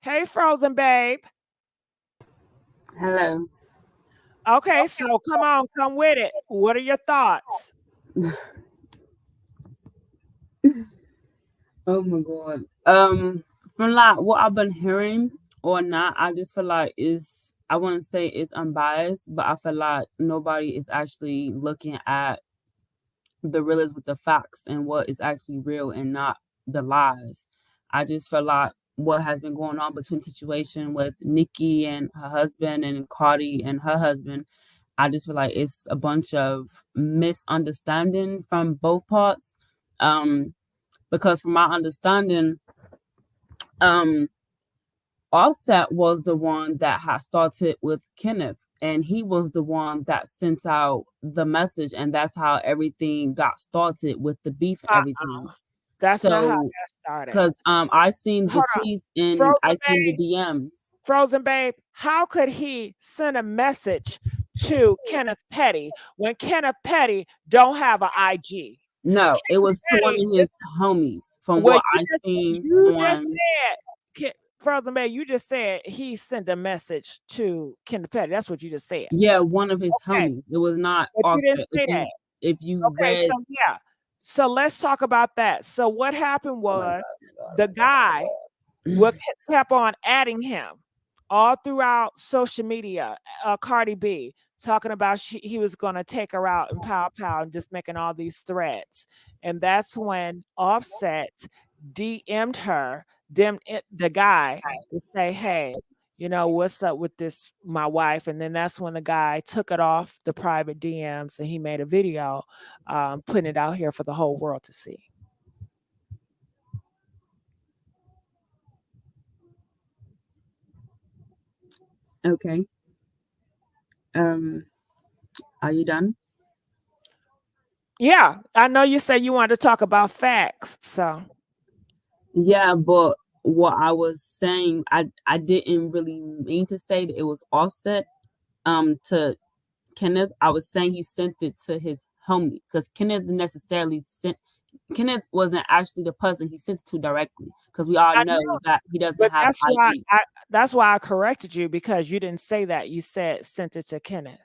Hey, Frozen Babe. Hello. Okay, so come on, come with it. What are your thoughts? Oh my god. From like what I've been hearing or not, I just feel like I wouldn't say it's unbiased, but I feel like nobody is actually looking at the real is with the facts and what is actually real and not the lies. I just feel like what has been going on between the situation with Nicki and her husband and Cardi and her husband, I just feel like it's a bunch of misunderstanding from both parts. Because from my understanding, Offset was the one that had started with Kenneth, and he was the one that sent out the message, and that's how everything got started with the beef and everything. That's not how it got started. Because I seen the tweets and I seen the DMs. Frozen Babe, how could he send a message to Kenneth Petty when Kenneth Petty don't have an IG? No, it was to one of his homies. From what I seen, you just said, Frozen Babe, you just said he sent a message to Kenneth Petty. That's what you just said. Yeah, one of his homies. It was not. But you didn't say that. If you read, so yeah. So let's talk about that. So what happened was the guy kept on adding him all throughout social media. Cardi B talking about he was going to take her out and pow and just making all these threats. And that's when Offset DM'd her, the guy, to say, hey, you know, what's up with this, my wife? And then that's when the guy took it off the private DMs and he made a video putting it out here for the whole world to see. Okay. Are you done? Yeah, I know you said you wanted to talk about facts, so. Yeah, but what I was saying, I didn't really mean to say that it was Offset to Kenneth. I was saying he sent it to his homie because Kenneth wasn't actually the person he sent it to directly, because we all know that he doesn't have IG. That's why I corrected you, because you didn't say that. You said sent it to Kenneth.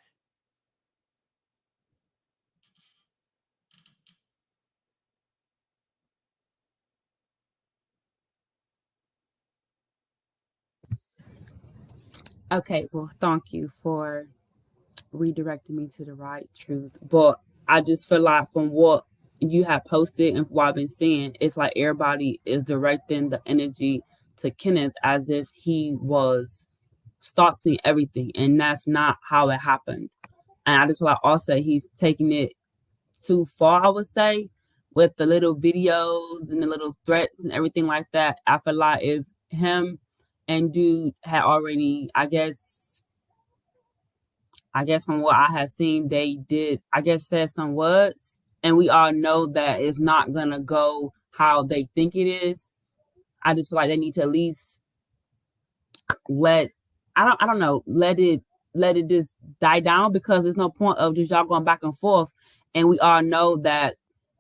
Okay, well, thank you for redirecting me to the right truth. But I just feel like from what you have posted and what I've been seeing, it's like everybody is directing the energy to Kenneth as if he was starting everything, and that's not how it happened. And I just feel like also he's taking it too far, I would say, with the little videos and the little threats and everything like that. I feel like if him and dude had already, I guess from what I had seen, they did, said some words, and we all know that it's not gonna go how they think it is. I just feel like they need to at least let it just die down, because there's no point of just y'all going back and forth, and we all know that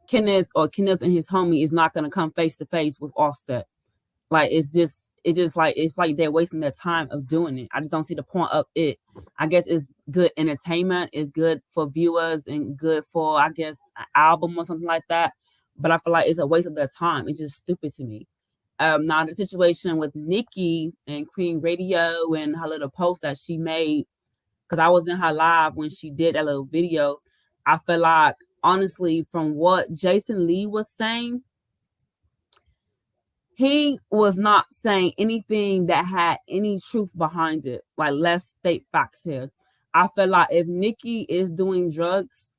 Kenneth and his homie is not gonna come face to face with Offset. Like it's like they're wasting their time of doing it. I just don't see the point of it. I guess it's good entertainment, it's good for viewers and good for, I guess, an album or something like that. But I feel like it's a waste of their time. It's just stupid to me. Now the situation with Nicki and Queen Radio and her little post that she made, because I was in her live when she did that little video, I feel like, honestly, from what Jason Lee was saying, he was not saying anything that had any truth behind it. Like, let's state facts here. I feel like if Nicki is doing drugs,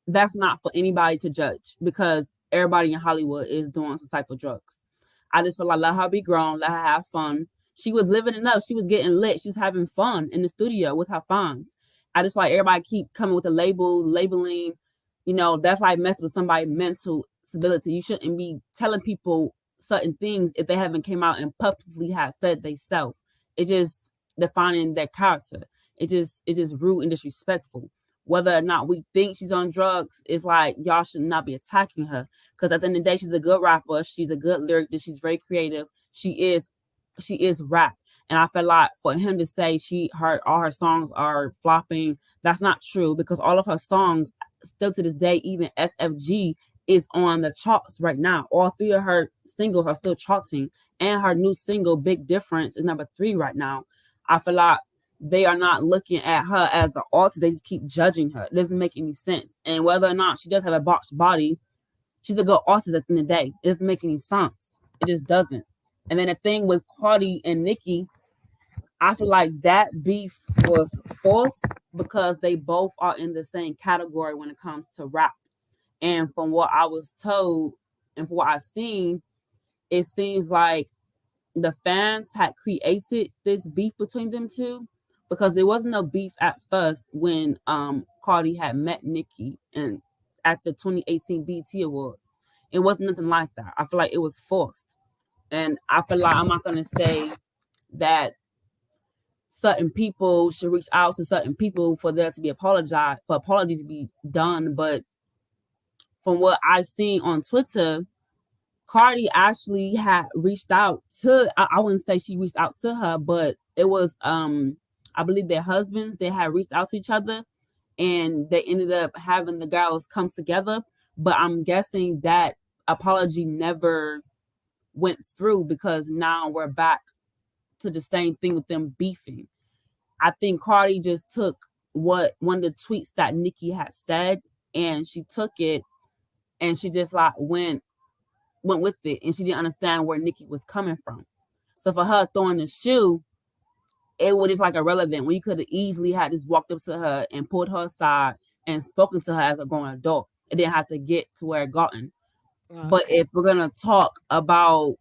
that's not for anybody to judge, because everybody in Hollywood is doing some type of drugs. I just feel like let her be grown, let her have fun. She was living it up. She was getting lit. She was having fun in the studio with her fans. I just like everybody keep coming with a labeling. You know, that's like messing with somebody's mental stability. You shouldn't be telling people certain things if they haven't came out and publicly have said they self. It just defining their character. It just rude and disrespectful. Whether or not we think she's on drugs, it's like y'all should not be attacking her. Because at the end of the day, she's a good rapper. She's a good lyricist. She's very creative. She is rap. And I feel like for him to say all her songs are flopping, that's not true, because all of her songs still to this day, even SFG is on the charts right now. All 3 of her singles are still charting, and her new single Big Difference is number 3 right now. I feel like they are not looking at her as an artist. They just keep judging her. It doesn't make any sense. And whether or not she does have a botched body, she's a good artist at the end of the day. It doesn't make any sense. It just doesn't. And then the thing with Cardi and Nicki, I feel like that beef was forced because they both are in the same category when it comes to rap. And from what I was told and from what I've seen, it seems like the fans had created this beef between them two, because there wasn't no beef at first when Cardi had met Nicki and at the 2018 BET Awards. It wasn't nothing like that. I feel like it was forced. And I feel like I'm not going to say that certain people should reach out to certain people for there to be apologies to be done. But from what I've seen on Twitter, Cardi actually had reached out to, I wouldn't say she reached out to her, but it was, I believe their husbands, they had reached out to each other and they ended up having the girls come together. But I'm guessing that apology never went through, because now we're back to the same thing with them beefing. I think Cardi just took one of the tweets that Nicki had said, and she took it and she just like went with it, and she didn't understand where Nicki was coming from. So for her throwing the shoe, it was just like irrelevant, when you could have easily had just walked up to her and pulled her aside and spoken to her as a grown adult. It didn't have to get to where it gotten. Okay. But if we're gonna talk about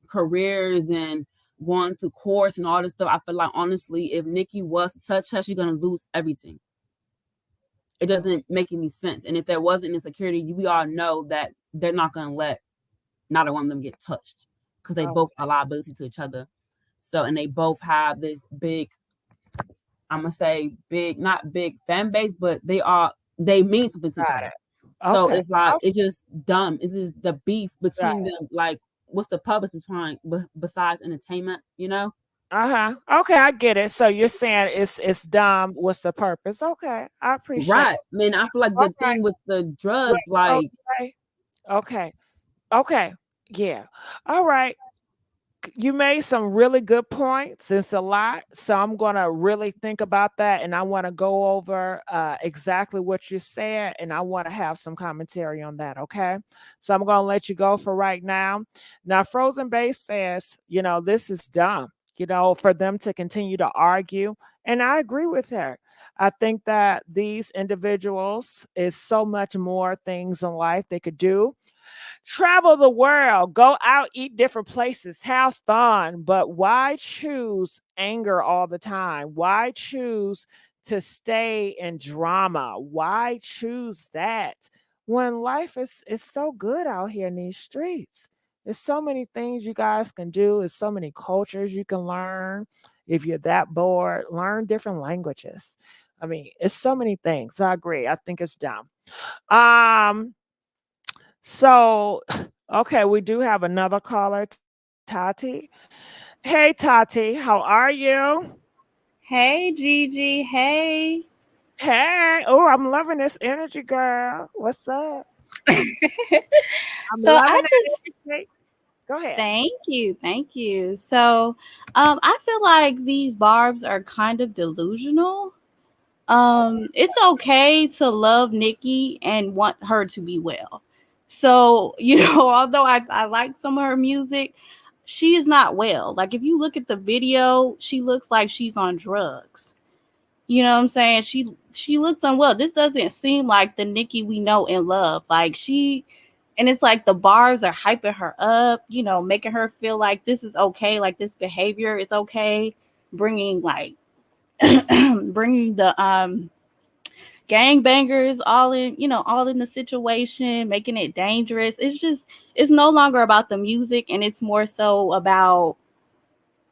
careers and going to course and all this stuff, I feel like honestly, if Nicki was to touch her, she's gonna lose everything. It doesn't make any sense. And if there wasn't insecurity, we all know that they're not gonna let neither one of them get touched, because they both are liability to each other. So, and they both have this big, I'm gonna say big, not big fan base, but they mean something to each other. So it's like, it's just dumb. It's just the beef between them. Like, what's the purpose behind besides entertainment, you know? Okay, I get it. So you're saying it's dumb. What's the purpose? Okay, I appreciate right. it. I mean, I feel like the thing with the drugs, like okay. Yeah. All right. You made some really good points. It's a lot. So I'm going to really think about that. And I want to go over exactly what you said. And I want to have some commentary on that. Okay. So I'm going to let you go for right now. Now, Frozen Base says, this is dumb, for them to continue to argue. And I agree with her. I think that these individuals is so much more things in life they could do. Travel the world, go out, eat different places, have fun. But why choose anger all the time? Why choose to stay in drama? Why choose that when life is so good out here in these streets? There's so many things you guys can do. There's so many cultures you can learn. If you're that bored, learn different languages. I mean, it's so many things. I agree. I think it's dumb. So, okay, we do have another caller, Tati. Hey, Tati, how are you? Hey, Gigi. Hey. Hey. Oh, I'm loving this energy, girl. What's up? So I just go ahead. Thank you. So, I feel like these barbs are kind of delusional. It's okay to love Nicki and want her to be well. So, although I like some of her music, she is not well. Like, if you look at the video, she looks like she's on drugs. You know what I'm saying? She looks unwell. This doesn't seem like the Nicki we know and love. Like, she And it's like the barbs are hyping her up, you know, making her feel like this is okay, like this behavior is okay, bringing like bringing the gangbangers all in, you know, all in the situation, making it dangerous. It's no longer about the music, and it's more so about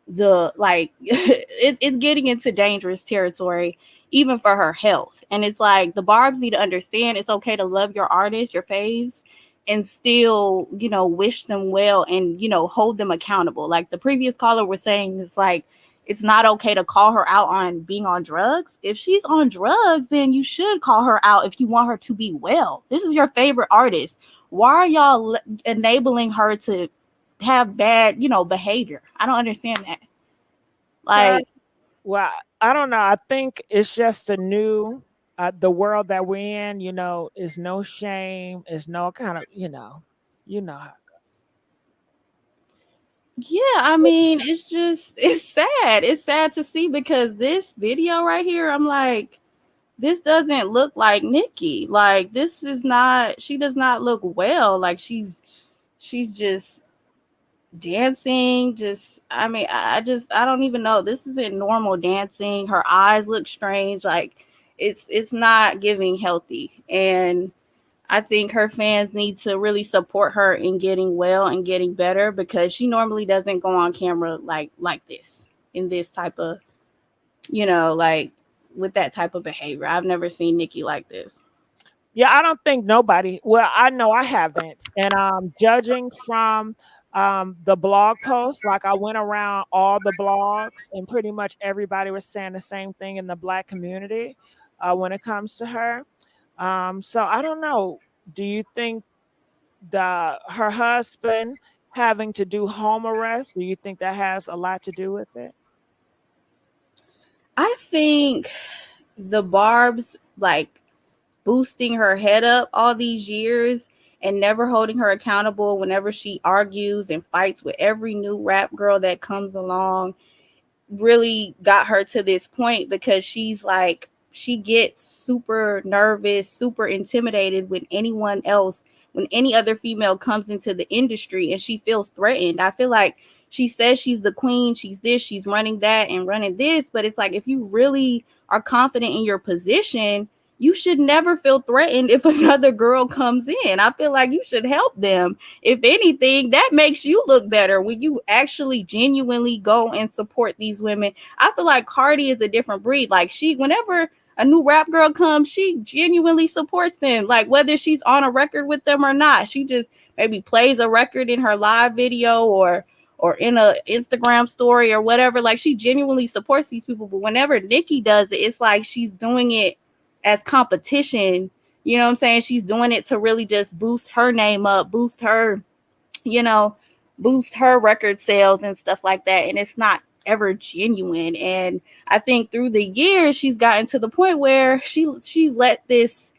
the like it's getting into dangerous territory even for her health. And it's like the barbs need to understand it's okay to love your artists, your faves, and still, you know, wish them well and, you know, hold them accountable. Like the previous caller was saying, it's like it's not okay to call her out on being on drugs. If she's on drugs, then you should call her out if you want her to be well. This is your favorite artist. Why are y'all enabling her to have bad, you know, behavior? I don't understand that. Like, well, I don't know. I think it's just a new the world that we're in, you know, is no shame, is no kind of, you know. yeah, I mean, it's sad. It's sad to see because this video right here, I'm like, this doesn't look like Nicki. Like, this is not, she does not look well. Like she's just dancing. I mean, I don't even know. This isn't normal dancing. Her eyes look strange. Like it's not giving healthy. And I think her fans need to really support her in getting well and getting better, because she normally doesn't go on camera like this in this type of, you know, like with that type of behavior. I've never seen Nicki like this. Yeah, I don't think nobody. Well, I know I haven't. And judging from the blog post, like I went around all the blogs, and pretty much everybody was saying the same thing in the Black community when it comes to her. So I don't know. Do you think her husband having to do home arrest? Do you think that has a lot to do with it? I think the barbs like boosting her head up all these years and never holding her accountable whenever she argues and fights with every new rap girl that comes along really got her to this point, because she's like, she gets super nervous, super intimidated when any other female comes into the industry, and she feels threatened. I feel like she says she's the queen, she's this, she's running that and running this, but it's like, if you really are confident in your position, you should never feel threatened if another girl comes in. I feel like you should help them. If anything, that makes you look better when you actually genuinely go and support these women. I feel like Cardi is a different breed. Like whenever a new rap girl comes, she genuinely supports them. Like whether she's on a record with them or not, she just maybe plays a record in her live video or in a Instagram story or whatever. Like she genuinely supports these people. But whenever Nicki does it, it's like she's doing it as competition. You know what I'm saying? She's doing it to really just boost her name up, boost her, you know, boost her record sales and stuff like that. And it's not ever genuine. And I think through the years, she's gotten to the point where she's let this,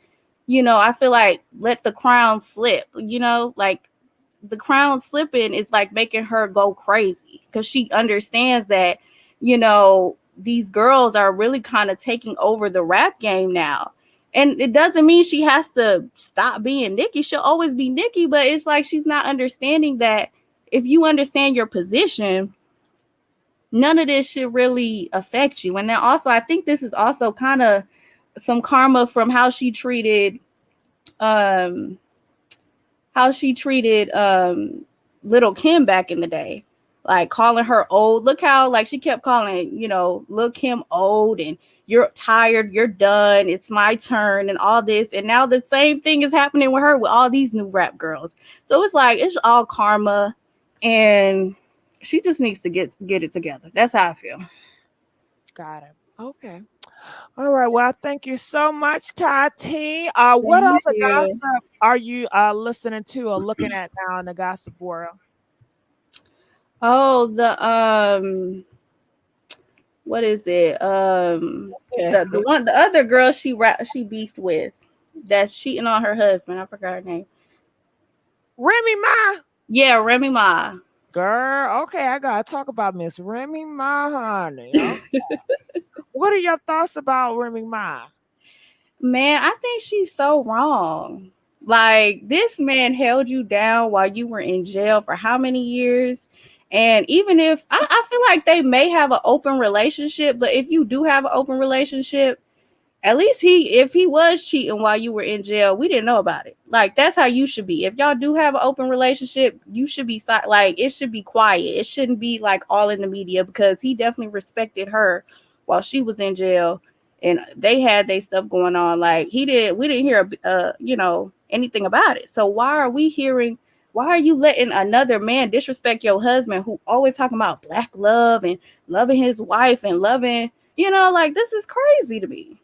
you know, I feel like let the crown slip, you know, like the crown slipping is like making her go crazy, because she understands that, you know, these girls are really kind of taking over the rap game now. And it doesn't mean she has to stop being Nicki. She'll always be Nicki, but it's like she's not understanding that if you understand your position, none of this should really affect you. And then also, I think this is also kind of some karma from how she treated Little Kim back in the day, like calling her old. Look how like she kept calling, you know, Lil Kim old, and you're tired, you're done, it's my turn, and all this. And now the same thing is happening with her with all these new rap girls. So it's like it's all karma, and she just needs to get it together. That's how I feel. Got it. Okay. All right. Well, thank you so much, Tati. What other gossip are you listening to or looking at now in the gossip world? Oh, what is it? The other girl she beefed with, that's cheating on her husband. I forgot her name. Remy Ma. Yeah, Remy Ma. Girl, okay, I gotta talk about Miss Remy Ma, honey. Okay. What are your thoughts about Remy Ma? Man, I think she's so wrong. Like, this man held you down while you were in jail for how many years? And even if I feel like they may have an open relationship, but if you do have an open relationship, at least if he was cheating while you were in jail, we didn't know about it. Like, that's how you should be. If y'all do have an open relationship, you should be like, it should be quiet. It shouldn't be like all in the media, because he definitely respected her while she was in jail and they had their stuff going on. Like, we didn't hear anything about it. So why are you letting another man disrespect your husband, who always talking about black love and loving his wife and loving, like, this is crazy to me.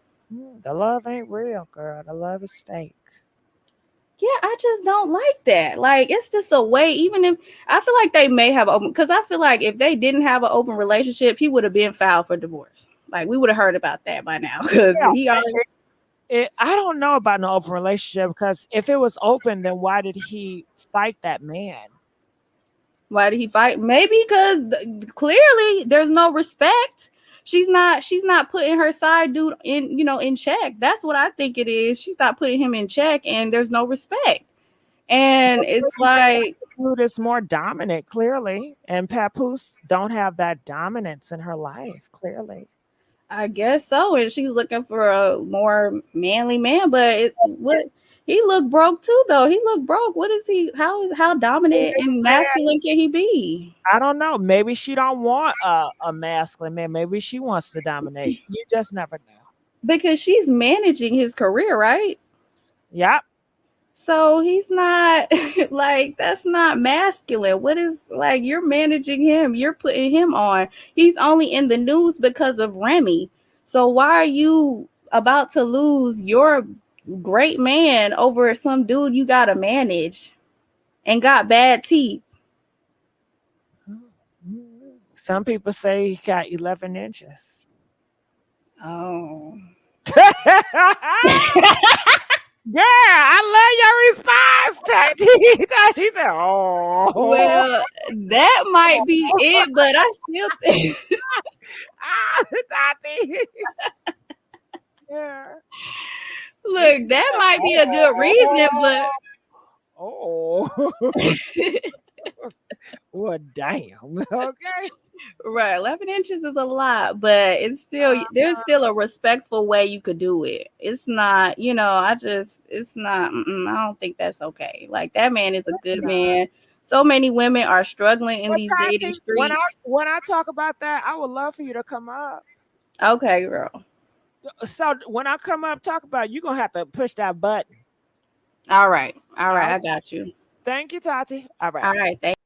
The love ain't real, girl. The love is fake. Yeah, I just don't like that. Like, it's just a way, even if I feel like they may have open, because I feel like if they didn't have an open relationship, he would have been filed for divorce. Like, we would have heard about that by now, because he already. I don't know about no open relationship, because if it was open, then why did he fight that man? Why did he fight? Maybe because clearly there's no respect. She's not putting her side dude in check. That's what I think it is. She's not putting him in check, and there's no respect. And it's like, dude is more dominant, clearly, and Papoose don't have that dominance in her life, clearly. I guess so, and she's looking for a more manly man. But he looked broke too, though. He looked broke. What is he? How dominant and masculine can he be? I don't know. Maybe she don't want a masculine man. Maybe she wants to dominate. You just never know. Because she's managing his career, right? Yep. So he's not like, that's not masculine. What is, like, you're managing him, you're putting him on. He's only in the news because of Remy. So why are you about to lose your great man over some dude you gotta manage and got bad teeth? Some people say he got 11 inches. Oh. Yeah, I love your response, Tati. He said, "Oh, well, that might be it, but I still think." Tati. Yeah. Look, that might be a good reason, but well, damn. Okay. Right, 11 inches is a lot, but it's still there's still a respectful way you could do it. It's not, it's not. I don't think that's okay. Like, that man is a good man. So many women are struggling in these dating streets. When I talk about that, I would love for you to come up. Okay, girl. So when I come up, talk about it, you're gonna have to push that button. All right, I got you. Thank you, Tati. All right. All right,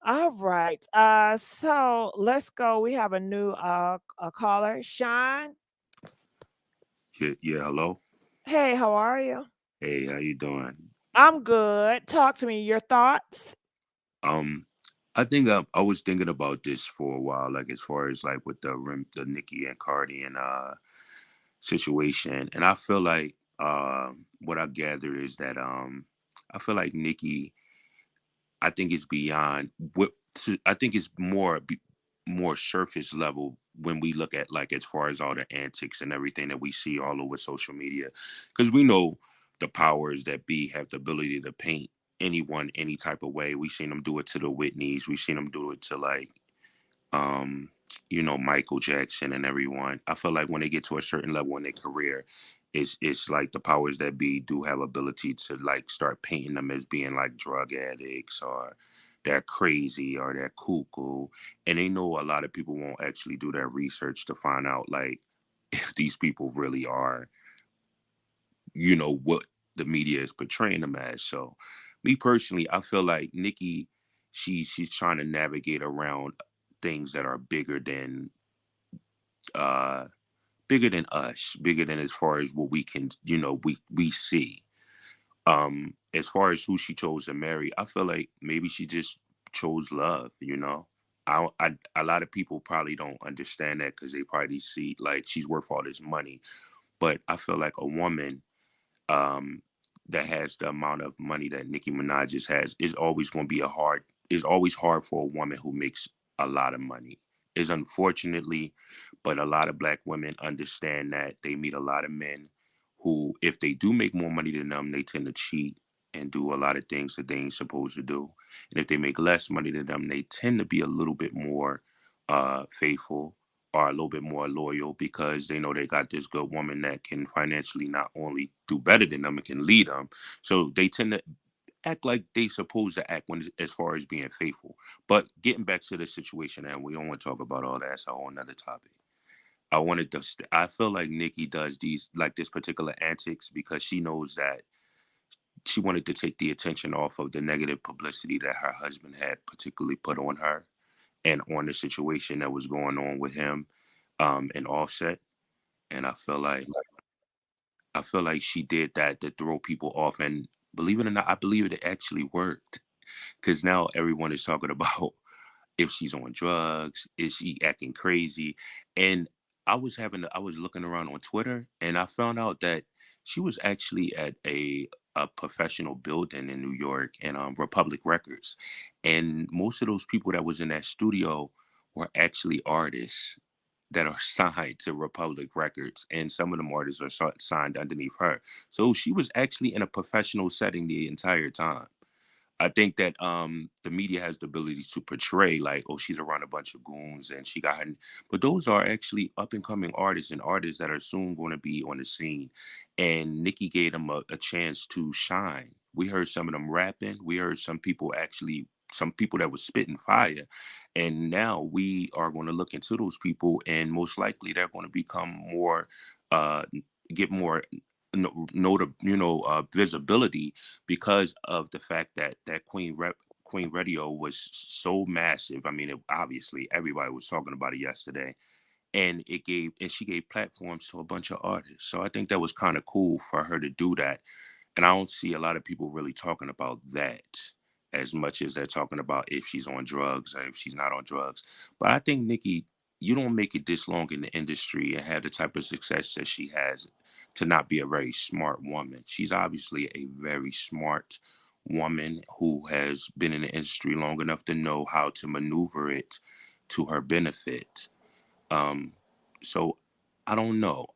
all right. So let's go. We have a new a caller, Sean. Yeah, hello. Hey, how are you? Hey, how you doing? I'm good. Talk to me. Your thoughts? I think I was thinking about this for a while, like, as far as like with the Nicki and Cardi and situation, and I feel like what I gather is that I feel like Nicki, I think it's beyond what I think it's more surface level when we look at, like, as far as all the antics and everything that we see all over social media, because we know the powers that be have the ability to paint anyone any type of way. We've seen them do it to the Whitneys. We've seen them do it to, like, Michael Jackson and everyone. I feel like when they get to a certain level in their career, it's like the powers that be do have ability to, like, start painting them as being like drug addicts, or they're crazy, or they're cuckoo. And they know a lot of people won't actually do their research to find out, like, if these people really are, what the media is portraying them as. So me personally, I feel like Nicki, she's trying to navigate around things that are bigger than us, bigger than as far as what we can, we see. As far as who she chose to marry, I feel like maybe she just chose love. A lot of people probably don't understand that, because they probably see, like, she's worth all this money. But I feel like a woman that has the amount of money that Nicki Minaj has is always going to be it's always hard for a woman who makes a lot of money. Is unfortunately, but a lot of Black women understand that they meet a lot of men who, if they do make more money than them, they tend to cheat and do a lot of things that they ain't supposed to do. And if they make less money than them, they tend to be a little bit more faithful or a little bit more loyal because they know they got this good woman that can financially not only do better than them, it can lead them. So they tend to act like they supposed to act when as far as being faithful. But getting back to the situation, and we don't want to talk about all that. That's a whole nother topic. I feel like Nicki does these like this particular antics because she knows that she wanted to take the attention off of the negative publicity that her husband had particularly put on her and on the situation that was going on with him and Offset. And I feel like she did that to throw people off. And believe it or not, I believe it actually worked because now everyone is talking about if she's on drugs, is she acting crazy? And I was looking around on Twitter and I found out that she was actually at a professional building in New York and Republic Records. And most of those people that was in that studio were actually artists that are signed to Republic Records, and some of them artists are signed underneath her. So she was actually in a professional setting the entire time. I think that the media has the ability to portray like, oh, she's around a bunch of goons and she got her, but those are actually up and coming artists and artists that are soon going to be on the scene. And Nicki gave them a chance to shine. We heard some of them rapping. We heard some people that was spitting fire. And now we are going to look into those people, and most likely they're going to become more, uh, get more visibility because of the fact that Queen Radio was so massive. I mean, obviously everybody was talking about it yesterday, and she gave platforms to a bunch of artists. So I think that was kind of cool for her to do that. And I don't see a lot of people really talking about that as much as they're talking about if she's on drugs or if she's not on drugs. But I think Nicki, you don't make it this long in the industry and have the type of success that she has to not be a very smart woman. She's obviously a very smart woman who has been in the industry long enough to know how to maneuver it to her benefit. Um, so I don't know.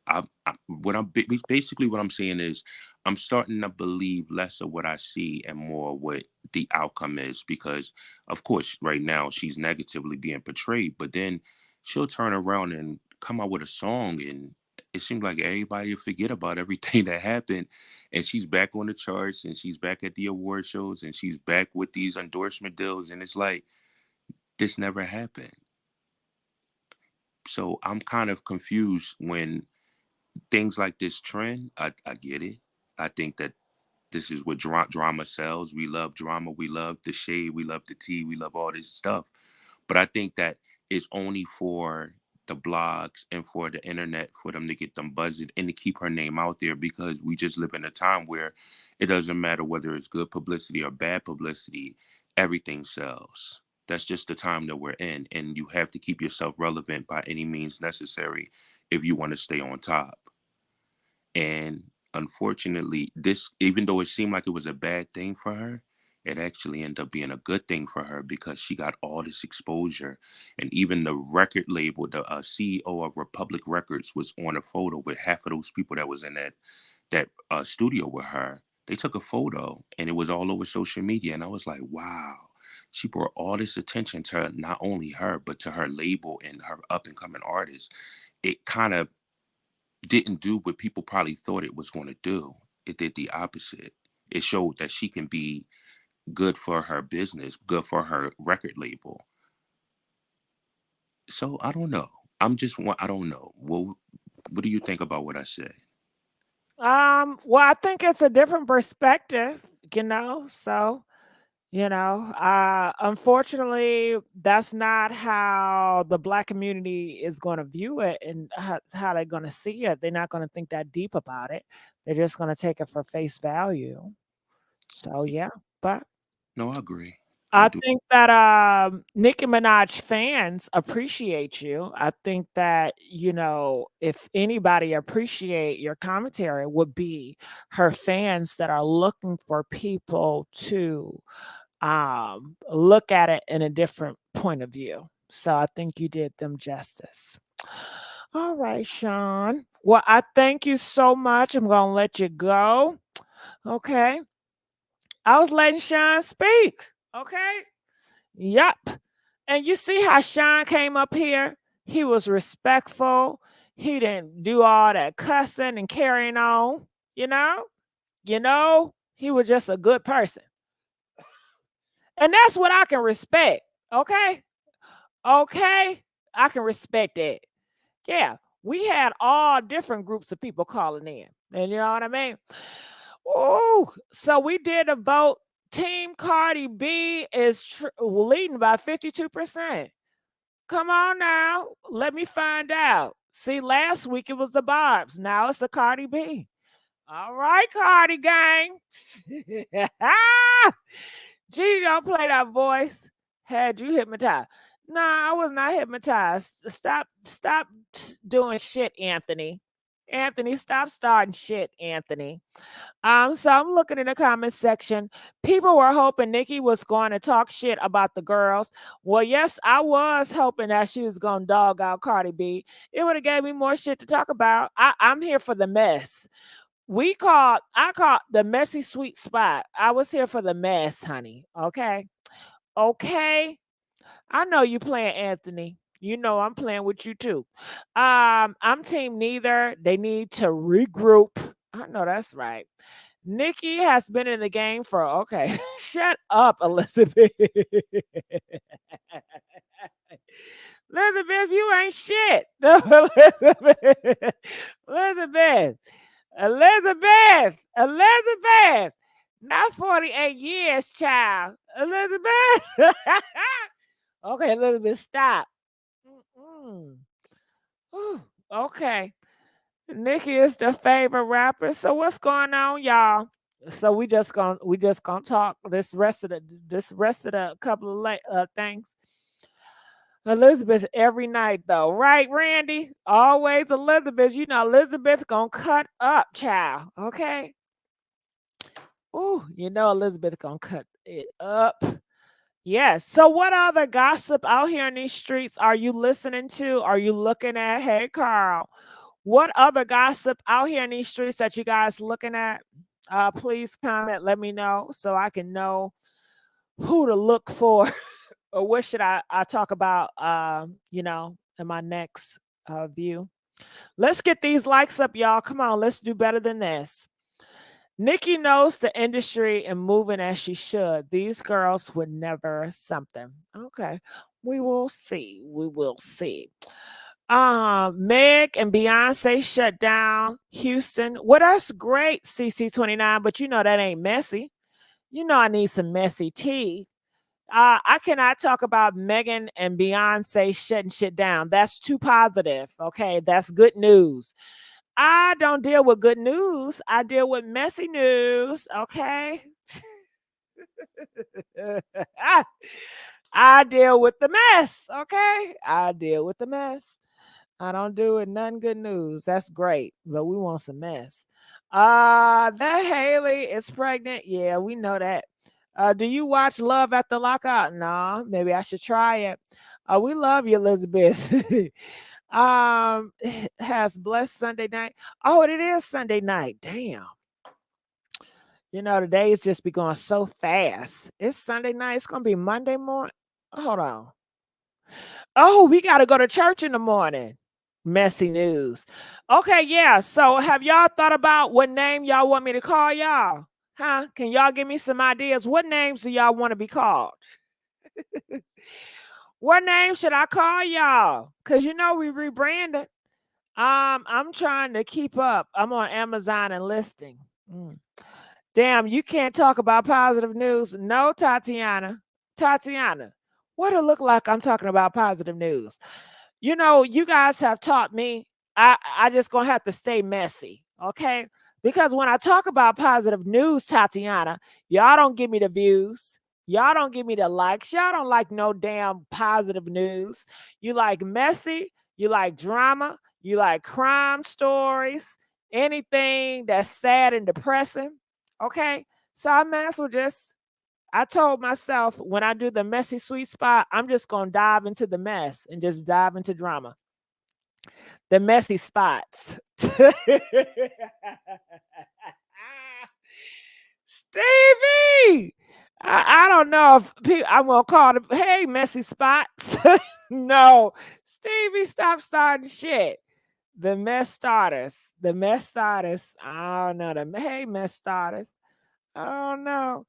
Basically what I'm saying is I'm starting to believe less of what I see and more what the outcome is, because of course right now she's negatively being portrayed, but then she'll turn around and come out with a song and it seems like everybody will forget about everything that happened, and she's back on the charts and she's back at the award shows and she's back with these endorsement deals, and it's like this never happened. So I'm kind of confused when things like this trend. I get it. I think that this is what drama sells. We love drama. We love the shade. We love the tea. We love all this stuff. But I think that it's only for the blogs and for the internet for them to get them buzzed and to keep her name out there, because we just live in a time where it doesn't matter whether it's good publicity or bad publicity. Everything sells. That's just the time that we're in. And you have to keep yourself relevant by any means necessary if you want to stay on top. And unfortunately, this, even though it seemed like it was a bad thing for her, it actually ended up being a good thing for her because she got all this exposure. And even the record label, the CEO of Republic Records, was on a photo with half of those people that was in that studio with her. They took a photo and it was all over social media. And I was like, wow, she brought all this attention to not only her, but to her label and her up and coming artists. It kind of didn't do what people probably thought it was going to do. It did the opposite. It showed that she can be good for her business, good for her record label. So I don't know. I don't know. Well, what do you think about what I said? Well, I think it's a different perspective, so unfortunately that's not how the Black community is going to view it, and how they're going to see it. They're not going to think that deep about it. They're just going to take it for face value. So yeah, but no, I agree. I think that Nicki Minaj fans appreciate you. I think that, if anybody appreciate your commentary, would be her fans that are looking for people to look at it in a different point of view. So I think you did them justice. All right, Sean. Well, I thank you so much. I'm going to let you go. Okay. I was letting Sean speak. Okay. Yup. And you see how Sean came up here? He was respectful. He didn't do all that cussing and carrying on, you know? He was just a good person. And that's what I can respect. Okay? Okay? I can respect that. Yeah. We had all different groups of people calling in. And you know what I mean? Oh, so we did a vote. Team Cardi B is leading by 52%. Come on now. Let me find out. See, last week it was the Barbs. Now it's the Cardi B. All right, Cardi gang. Gee, don't play that voice. Had you hypnotized? Nah, I was not hypnotized. Stop doing shit, Anthony. Anthony, stop starting shit, Anthony. So I'm looking in the comment section. People were hoping Nicki was going to talk shit about the girls. Well, yes, I was hoping that she was going to dog out Cardi B. It would have gave me more shit to talk about. I'm here for the mess. I called the Messy Sweet Spot. I was here for the mess, honey. Okay. Okay. I know you playing Anthony. You know I'm playing with you too. I'm team neither. They need to regroup. I know that's right. Nicki has been in the game for okay. Shut up, Elizabeth. Elizabeth, you ain't shit. Elizabeth. Elizabeth. Not 48 years, child. Elizabeth. Okay, Elizabeth, stop. Okay. Nicki is the favorite rapper. So what's going on, y'all? So we just gonna talk this rest of the couple of things. Elizabeth every night though, right, Randy? Always Elizabeth. You know Elizabeth gonna cut up, child. Okay. Ooh, you know Elizabeth gonna cut it up. Yes. So what other gossip out here in these streets are you listening to? Are you looking at? Hey, Carl. What other gossip out here in these streets that you guys looking at? Please comment. Let me know so I can know who to look for or what should I talk about, in my next view. Let's get these likes up, y'all. Come on. Let's do better than this. Nicki knows the industry and moving as she should. These girls would never something. Okay. We will see. We will see. Meg and Beyonce shut down Houston. Well, that's great, CC29, but you know that ain't messy. You know I need some messy tea. I cannot talk about Megan and Beyonce shutting shit down. That's too positive. Okay, that's good news. I don't deal with good news. I deal with messy news. Okay. I deal with the mess. Okay. I deal with the mess. I don't do it. None good news. That's great. But we want some mess. That Haley is pregnant. Yeah, we know that. Do you watch Love After Lockout? No, maybe I should try it. We love you, Elizabeth. Has blessed Sunday night. Oh, it is Sunday night. Damn. You know, the days just be going so fast. It's Sunday night. It's gonna be Monday morning. Hold on. Oh, we gotta go to church in the morning. Messy news. Okay, yeah. So have y'all thought about what name y'all want me to call y'all? Huh? Can y'all give me some ideas? What names do y'all want to be called? What name should I call y'all? Cause you know we rebranded. I'm trying to keep up. I'm on Amazon and listing. Damn, you can't talk about positive news. No, Tatiana. Tatiana, what it look like I'm talking about positive news? You know, you guys have taught me I just gonna have to stay messy, okay? Because when I talk about positive news, Tatiana, y'all don't give me the views. Y'all don't give me the likes. Y'all don't like no damn positive news. You like messy. You like drama. You like crime stories. Anything that's sad and depressing. Okay? So I might as well I told myself when I do the messy sweet spot, I'm just going to dive into the mess and just dive into drama. The messy spots. Stevie! I don't know if I'm going to call them, hey, messy spots. No, Stevie, stop starting shit. The mess starters. The mess starters. I don't know. Hey, mess starters. I don't know.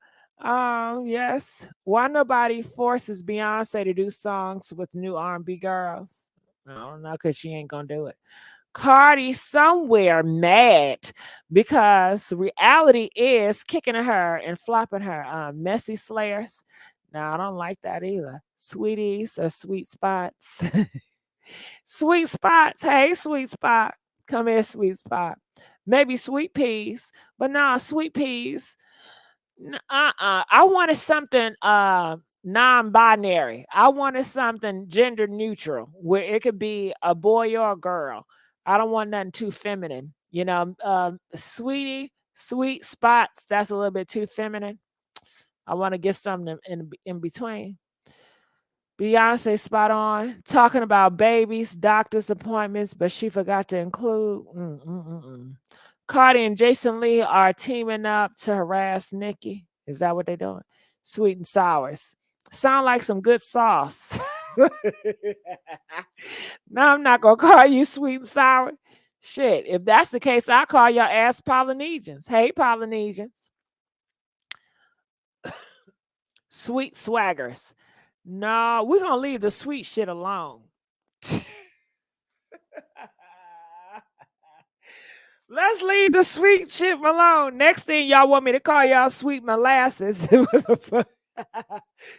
Yes. Why nobody forces Beyonce to do songs with new R&B girls? I don't know, because she ain't going to do it. Cardi somewhere mad because reality is kicking her and flopping her. Messy slayers. No, I don't like that either. Sweeties or sweet spots. Sweet spots. Hey, sweet spot. Come here, sweet spot. Maybe sweet peas, but nah, sweet peas. I wanted something non-binary. I wanted something gender neutral where it could be a boy or a girl. I don't want nothing too feminine. You know, sweetie, sweet spots, that's a little bit too feminine. I want to get something in between. Beyonce spot on, talking about babies, doctor's appointments, but she forgot to include. Cardi and Jason Lee are teaming up to harass Nicki. Is that what they're doing? Sweet and sours. Sound like some good sauce. No, I'm not going to call you sweet and sour. Shit, if that's the case, I'll call your ass Polynesians. Hey, Polynesians. Sweet swaggers. No, we're going to leave the sweet shit alone. Let's leave the sweet shit alone. Next thing y'all want me to call y'all sweet molasses.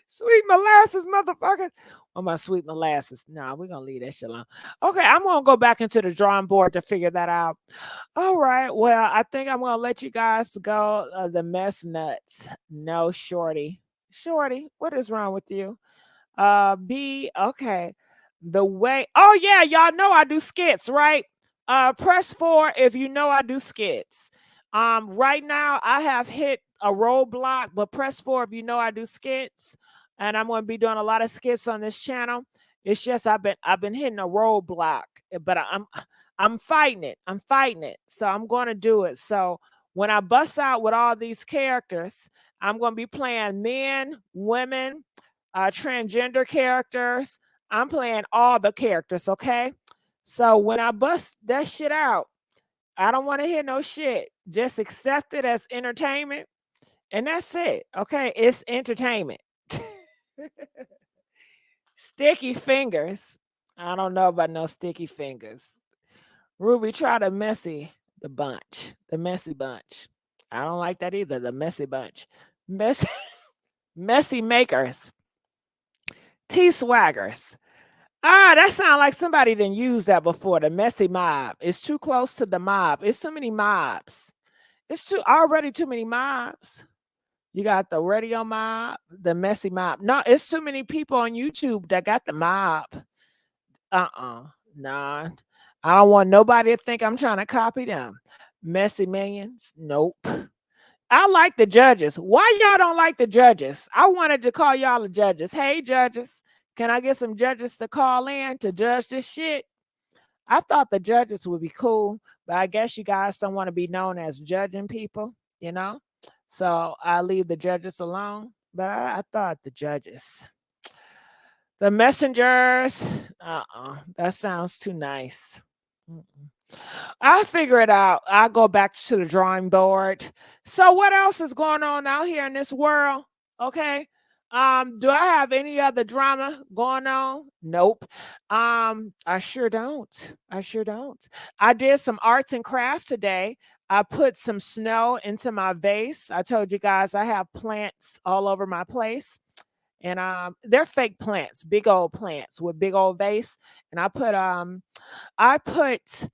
Sweet molasses, motherfuckers. Oh, my sweet molasses. Nah, we're going to leave that shit alone. Okay, I'm going to go back into the drawing board to figure that out. All right. Well, I think I'm going to let you guys go. The mess nuts. No, Shorty. Shorty, what is wrong with you? Okay. The way. Oh, yeah. Y'all know I do skits, right? Press 4 if you know I do skits. Right now I have hit a roadblock, but press 4 if you know I do skits. And I'm going to be doing a lot of skits on this channel. It's just I've been hitting a roadblock, but I'm fighting it. I'm fighting it. So I'm going to do it. So when I bust out with all these characters, I'm going to be playing men, women, transgender characters. I'm playing all the characters, okay? So when I bust that shit out, I don't want to hear no shit. Just accept it as entertainment. And that's it. Okay. It's entertainment. Sticky fingers. I don't know about no sticky fingers. Ruby, try the messy bunch. The messy bunch. I don't like that either. The messy bunch. Messy makers. T-swaggers. That sounds like somebody didn't use that before. The messy mob. It's too close to the mob. It's too many mobs. It's already too many mobs. You got the radio mob, the messy mob. No, it's too many people on YouTube that got the mob. Nah. I don't want nobody to think I'm trying to copy them. Messy millions. Nope. I like the judges. Why y'all don't like the judges? I wanted to call y'all the judges. Hey, judges. Can I get some judges to call in to judge this shit? I thought the judges would be cool, but I guess you guys don't want to be known as judging people, you know? So I leave the judges alone. But I thought the judges. The messengers. That sounds too nice. I'll figure it out. I'll go back to the drawing board. So what else is going on out here in this world? Okay. Do I have any other drama going on? Nope. I sure don't. I did some arts and craft today. I put some snow into my vase. I told you guys I have plants all over my place. And they're fake plants, big old plants with big old vase. And I put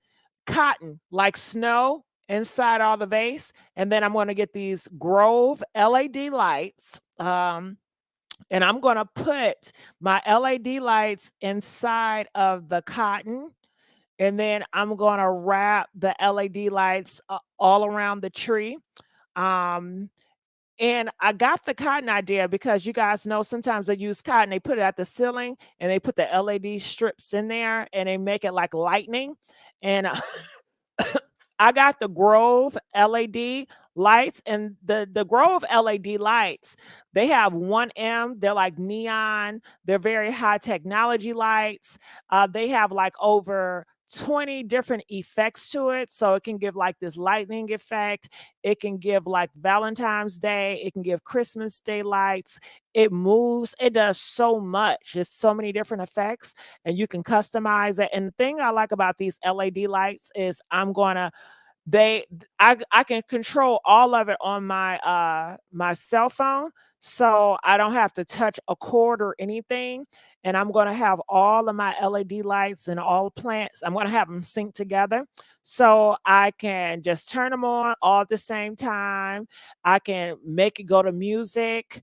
cotton like snow inside all the vase. And then I'm going to get these Grove LED lights. And I'm going to put my LED lights inside of the cotton. And then I'm going to wrap the LED lights all around the tree. And I got the cotton idea because you guys know sometimes they use cotton, they put it at the ceiling and they put the LED strips in there and they make it like lightning. And I got the Grove LED lights, and the Grove LED lights, they have 1M. They're like neon. They're very high technology lights. They have like over 20 different effects to it. So it can give like this lightning effect. It can give like Valentine's Day. It can give Christmas Day lights. It moves. It does so much. It's so many different effects, and you can customize it. And the thing I like about these LED lights is I can control all of it on my cell phone, so I don't have to touch a cord or anything. And I'm going to have all of my LED lights and all plants, I'm going to have them sync together, so I can just turn them on all at the same time. I can make it go to music.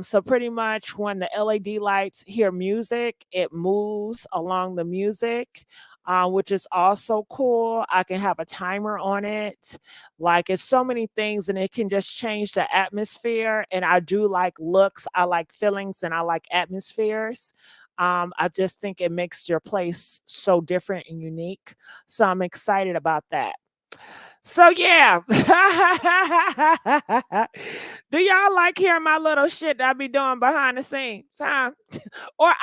So pretty much when the LED lights hear music, it moves along the music, which is also cool. I can have a timer on it. Like, it's so many things, and it can just change the atmosphere. And I do like looks, I like feelings, and I like atmospheres. I just think it makes your place so different and unique. So I'm excited about that. So yeah. Do y'all like hearing my little shit that I be doing behind the scenes? Huh? Or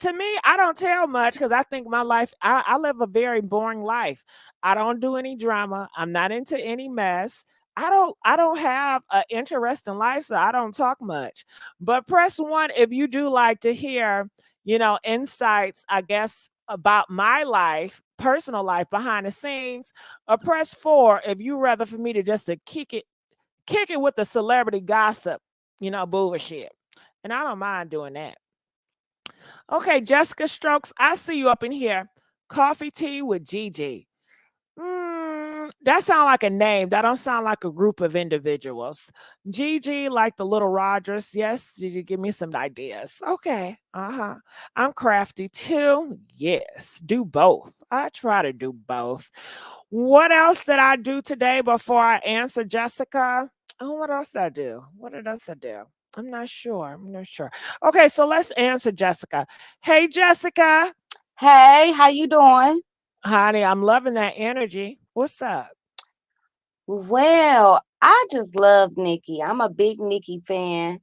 to me, I don't tell much because I think my life, I live a very boring life. I don't do any drama. I'm not into any mess. I don't have an interesting life, so I don't talk much. But press one if you do like to hear, insights, I guess, about my life, personal life behind the scenes, or press four if you rather for me to just to kick it with the celebrity gossip, bullshit. And I don't mind doing that. Okay, Jessica Strokes, I see you up in here. Coffee tea with Gigi. That sound like a name. That don't sound like a group of individuals. Gigi, like the Little Rogers. Yes, Gigi, give me some ideas. Okay. I'm crafty too. Yes, do both. I try to do both. What else did I do today before I answer Jessica? Oh, what else did I do? What else did I do? I'm not sure. Okay, so let's answer Jessica. Hey, Jessica. Hey, how you doing? Honey, I'm loving that energy. What's up? Well, I just love Nicki. I'm a big Nicki fan.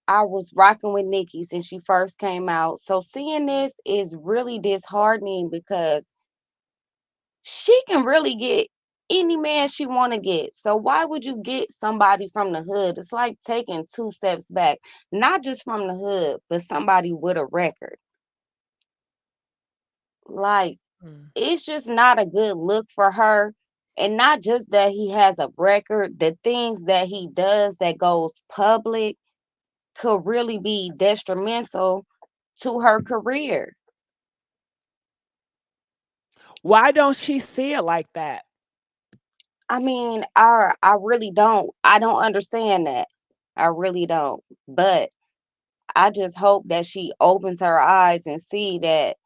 I was rocking with Nicki since she first came out. So seeing this is really disheartening because she can really get any man she want to get. So why would you get somebody from the hood? It's like taking 2 steps back, not just from the hood, but somebody with a record. Like, it's just not a good look for her. And not just that he has a record, the things that he does that goes public could really be detrimental to her career. Why don't she see it like that? I mean, I really don't. I don't understand that. I really don't. But I just hope that she opens her eyes and see that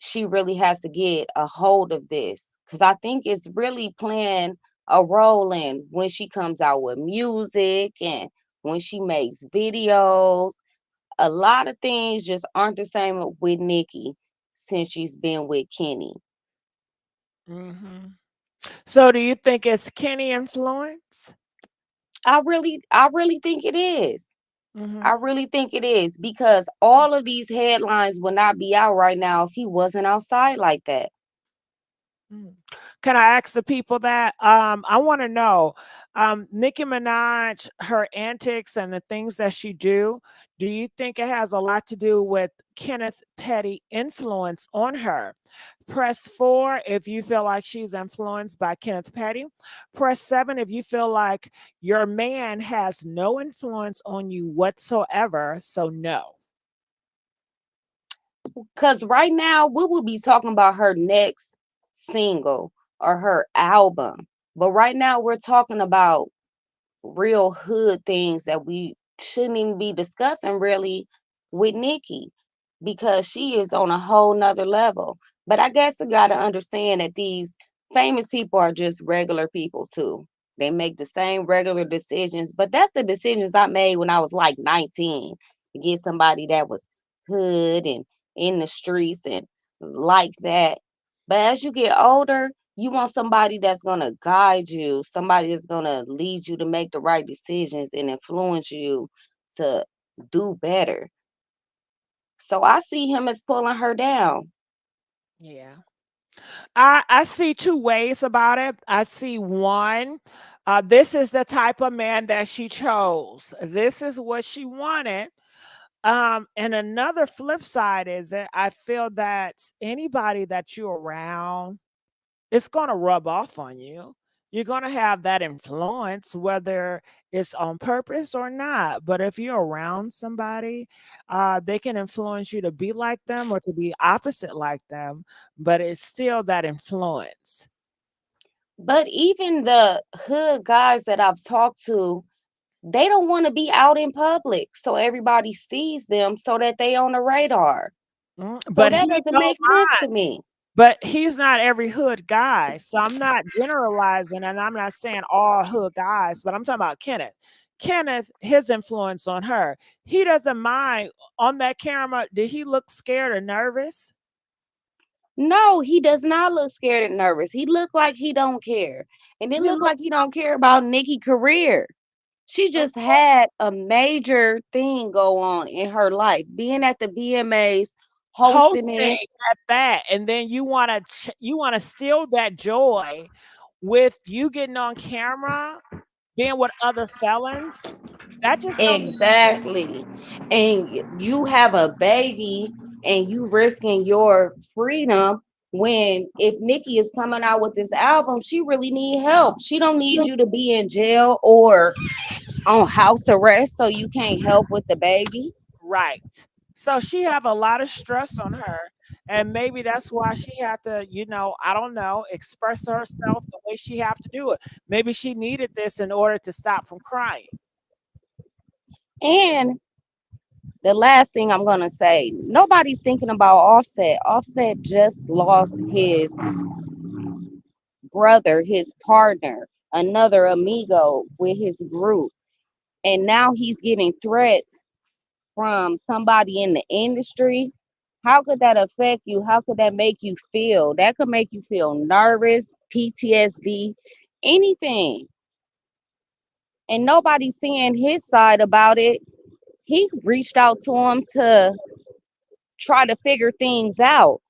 she really has to get a hold of this, because I think it's really playing a role in when she comes out with music and when she makes videos. A lot of things just aren't the same with Nicki since she's been with Kenny. So do you think it's Kenny influence? I really think it is. I really think it is, because all of these headlines would not be out right now if he wasn't outside like that. Can I ask the people that? I want to know, Nicki Minaj, her antics and the things that she do you think it has a lot to do with Kenneth Petty influence on her? Press 4 if you feel like she's influenced by Kenneth Petty. Press 7 if you feel like your man has no influence on you whatsoever. So no. Because right now we will be talking about her next single or her album. But right now we're talking about real hood things that we shouldn't even be discussing really with Nicki, because she is on a whole nother level. But I guess I gotta understand that these famous people are just regular people too. They make the same regular decisions, but that's the decisions I made when I was like 19 to get somebody that was hood and in the streets and like that. But as you get older, you want somebody that's going to guide you, somebody that's going to lead you to make the right decisions and influence you to do better. So I see him as pulling her down. Yeah. I see two ways about it. I see one, this is the type of man that she chose. This is what she wanted. And another flip side is that I feel that anybody that you're around, it's gonna rub off on you. You're gonna have that influence, whether it's on purpose or not. But if you're around somebody, they can influence you to be like them or to be opposite like them, but it's still that influence. But even the hood guys that I've talked to, they don't want to be out in public so everybody sees them so that they on the radar. So But that he doesn't don't make sense to mind. me. But he's not every hood guy. So I'm not generalizing and I'm not saying all hood guys, but I'm talking about Kenneth. Kenneth, his influence on her, he doesn't mind on that camera. Did he look scared or nervous? No, he does not look scared and nervous. He looked like he don't care. And it He looked looked like he don't care about Nicki's career. She just had a major thing go on in her life. Being at the VMAs, hosting hosting it. at that, and then you want to steal that joy with you getting on camera, being with other felons. That just don't make sense. Exactly. And you have a baby and you risking your freedom when if Nicki is coming out with this album, she really need help. She don't need you to be in jail or on house arrest so you can't help with the baby. Right. So she have a lot of stress on her. And maybe that's why she had to, I don't know, express herself the way she have to do it. Maybe she needed this in order to stop from crying. And the last thing I'm gonna say, nobody's thinking about Offset. Offset just lost his brother, his partner, another amigo with his group. And now he's getting threats from somebody in the industry. How could that affect you? How could that make you feel? That could make you feel nervous, PTSD, anything. And nobody's seeing his side about it. He reached out to him to try to figure things out.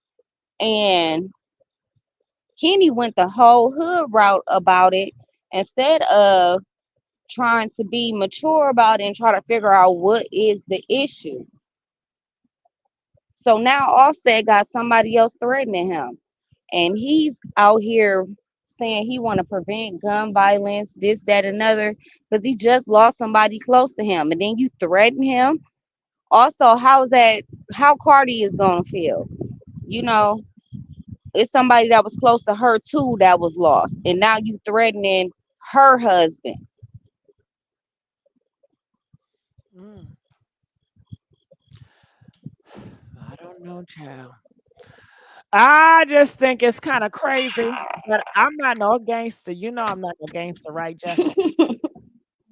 And Kenny went the whole hood route about it instead of trying to be mature about it and try to figure out what is the issue. So now Offset got somebody else threatening him. And he's out here saying he want to prevent gun violence, this, that, another, because he just lost somebody close to him. And then you threaten him. Also, how Cardi is gonna feel? You know, it's somebody that was close to her too that was lost. And now you threatening her husband. I don't know, child. I just think it's kind of crazy, but I'm not no gangster. You know I'm not no gangster, right, Jessica?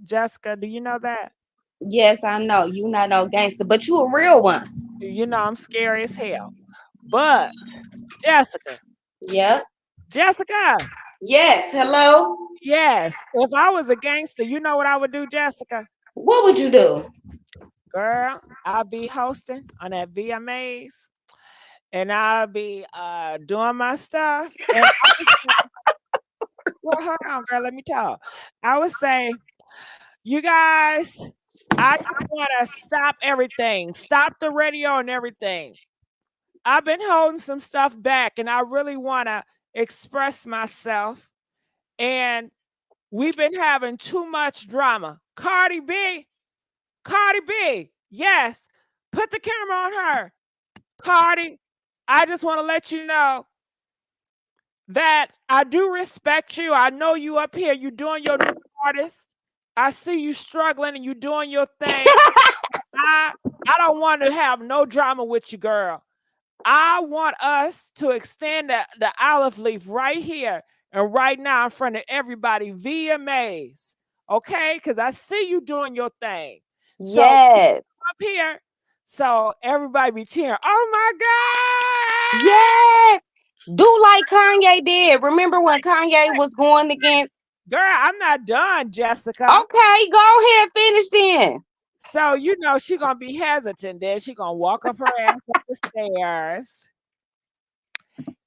Jessica, do you know that? Yes, I know. You not no gangster, but you a real one. You know I'm scary as hell. But Jessica. Yep. Jessica. Yes, hello? Yes. If I was a gangster, you know what I would do, Jessica? What would you do? Girl, I'll be hosting on that VMAs and I'll be doing my stuff. And well, hold on, girl, let me talk. I would say, you guys, I just want to stop everything. Stop the radio and everything. I've been holding some stuff back and I really want to express myself. And we've been having too much drama. Cardi B, yes, put the camera on her. Cardi, I just want to let you know that I do respect you. I know you up here. You doing your new artist. I see you struggling and you doing your thing. I don't want to have no drama with you, girl. I want us to extend the olive leaf right here And right now, in front of everybody, VMAs. Okay? Because I see you doing your thing. So Yes. up here. So everybody be cheering. Oh my God. Yes. Do like Kanye did. Remember when Kanye was going against? Girl, I'm not done, Jessica. Okay, go ahead, finish then. So you know she gonna be hesitant. Then she gonna walk up her ass up the stairs.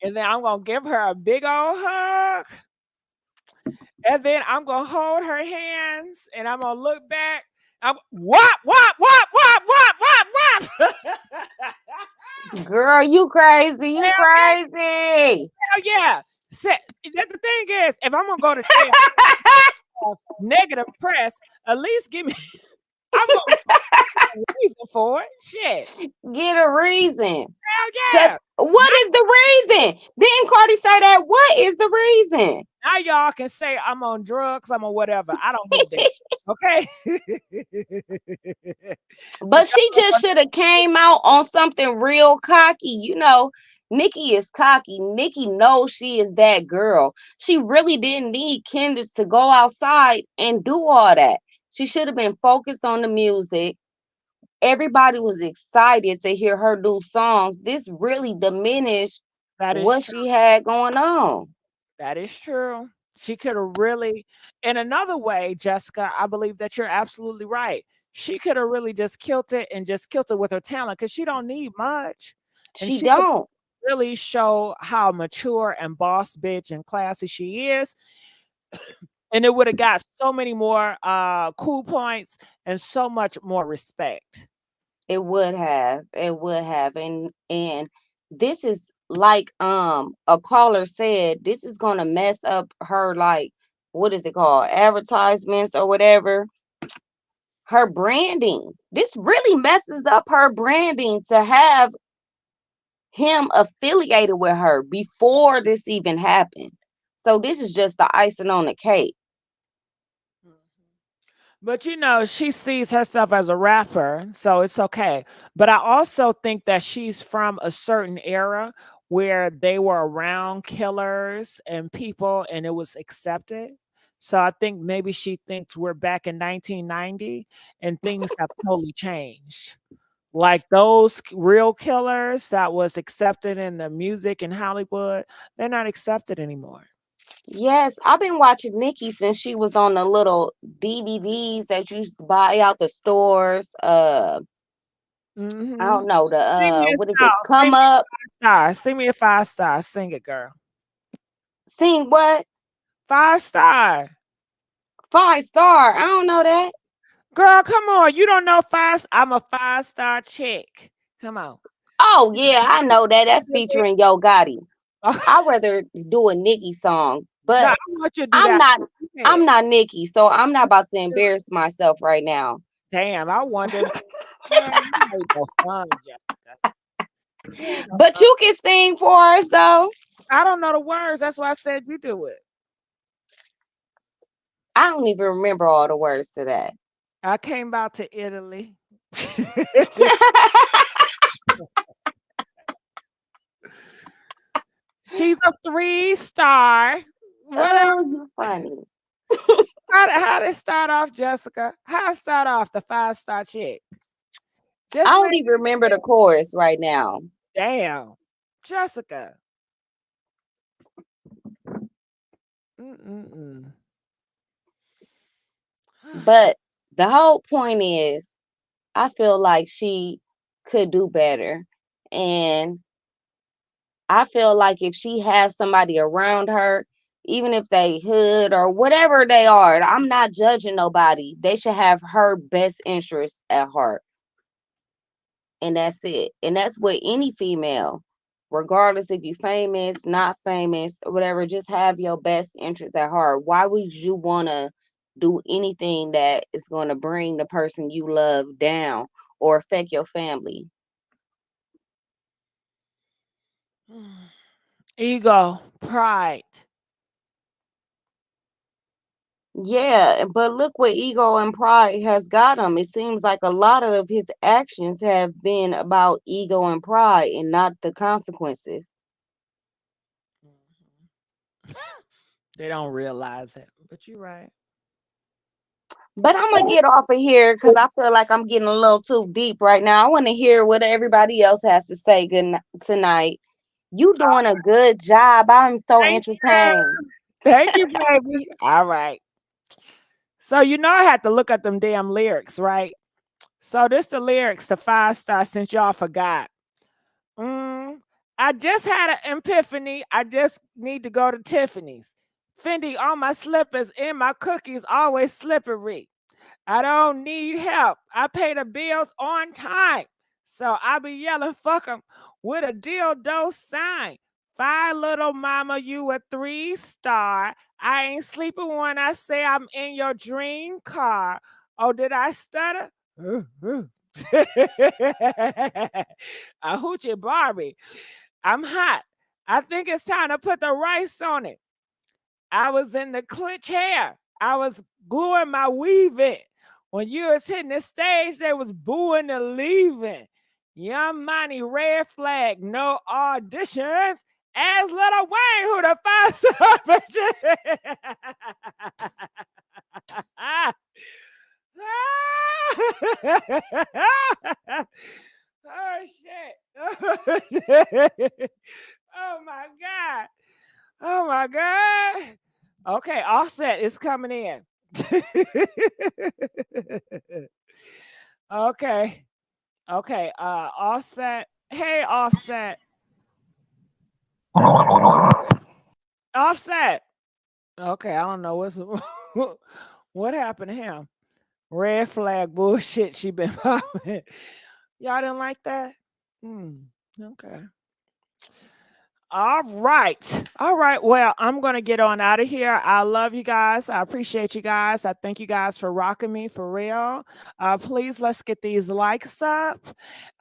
And then I'm gonna give her a big old hug. And then I'm gonna hold her hands and I'm gonna look back. I'm what? Girl, you crazy. You Hell crazy. Hell yeah. The thing is, if I'm gonna go to jail, negative press, at least give me I'm gonna get a reason for it. Shit. Get a reason. Hell yeah. What is the reason? Didn't Cardi say that? What is the reason? Now y'all can say I'm on drugs, I'm on whatever. I don't need that. Okay. But she just should have came out on something real cocky. You know, Nicki is cocky. Nicki knows she is that girl. She really didn't need Candace to go outside and do all that. She should have been focused on the music. Everybody was excited to hear her do songs. This really diminished what she had going on. That is true. She could have really, in another way, Jessica, I believe that you're absolutely right. She could have really just killed it and just killed it with her talent because she don't need much. And She don't. really show how mature and boss bitch and classy she is. And it would have got so many more cool points and so much more respect. It would have. And this is like a caller said, this is gonna mess up her, like, what is it called? Advertisements or whatever. Her branding. This really messes up her branding to have him affiliated with her before this even happened. So this is just the icing on the cake. But you know, she sees herself as a rapper, so it's okay. But I also think that she's from a certain era where they were around killers and people and it was accepted. So I think maybe she thinks we're back in 1990 and things have totally changed. Like those real killers that was accepted in the music in Hollywood, they're not accepted anymore. Yes, I've been watching Nicki since she was on the little DVDs that you used to buy out the stores. I don't know, Sing me a what is it? song. Come Up. Sing me a 5-star. Sing it, girl. Sing what? 5-star. 5-star. I don't know that. Girl, come on. You don't know I'm a 5-star chick. Come on. Oh yeah, I know that. That's featuring Yo Gotti. I'd rather do a Nicki song, but No, I want you to do that. I'm not Nicki, so I'm not about to embarrass myself right now. Damn, I wonder. Man, you ain't no fun, Jessica. But you can sing for us though. I don't know the words. That's why I said you do it. I don't even remember all the words to that. I came out to Italy. She's a 3-star. What else? Funny. How did it start off, Jessica? How it start off the 5-star chick? I don't even remember the chorus right now. Damn, Jessica. But the whole point is, I feel like she could do better. And I feel like if she has somebody around her, even if they hood or whatever they are, I'm not judging nobody. They should have her best interests at heart. And that's it. And that's what any female, regardless if you're famous, not famous, or whatever, just have your best interests at heart. Why would you want to do anything that is going to bring the person you love down or affect your family? Ego, pride. Yeah, but look what ego and pride has got him. It seems like a lot of his actions have been about ego and pride and not the consequences. They don't realize it, but you're right. But I'm gonna get off of here because I feel like I'm getting a little too deep right now. I want to hear what everybody else has to say tonight. You doing a good job. I'm so entertained. Thank you, baby. All right. So I had to look at them damn lyrics, right? So this the lyrics to 5 Star since y'all forgot. I just had an epiphany. I just need to go to Tiffany's. Fendi on my slippers and my cookies always slippery. I don't need help. I pay the bills on time. So I be yelling, fuck 'em with a dildo sign. 5 little mama, you a 3-star. I ain't sleeping when I say I'm in your dream car. Oh, did I stutter? A hoochie Barbie. I'm hot. I think it's time to put the rice on it. I was in the clinch hair. I was gluing my weave in. When you was hitting the stage, they was booing and leaving. Young Money, red flag, no auditions. As Little Wayne, who the 5-star Oh shit. Oh my God. Oh my God. Okay, Offset is coming in. Okay. Okay. Offset. Hey, Offset. Offset. Okay, I don't know what happened to him. Red flag bullshit she been popping. Y'all didn't like that? Okay. All right. All right. Well, I'm going to get on out of here. I love you guys. I appreciate you guys. I thank you guys for rocking me for real. Please, let's get these likes up.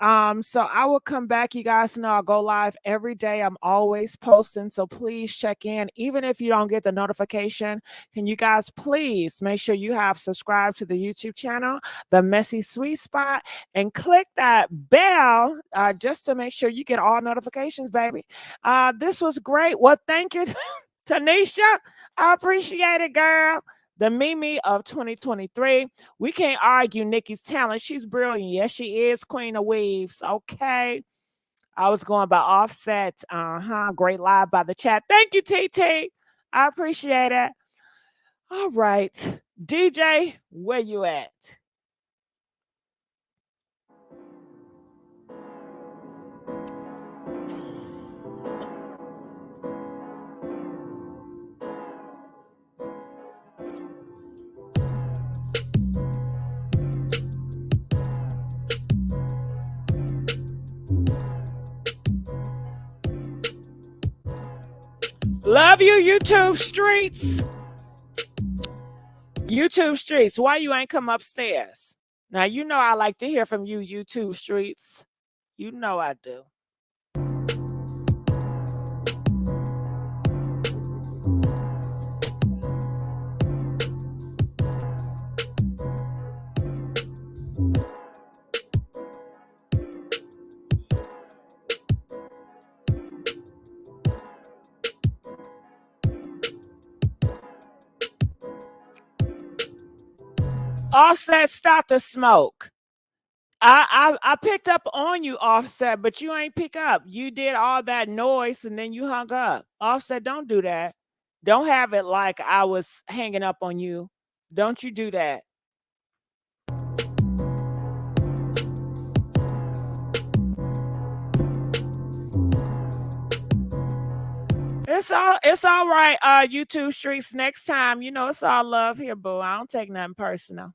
So I will come back. You guys know I go live every day. I'm always posting. So please check in. Even if you don't get the notification, can you guys please make sure you have subscribed to the YouTube channel, The Messy Sweet Spot, and click that bell just to make sure you get all notifications, baby. This was great. Well, thank you, Tanisha. I appreciate it, girl. The Mimi of 2023. We can't argue Nicki's talent. She's brilliant. Yes, she is Queen of Weaves. Okay. I was going by Offset. Great live by the chat. Thank you, TT. I appreciate it. All right. DJ, where you at? Love you, YouTube streets. YouTube streets, why you ain't come upstairs? Now, you know I like to hear from you, YouTube streets. You know I do. Offset, stop the smoke. I picked up on you, Offset, but you ain't pick up. You did all that noise and then you hung up. Offset, don't do that. Don't have it like I was hanging up on you. Don't you do that. It's all right, YouTube streets. Next time, it's all love here, boo. I don't take nothing personal.